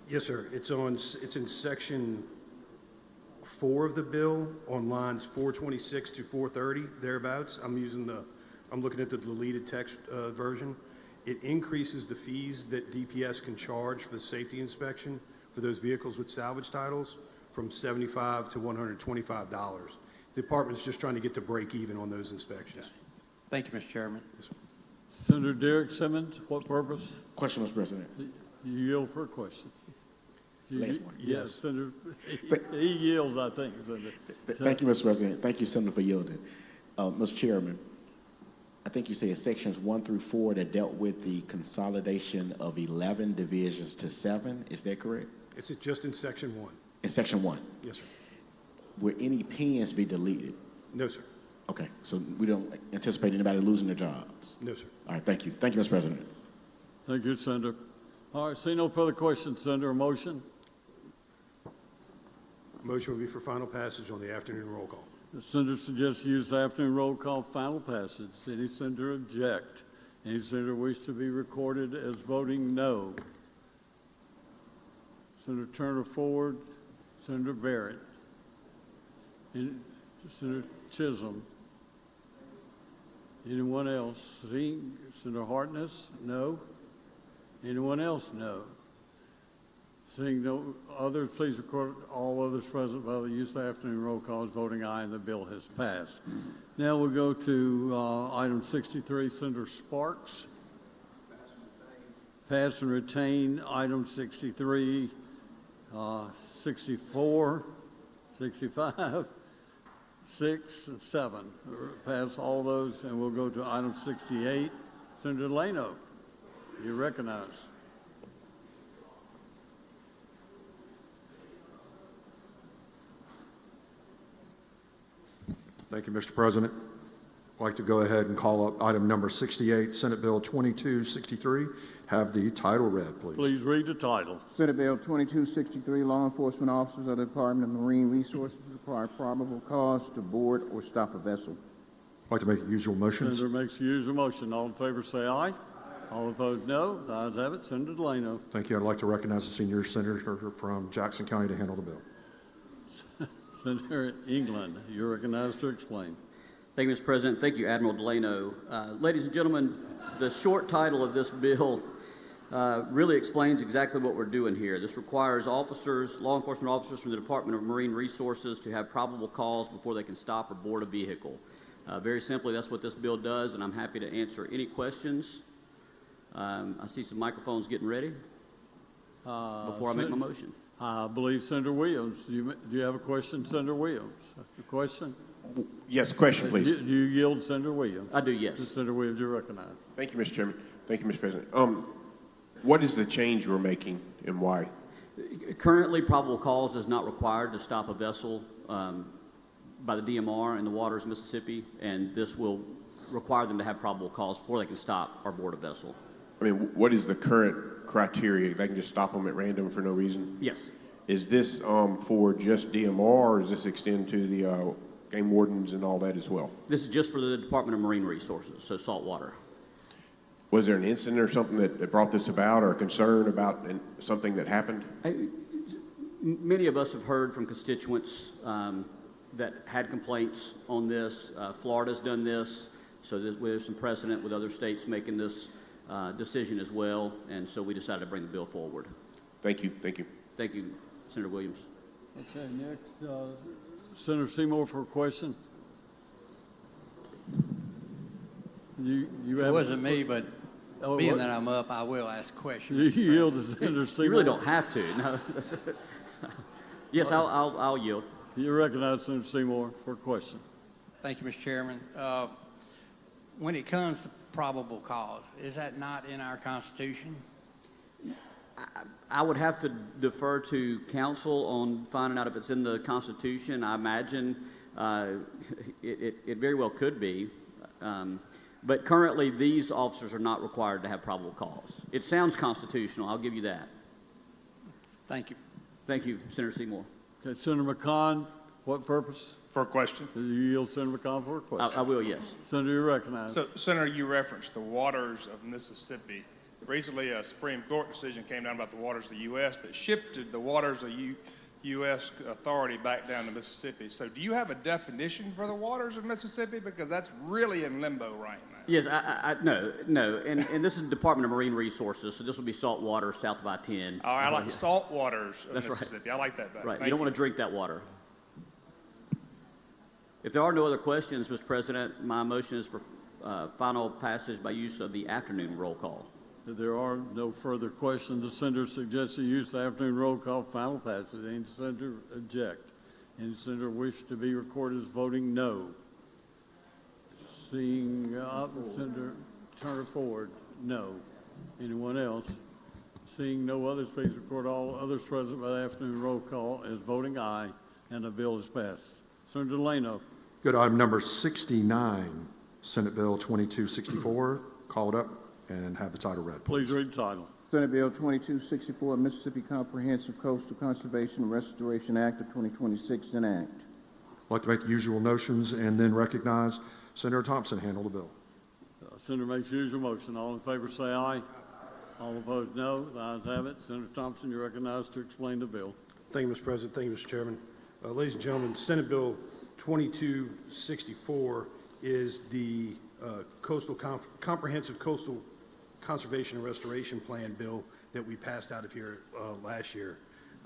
Yes, sir. It's in section 4 of the bill on lines 426 to 430, thereabouts. I'm looking at the deleted text version. It increases the fees that DPS can charge for the safety inspection for those vehicles with salvage titles from $75 to $125. The department's just trying to get to break even on those inspections. Thank you, Mr. Chairman. Yes, Senator Derek Simmons, what purpose? Question, Mr. President. You yield for a question. Last one. Yes, Senator. He yields, I think. Senator. Thank you, Mr. President. Thank you, Senator, for yielding. Mr. Chairman, I think you said sections 1 through 4 that dealt with the consolidation of 11 divisions to 7. Is that correct? It's just in section 1. In section 1? Yes, sir. Will any pens be deleted? No, sir. Okay, so we don't anticipate anybody losing their jobs? No, sir. All right, thank you. Thank you, Mr. President. Thank you, Senator. All right, see no further questions, Senator. A motion? Motion will be for final passage on the afternoon roll call. The senator suggests use the afternoon roll call final passage. Any senator object? Any senator wish to be recorded as voting no? Senator Turner Ford, Senator Barrett, Senator Chisholm. Anyone else? Senator Hartness? No. Anyone else? No. Seeing no others, please record all others present by the use of the afternoon roll call as voting aye, and the bill has passed. Now we'll go to item 63, Senator Sparks. Pass and retain item 63, 64, 65, 6, and 7. Pass all those, and we'll go to item 68. Senator Delano, you recognize. Thank you, Mr. President. I'd like to go ahead and call up item number 68, Senate Bill 2263. Have the title read, please. Please read the title. Senate Bill 2263, law enforcement officers of the Department of Marine Resources require probable cause to board or stop a vessel. I'd like to make the usual motions. Senator makes the usual motion. All in favor say aye. All opposed no. The ayes have it. Senator Delano. Thank you. I'd like to recognize the senior senator from Jackson County to handle the bill. Senator England, you're recognized to explain. Thank you, Mr. President. Thank you, Admiral Delano. Ladies and gentlemen, the short title of this bill really explains exactly what we're doing here. This requires officers, law enforcement officers from the Department of Marine Resources to have probable cause before they can stop or board a vehicle. Very simply, that's what this bill does, and I'm happy to answer any questions. I see some microphones getting ready before I make my motion. I believe Senator Williams. Do you have a question, Senator Williams? A question? Yes, question, please. Do you yield, Senator Williams? I do, yes. Senator Williams, you're recognized. Thank you, Mr. Chairman. Thank you, Mr. President. What is the change we're making and why? Currently, probable cause is not required to stop a vessel by the DMR in the waters of Mississippi, and this will require them to have probable cause before they can stop or board a vessel. I mean, what is the current criteria? They can just stop them at random for no reason? Yes. Is this for just DMR, or does this extend to the game wardens and all that as well? This is just for the Department of Marine Resources, so saltwater. Was there an incident or something that brought this about, or a concern about something that happened? Many of us have heard from constituents that had complaints on this. Florida's done this, so there's some precedent with other states making this decision as well, and so we decided to bring the bill forward. Thank you. Thank you. Thank you, Senator Williams. Okay, next, Senator Seymour for a question. You It have. wasn't me, but Oh, being what? that I'm up, I will ask questions. You yield to Senator Seymour. You really don't have to. No. Yes, I'll yield. You recognize Senator Seymour for a question. Thank you, Mr. Chairman. When it comes to probable cause, is that not in our Constitution? I would have to defer to counsel on finding out if it's in the Constitution. I imagine it very well could be. But currently, these officers are not required to have probable cause. It sounds constitutional, I'll give you that. Thank you. Thank you, Senator Seymour. Okay, Senator McCon, what purpose? For a question. Do you yield Senator McCon for a question? I will, yes. Senator, you recognize. So, Senator, you referenced the waters of Mississippi. Recently, a Supreme Court decision came down about the waters of the U.S. that shifted the waters of U.S. authority back down to Mississippi. So do you have a definition for the waters of Mississippi? Because that's really in limbo right now. Yes, no. And this is the Department of Marine Resources, so this will be salt water south of I-10. Oh, I like the salt waters of That's right. Mississippi. I like that better. Right, Thank you don't want to drink that water. If there are no other questions, Mr. President, my motion is for final passage by use of the afternoon roll call. If there are no further questions, the senator suggests the use of afternoon roll call final passage. Any senator object? Any senator wish to be recorded as voting no? Seeing Senator Turner Ford, no. Anyone else? Seeing no others, please record all others present by the afternoon roll call as voting aye, and the bill is passed. Senator Delano. Good. Item number 69, Senate Bill 2264, called up and have the title read, please. Please read the title. Senate Bill 2264, Mississippi Comprehensive Coastal Conservation and Restoration Act of 2026 enact. I'd like to make the usual motions and then recognize Senator Thompson handle the bill. Senator makes the usual motion. All in favor say aye. All opposed no. The ayes have it. Senator Thompson, you're recognized to explain the bill. Thank you, Mr. President. Thank you, Mr. Chairman. Ladies and gentlemen, Senate Bill 2264 is the Comprehensive Coastal Conservation and Restoration Plan bill that we passed out of here last year.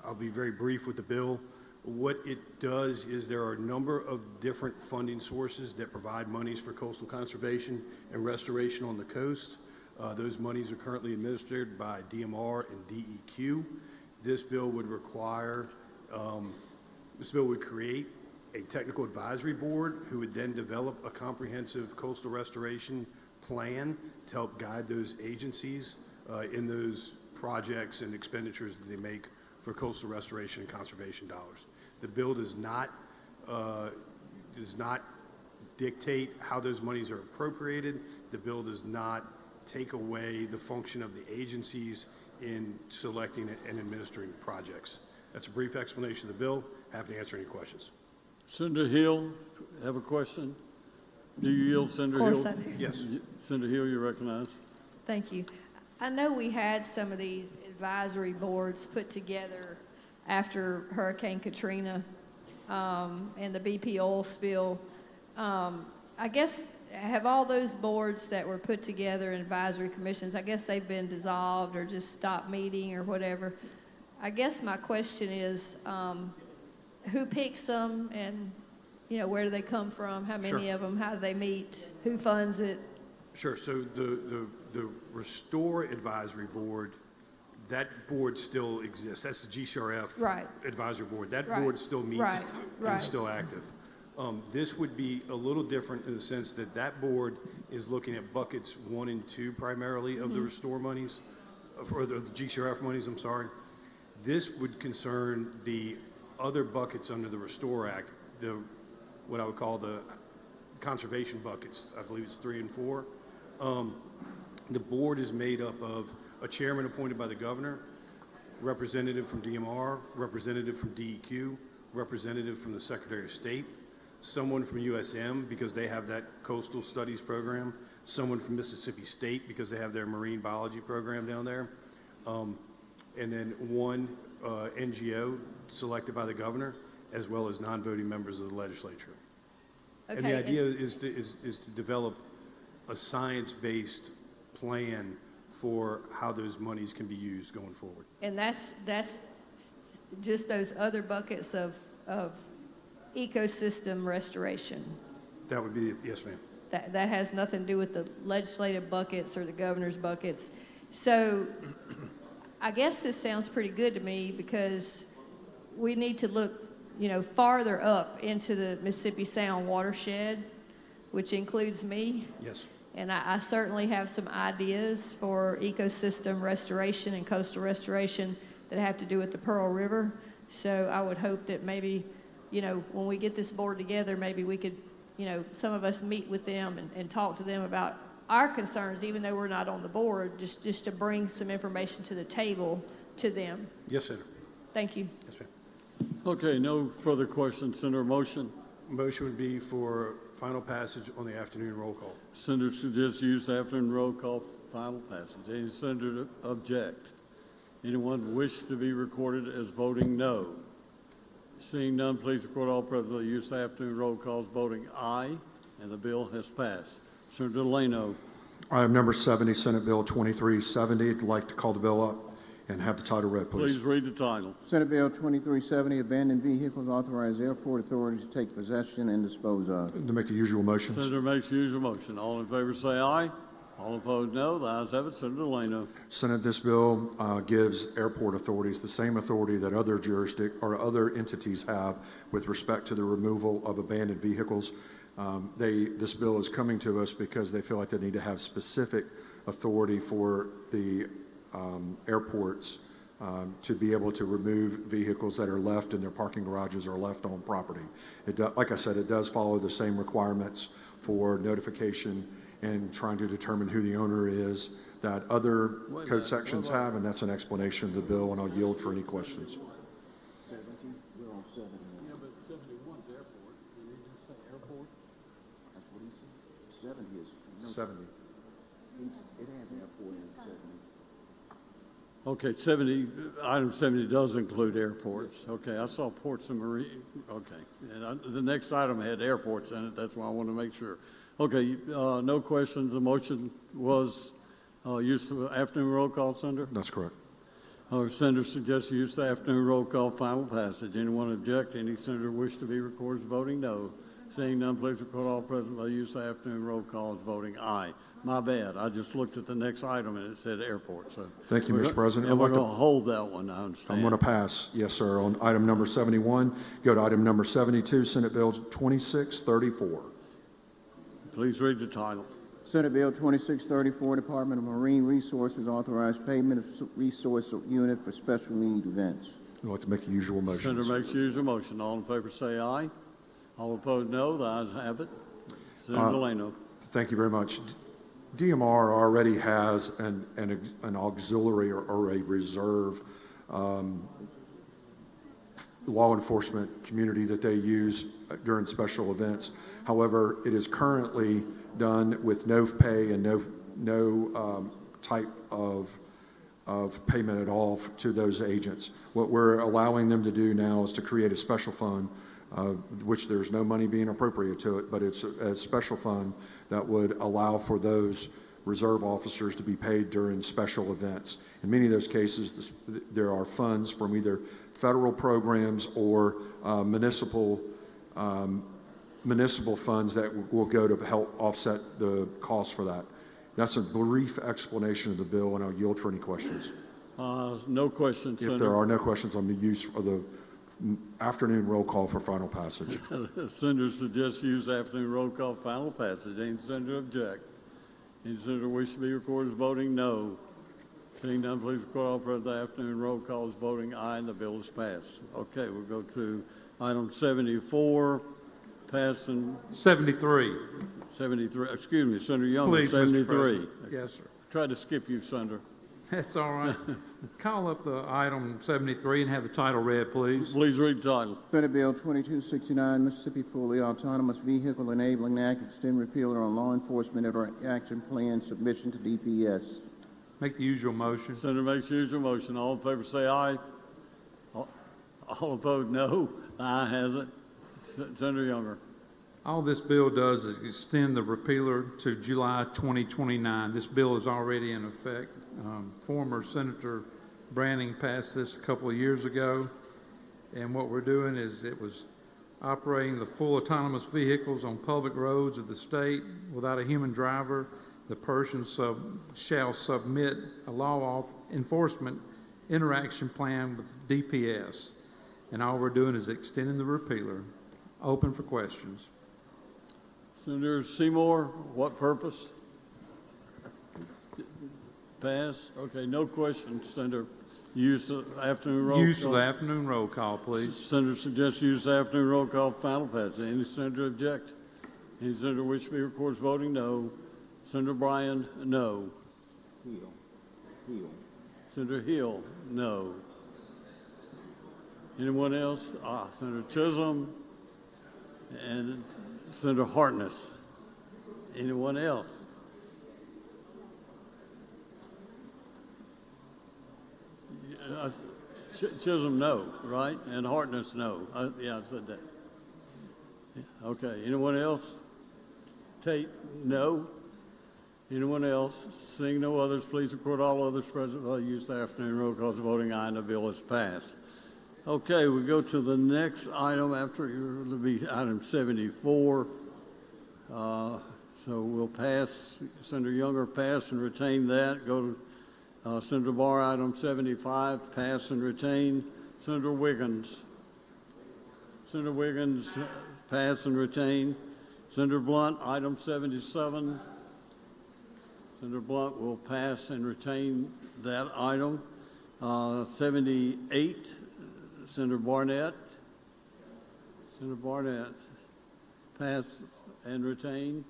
I'll be very brief with the bill. What it does is there are a number of different funding sources that provide monies for coastal conservation and restoration on the coast. Those monies are currently administered by DMR and DEQ. This bill would require, this bill would create a technical advisory board who would then develop a comprehensive coastal restoration plan to help guide those agencies in those projects and expenditures that they make for coastal restoration and conservation dollars. The bill does not dictate how those monies are appropriated. The bill does not take away the function of the agencies in selecting and administering projects. That's a brief explanation of the bill. Happy to answer any questions. Senator Hill, have a question? Do you yield, Senator Hill? Of course I do. Yes. Senator Hill, you're recognized. Thank you. I know we had some of these advisory boards put together after Hurricane Katrina and the BP oil spill. I guess, have all those boards that were put together in advisory commissions, I guess they've been dissolved or just stopped meeting or whatever. I guess my question is, who picks them and, you know, where do they come from? How many Sure. of them? How do they meet? Who funds it? Sure. So the Restore Advisory Board, that board still exists. That's the GCRF Right. Advisory Board. That Right. board still meets Right. and Right. is still active. This would be a little different in the sense that that board is looking at buckets 1 and 2 primarily of the Restore monies, or the GCRF monies, I'm sorry. This would concern the other buckets under the Restore Act, what I would call the conservation buckets. I believe it's 3 and 4. The board is made up of a chairman appointed by the governor, representative from DMR, representative from DEQ, representative from the Secretary of State, someone from USM because they have that coastal studies program, someone from Mississippi State because they have their marine biology program down there, and then one NGO selected by the governor, as well as non-voting members of the legislature. Okay, and the idea is to develop a science-based plan for how those monies can be used going forward. And that's just those other buckets of ecosystem restoration. That would be, yes, ma'am. That has nothing to do with the legislative buckets or the governor's buckets. So I guess this sounds pretty good to me because we need to look, farther up into the Mississippi Sound watershed, which includes me. Yes. And I certainly have some ideas for ecosystem restoration and coastal restoration that have to do with the Pearl River. So I would hope that maybe, when we get this board together, maybe we could, some of us meet with them and talk to them about our concerns, even though we're not on the board, just to bring some information to the table to them. Yes, Senator. Thank you. Yes, ma'am. Okay, no further questions. Senator, motion. Motion would be for final passage on the afternoon roll call. Senator suggests use the afternoon roll call for final passage. Any senator object? Anyone wish to be recorded as voting no? Seeing none, please record all present by the use of the afternoon roll calls voting aye, and the bill has passed. Senator Delano. Item number 70, Senate Bill 2370. I'd like to call the bill up and have the title read, please. Please read the title. Senate Bill 2370, abandoned vehicles, authorize airport authorities to take possession and dispose of. To make the usual motions. Senator makes the usual motion. All in favor say aye. All opposed, no. The ayes have it. Senator Delano. Senate, this bill gives airport authorities the same authority that other other entities have with respect to the removal of abandoned vehicles. This bill is coming to us because they feel like they need to have specific authority for the airports to be able to remove vehicles that are left in their parking garages or left on property. Like I said, it does follow the same requirements for notification and trying to determine who the owner is that other code sections have, and that's an explanation of the bill, and I'll yield for any questions. 70? We're on 70. Yeah, but 71's airport. Did he just say airport? That's what he said. 70 is. No, 70. It has airport in 70. Okay, 70, item 70 does include airports. Okay, I saw ports and marine. Okay, and the next item had airports in it. That's why I want to make sure. Okay, no questions. The motion was use of afternoon roll call, Senator? That's correct. Senator suggests use the afternoon roll call, final passage. Anyone object? Any senator wish to be recorded as voting no? Seeing none, please record all present by use of the afternoon roll call as voting aye. My bad. I just looked at the next item and it said airport. So thank you, Mr. President. And we're going to hold that one, I understand. I'm going to pass, yes, sir, on item number 71. Go to item number 72, Senate Bill 2634. Please read the title. Senate Bill 2634, Department of Marine Resources, authorized payment of resource unit for special need events. I'd like to make the usual motion. Senator makes the usual motion. All in favor say aye. All opposed, no. The ayes have it. Senator Delano. Thank you very much. DMR already has an auxiliary or a reserve law enforcement community that they use during special events. However, it is currently done with no pay and no type of payment at all to those agents. What we're allowing them to do now is to create a special fund, which there's no money being appropriated to it, but it's a special fund that would allow for those reserve officers to be paid during special events. In many of those cases, there are funds from either federal programs or municipal funds that will go to help offset the cost for that. That's a brief explanation of the bill, and I'll yield for any questions. No questions, If Senator. there are no questions on the use of the afternoon roll call for final passage. Senator suggests use afternoon roll call, final passage. Any senator object? Any senator wish to be recorded as voting no? Seeing none, please record all present. The afternoon roll call is voting aye, and the bill is passed. Okay, we'll go to item 74, pass and 73. 73. Excuse me, Senator Young. Please, Mr. 73. President. Yes, sir. Tried to skip you, Senator. That's all right. Call up the item 73 and have the title read, please. Please read the title. Senate Bill 2269, Mississippi Fully Autonomous Vehicle Enabling Act, extend repealer on law enforcement action plan submission to DPS. Make the usual motion. Senator makes the usual motion. All in favor say aye. All opposed, no. The aye has it. Senator Younger. All this bill does is extend the repealer to July 2029. This bill is already in effect. Former Senator Branning passed this a couple of years ago. And what we're doing is it was operating the full autonomous vehicles on public roads of the state without a human driver. The person shall submit a law enforcement interaction plan with DPS. And all we're doing is extending the repealer. Open for questions. Senator Seymour, what purpose? Pass. Okay, no questions. Senator, use the afternoon roll call. Use of the afternoon roll call, please. Senator suggests use the afternoon roll call for final passage. Any senator object? Any senator wish to be recorded as voting no? Senator Bryan, no. Hill. Senator Hill, no. Anyone else? Senator Chisholm and Senator Hartness. Anyone else? Chisholm, no, right? And Hartness, no. Yeah, I said that. Yeah, okay. Anyone else? Tate, no. Anyone else? Seeing no others, please record all others present. Use the afternoon roll call voting aye, and the bill is passed. Okay, we go to the next item after it'll be item 74. So we'll pass. Senator Younger, pass and retain that. Go to Senator Barr, item 75, pass and retain. Senator Wiggins. Senator Wiggins, pass and retain. Senator Blunt, item 77. Senator Blunt will pass and retain that item. 78, Senator Barnett. Senator Barnett, pass and retain.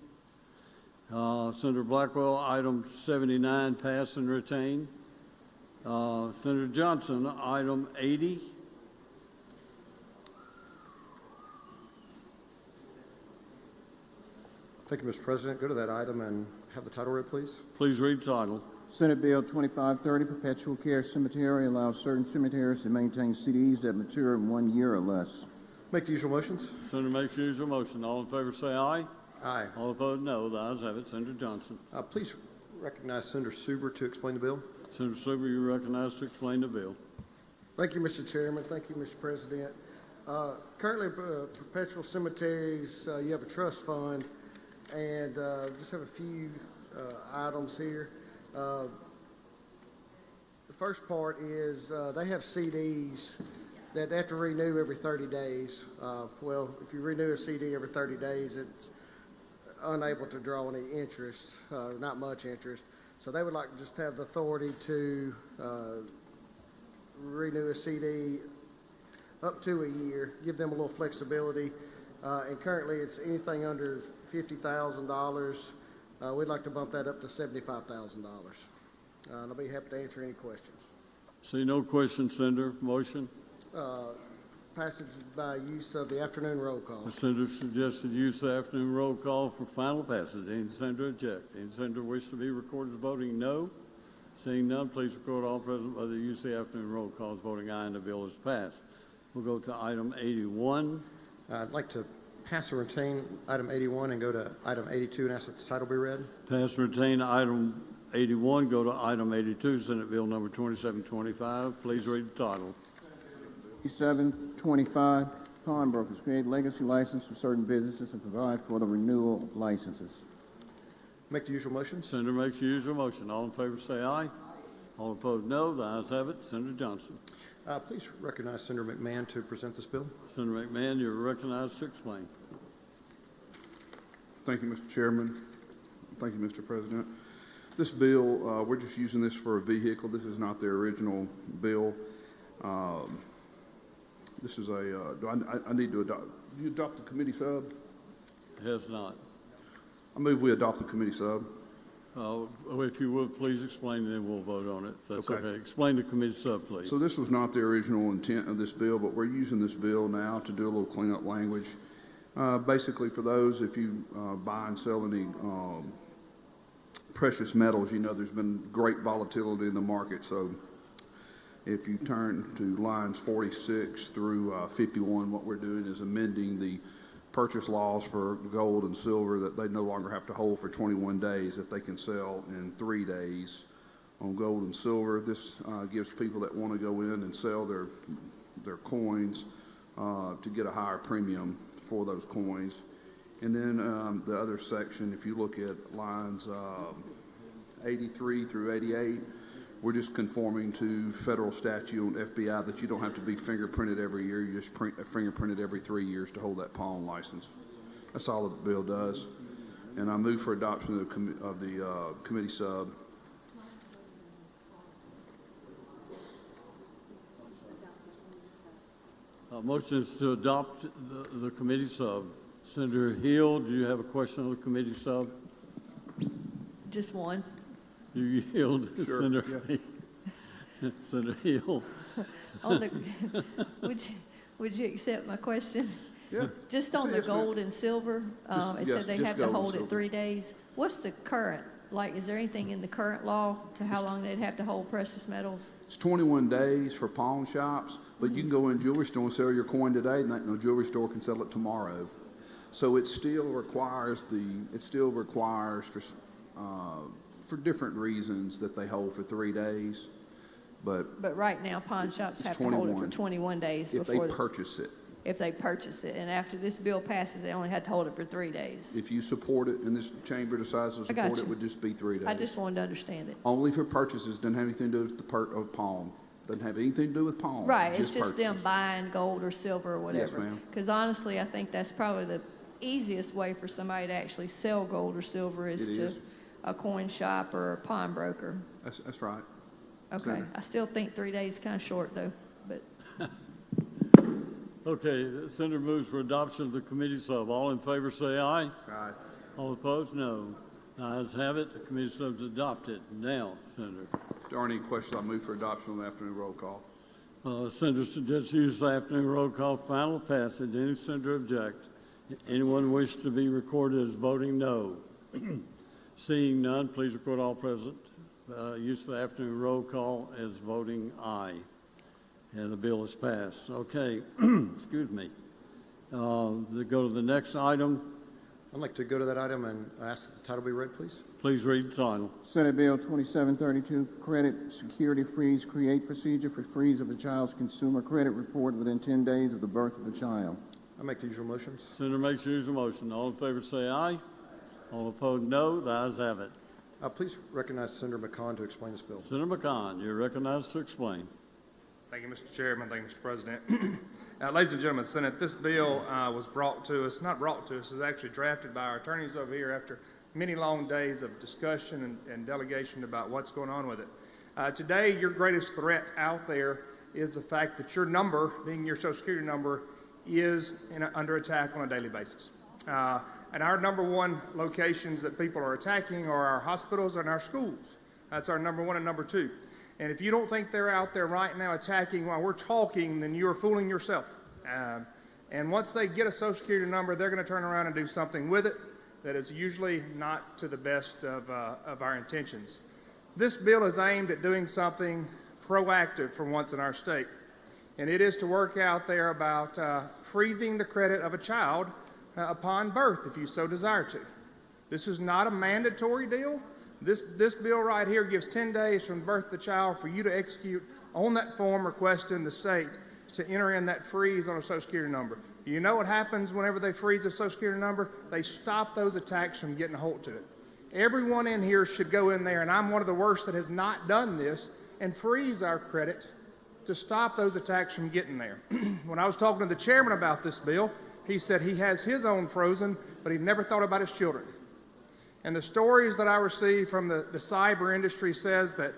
Senator Blackwell, item 79, pass and retain. Senator Johnson, item 80. Thank you, Mr. President. Go to that item and have the title read, please. Please read the title. Senate Bill 2530, Perpetual Care Cemetery, allows certain cemeteries to maintain CDs that mature in 1 year or less. Make the usual motions. Senator makes the usual motion. All in favor say aye. Aye. All opposed, no. The ayes have it. Senator Johnson. Please recognize Senator Suber to explain the bill. Senator Suber, you are recognized to explain the bill. Thank you, Mr. Chairman. Thank you, Mr. President. Currently, Perpetual Cemeteries, you have a trust fund, and just have a few items here. The first part is they have CDs that they have to renew every 30 days. Well, if you renew a CD every 30 days, it's unable to draw any interest, not much interest. So they would like to just have the authority to renew a CD up to a year, give them a little flexibility. And currently it's anything under $50,000. We'd like to bump that up to $75,000. And I'll be happy to answer any questions. See no questions, Senator. Motion. Passage by use of the afternoon roll call. The senator suggested use of the afternoon roll call for final passage. Any senator object? Any senator wish to be recorded as voting no? Seeing none, please record all present by the use of the afternoon roll call as voting aye, and the bill is passed. We'll go to item 81. I'd like to pass or retain item 81 and go to item 82 and ask that the title be read. Pass and retain item 81. Go to item 82, Senate Bill number 2725. Please read the title. 2725, pawnbrokers create legacy license for certain businesses and provide for the renewal of licenses. Make the usual motions. Senator makes the usual motion. All in favor say aye. All opposed no. The ayes have it. Senator Johnson. Please recognize Senator McMahon to present this bill. Senator McMahon, you're recognized to explain. Thank you, Mr. Chairman. Thank you, Mr. President. This bill, we're just using this for a vehicle. This is not the original bill. This is a, I need to adopt, do you adopt the committee sub? Has not. I move we adopt the committee sub. If you would, please explain, and then we'll vote on it. That's okay. Explain the committee sub, please. So this was not the original intent of this bill, but we're using this bill now to do a little cleanup language. Basically, for those, if you buy and sell any precious metals, you know there's been great volatility in the market. So if you turn to lines 46 through 51, what we're doing is amending the purchase laws for gold and silver that they no longer have to hold for 21 days, that they can sell in 3 days on gold and silver. This gives people that want to go in and sell their coins to get a higher premium for those coins. And then the other section, if you look at lines 83 through 88, we're just conforming to federal statute on FBI that you don't have to be fingerprinted every year. You just fingerprinted every 3 years to hold that pawn license. That's all the bill does. And I move for adoption of the committee sub. Motion is to adopt the committee sub. Senator Hill, do you have a question on the committee sub? Just one. You yield, Sure, Senator, Senator Hill. On the, would you accept my question? Yeah. Just on the Yes, ma'am. gold and silver, it yes, said they just have to gold and hold it silver. 3 days. What's the current, like, is there anything in the current law to how long they'd have to hold precious metals? It's 21 days for pawn shops, but you can go in a jewelry store and sell your coin today, and no jewelry store can sell it tomorrow. So it still requires for different reasons that they hold for 3 days, but Right now, pawn shops It's have to hold it for 21. 21 days if they before, purchase it, if they purchase it. And after this bill passes, they only had to hold it for 3 days. if you support it and this chamber decides to I got support it, you. would just be 3 days. I just wanted to understand it. Only for purchases, doesn't have anything to do with the of pawn. Doesn't have anything to do with pawn. Right, it's just purchases. them buying gold or silver or whatever. ma'am. Because honestly, I think that's probably the easiest way for somebody to actually sell gold or silver is It to is. a coin shop or a pawnbroker. That's right. Okay, Senator. I still think 3 days is kind of short though, but Okay, the Senator moves for adoption of the committee sub. All in favor say aye. Aye. All opposed, no. The ayes have it. The committee sub is adopted. Now, Senator. If there aren't any questions, I move for adoption on the afternoon roll call. Senator suggests use the afternoon roll call for final passage. Any senator object? Anyone wish to be recorded as voting no? Seeing none, please record all present. Use the afternoon roll call as voting aye. And the bill is passed. Okay, excuse me. To go to the next item, I'd like to go to that item and ask that the title be read, please. please read the title. Senate Bill 2732, Credit Security Freeze, create procedure for freeze of a child's consumer credit report within 10 days of the birth of a child. I make the usual motions. Senator makes use of motion. All in favor say aye. All opposed, no. The ayes have it. Please recognize Senator McCon to explain this bill. Senator McCon, you're recognized to explain. Thank you, Mr. Chairman. Thank you, Mr. President. Ladies and gentlemen, Senate, this bill was brought to us, not brought to us, is actually drafted by our attorneys over here after many long days of discussion and delegation about what's going on with it. Today, your greatest threat out there is the fact that your number, being your Social Security number, is under attack on a daily basis. And our number one locations that people are attacking are our hospitals and our schools. That's our number one and number two. And if you don't think they're out there right now attacking while we're talking, then you're fooling yourself. And once they get a Social Security number, they're going to turn around and do something with it that is usually not to the best of our intentions. This bill is aimed at doing something proactive for once in our state. And it is to work out there about freezing the credit of a child upon birth, if you so desire to. This is not a mandatory deal. This bill right here gives 10 days from the birth of the child for you to execute on that form requesting the state to enter in that freeze on a Social Security number. You know what happens whenever they freeze a Social Security number? They stop those attacks from getting a hold to it. Everyone in here should go in there, and I'm one of the worst that has not done this, and freeze our credit to stop those attacks from getting there. When I was talking to the chairman about this bill, he said he has his own frozen, but he never thought about his children. And the stories that I receive from the cyber industry says that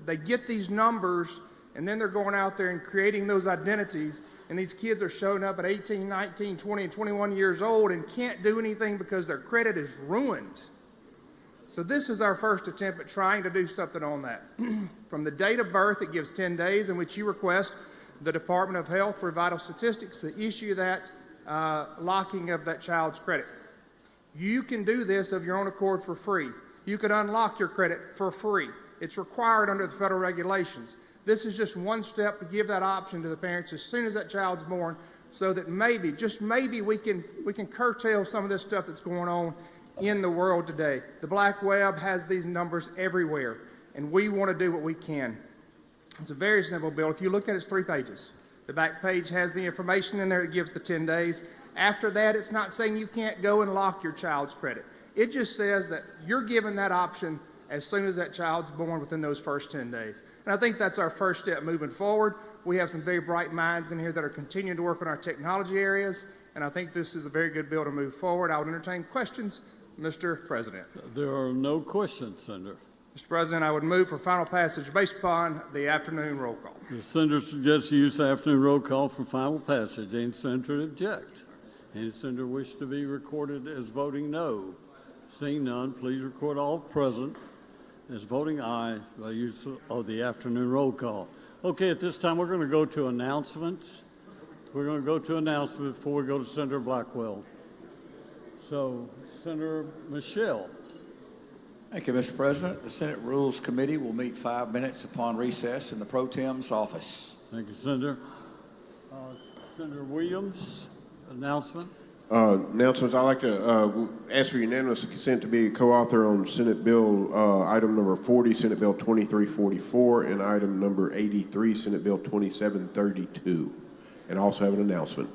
they get these numbers and then they're going out there and creating those identities, and these kids are showing up at 18, 19, 20, and 21 years old and can't do anything because their credit is ruined. So this is our first attempt at trying to do something on that. From the date of birth, it gives 10 days in which you request the Department of Health for Vital Statistics to issue that locking of that child's credit. You can do this of your own accord for free. You can unlock your credit for free. It's required under the federal regulations. This is just one step to give that option to the parents as soon as that child's born, so that maybe, just maybe, we can curtail some of this stuff that's going on in the world today. The black web has these numbers everywhere. and we want to do what we can. It's a very simple bill. If you look at it, it's 3 pages. The back page has the information in there. It gives the 10 days. After that, it's not saying you can't go and lock your child's credit. It just says that you're given that option as soon as that child's born within those first 10 days. And I think that's our first step moving forward. We have some very bright minds in here that are continuing to work on our technology areas, and I think this is a very good bill to move forward. I would entertain questions, Mr. President. There are no questions, Senator. Mr. President, I would move for final passage based upon the afternoon roll call. The senator suggests the use of afternoon roll call for final passage. Any senator object? Any senator wish to be recorded as voting no? Seeing none, please record all present as voting aye by use of the afternoon roll call. Okay, at this time, we're going to go to announcements. We're going to go to announcements before we go to Senator Blackwell. So, Senator Michelle. Thank you, Mr. President. The Senate Rules Committee will meet 5 minutes upon recess in the Pro Tem's office. Thank you, Senator. Senator Williams, announcement. Announcements. I'd like to ask for unanimous consent to be a co-author on Senate Bill item number 40, Senate Bill 2344, and item number 83, Senate Bill 2732. And also have an announcement.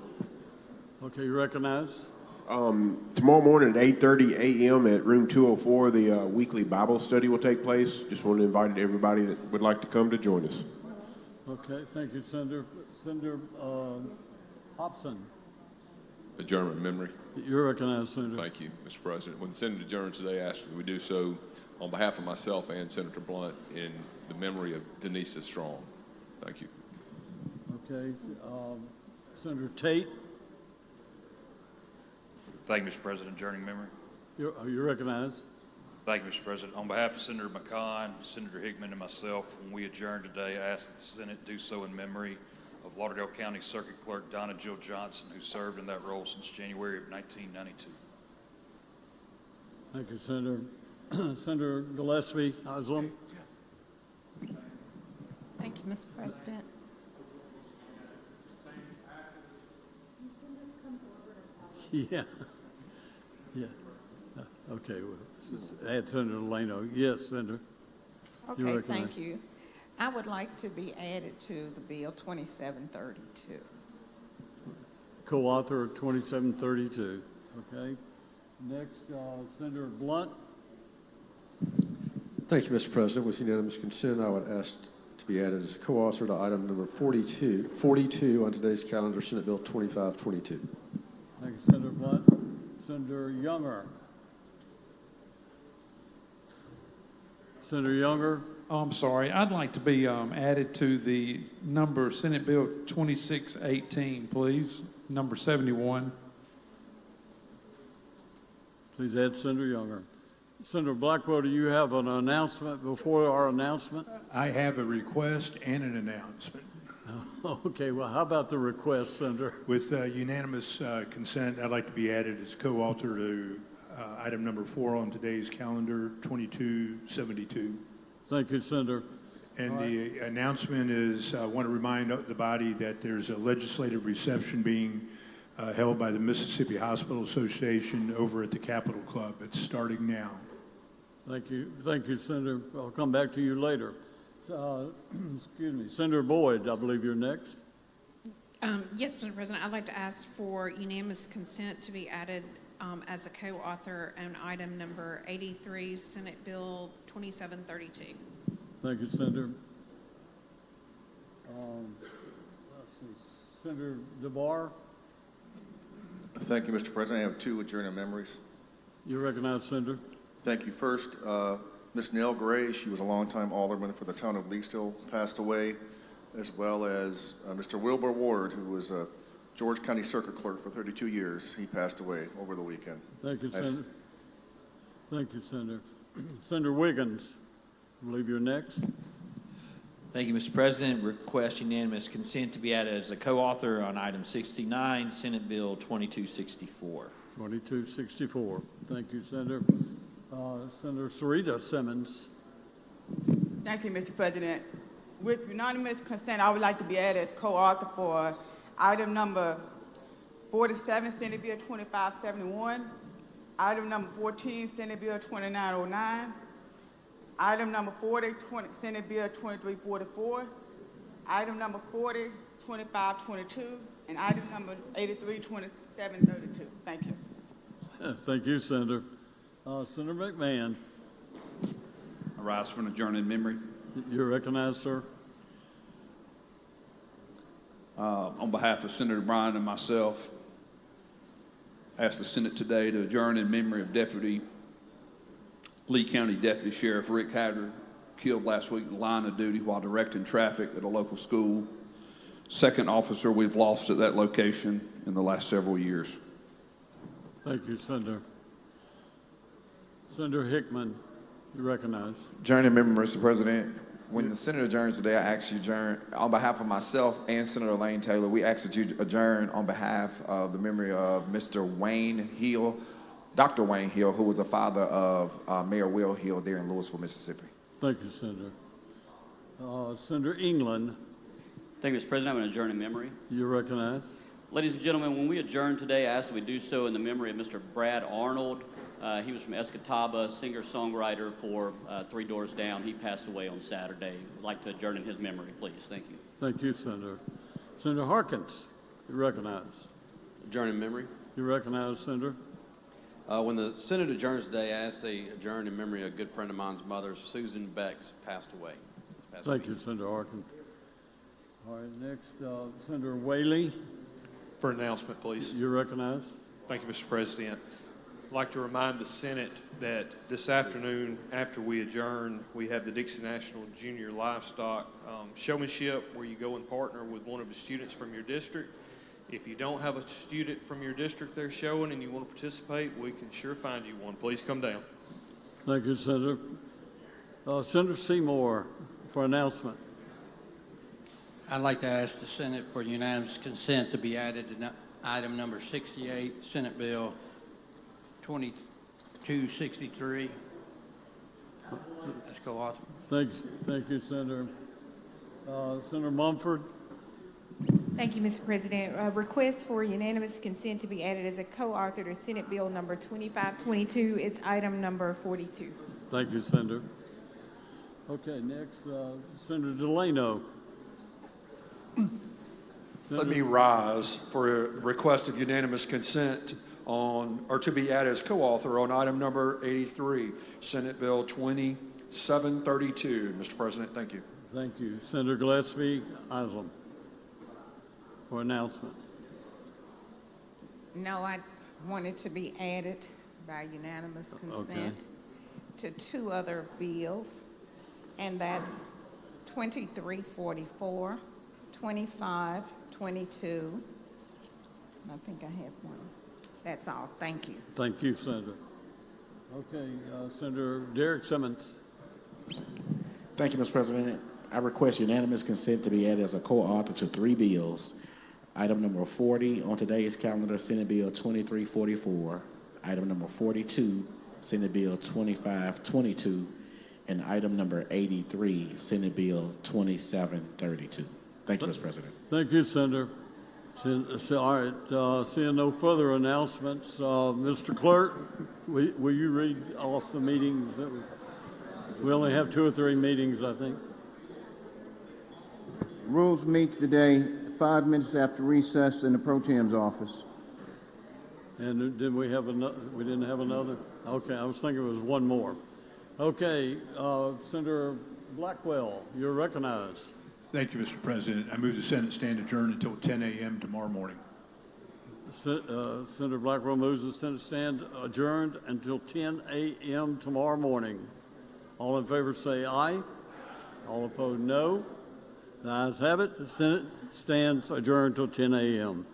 Okay, you recognize? Tomorrow morning at 8:30 a.m. at room 204, the weekly Bible study will take place. Just want to invite everybody that would like to come to join us. Okay, thank you, Senator. Senator Hobson. Adjournment memory. You're recognized, Senator. Thank you, Mr. President. When the Senate adjourns today, I ask that we do so on behalf of myself and Senator Blunt in the memory of Denisa Strong. Thank you. Okay, Senator Tate. Thank you, Mr. President. Adjourning memory. You're recognized. Thank you, Mr. President. On behalf of Senator McConn, Senator Hickman, and myself, when we adjourn today, I ask that the Senate do so in memory of Lauderdale County Circuit Clerk Donna Jill Johnson, who served in that role since January of 1992. Thank you, Senator. Senator Gillespie Haslam. Thank you, Mr. President. Yeah. Yeah. Okay. Well, add Senator Delano. Yes, Senator. Okay, thank you. I would like to be added to the bill 2732. Co-author of 2732. Okay. Next, Senator Blunt. Thank you, Mr. President. With unanimous consent, I would ask to be added as co-author to item number 42 on today's calendar, Senate Bill 2522. Thank you, Senator Blunt. Senator Younger. Senator Younger. Oh, I'm sorry. I'd like to be added to the number Senate Bill 2618, please. Number 71. Please add Senator Younger. Senator Blackwell, do you have an announcement before our announcement? I have a request and an announcement. Okay, well, how about the request, Senator? With unanimous consent, I'd like to be added as co-author to item number 4 on today's calendar, 2272. Thank you, Senator. And the announcement is, I want to remind the body that there's a legislative reception being held by the Mississippi Hospital Association over at the Capitol Club. It's starting now. Thank you, Senator. I'll come back to you later. Excuse me, Senator Boyd, I believe you're next. Yes, Mr. President, I'd like to ask for unanimous consent to be added as a co-author on item number 83, Senate Bill 2732. Thank you, Senator. Let's see, Senator DeBar. Thank you, Mr. President. I have 2 adjournment memories. You recognize, Senator. Thank you. First, Ms. Nell Gray, she was a longtime alderman for the town of Leesville, passed away, as well as Mr. Wilbur Ward, who was a George County Circuit Clerk for 32 years. He passed away over the weekend. Thank you, Senator. Thank you, Senator. Senator Wiggins, I believe you're next. Thank you, Mr. President. Request unanimous consent to be added as a co-author on item 69, Senate Bill 2264. 2264. Thank you, Senator. Senator Sarita Simmons. Thank you, Mr. President. With unanimous consent, I would like to be added as co-author for item number 47, Senate Bill 2571, item number 14, Senate Bill 2909, Item number 40, Senate Bill 2344. Item number 40, 2522. And item number 83, 2732. Thank you. Thank you, Senator. Senator McMahon, I rise for an adjourned memory. you're recognized, sir. On behalf of Senator Bryan and myself, I ask the Senate today to adjourn in memory of Lee County Deputy Sheriff Rick Hatter, killed last week in the line of duty while directing traffic at a local school. Second officer we've lost at that location in the last several years. Thank you, Senator. Senator Hickman, you recognized. Adjourn in memory, Mr. President. When the Senate adjourns today, I ask you adjourn on behalf of myself and Senator Lane Taylor. We ask that you adjourn on behalf of the memory of Mr. Wayne Hill, Dr. Wayne Hill, who was the father of Mayor Will Hill there in Louisville, Mississippi. Thank you, Senator. Senator England, Thank you, Mr. President. I'm going to adjourn in memory. you recognized. Ladies and gentlemen, when we adjourn today, I ask that we do so in the memory of Mr. Brad Arnold. He was from Escataba, singer-songwriter for Three Doors Down. He passed away on Saturday. I'd like to adjourn in his memory, please. Thank you. Thank you, Senator. Senator Harkins, you recognized. Adjourn in memory. You recognize, Senator. When the Senate adjourns today, I ask they adjourn in memory of a good friend of mine's mother, Susan Becks, passed away. Thank you, Senator Harkins. All right, next, Senator Whaley. For announcement, please. You recognize. Thank you, Mr. President. I'd like to remind the Senate that this afternoon, after we adjourn, we have the Dixie National Junior Livestock Showmanship, where you go and partner with one of the students from your district. If you don't have a student from your district there showing and you want to participate, we can sure find you one. Please come down. Thank you, Senator. Senator Seymour for announcement. I'd like to ask the Senate for unanimous consent to be added to item number 68, Senate Bill 2263. Let's go, Arthur. Thank you, Senator. Senator Mumford. Thank you, Mr. President. Request for unanimous consent to be added as a co-author to Senate Bill number 2522. It's item number 42. Thank you, Senator. Okay, next, Senator Delano. Let me rise for a request of unanimous consent on, or to be added as co-author on item number 83, Senate Bill 2732. Mr. President, thank you. Thank you. Senator Gillespie Islam for announcement. No, I wanted to be added by unanimous consent to two other bills, and that's 2344, 2522. I think I have one. That's all. Thank you. Thank you, Senator. Okay, Senator Derek Simmons. Thank you, Mr. President. I request unanimous consent to be added as a co-author to three bills. Item number 40 on today's calendar, Senate Bill 2344. Item number 42, Senate Bill 2522. And item number 83, Senate Bill 2732. Thank you, Mr. President. Thank you, Senator. All right, seeing no further announcements, Mr. Clerk, will you read off the meetings? We only have 2 or 3 meetings, I think. Rules meet today 5 minutes after recess in the Pro Tem's office. And did we have another? We didn't have another? Okay, I was thinking it was one more. Okay, Senator Blackwell, you're recognized. Thank you, Mr. President. I move the Senate stand adjourned until 10 a.m. tomorrow morning. Senator Blackwell moves the Senate stand adjourned until 10 a.m. tomorrow morning. All in favor say aye. All opposed, no. The ayes have it. The Senate stands adjourned until 10 a.m.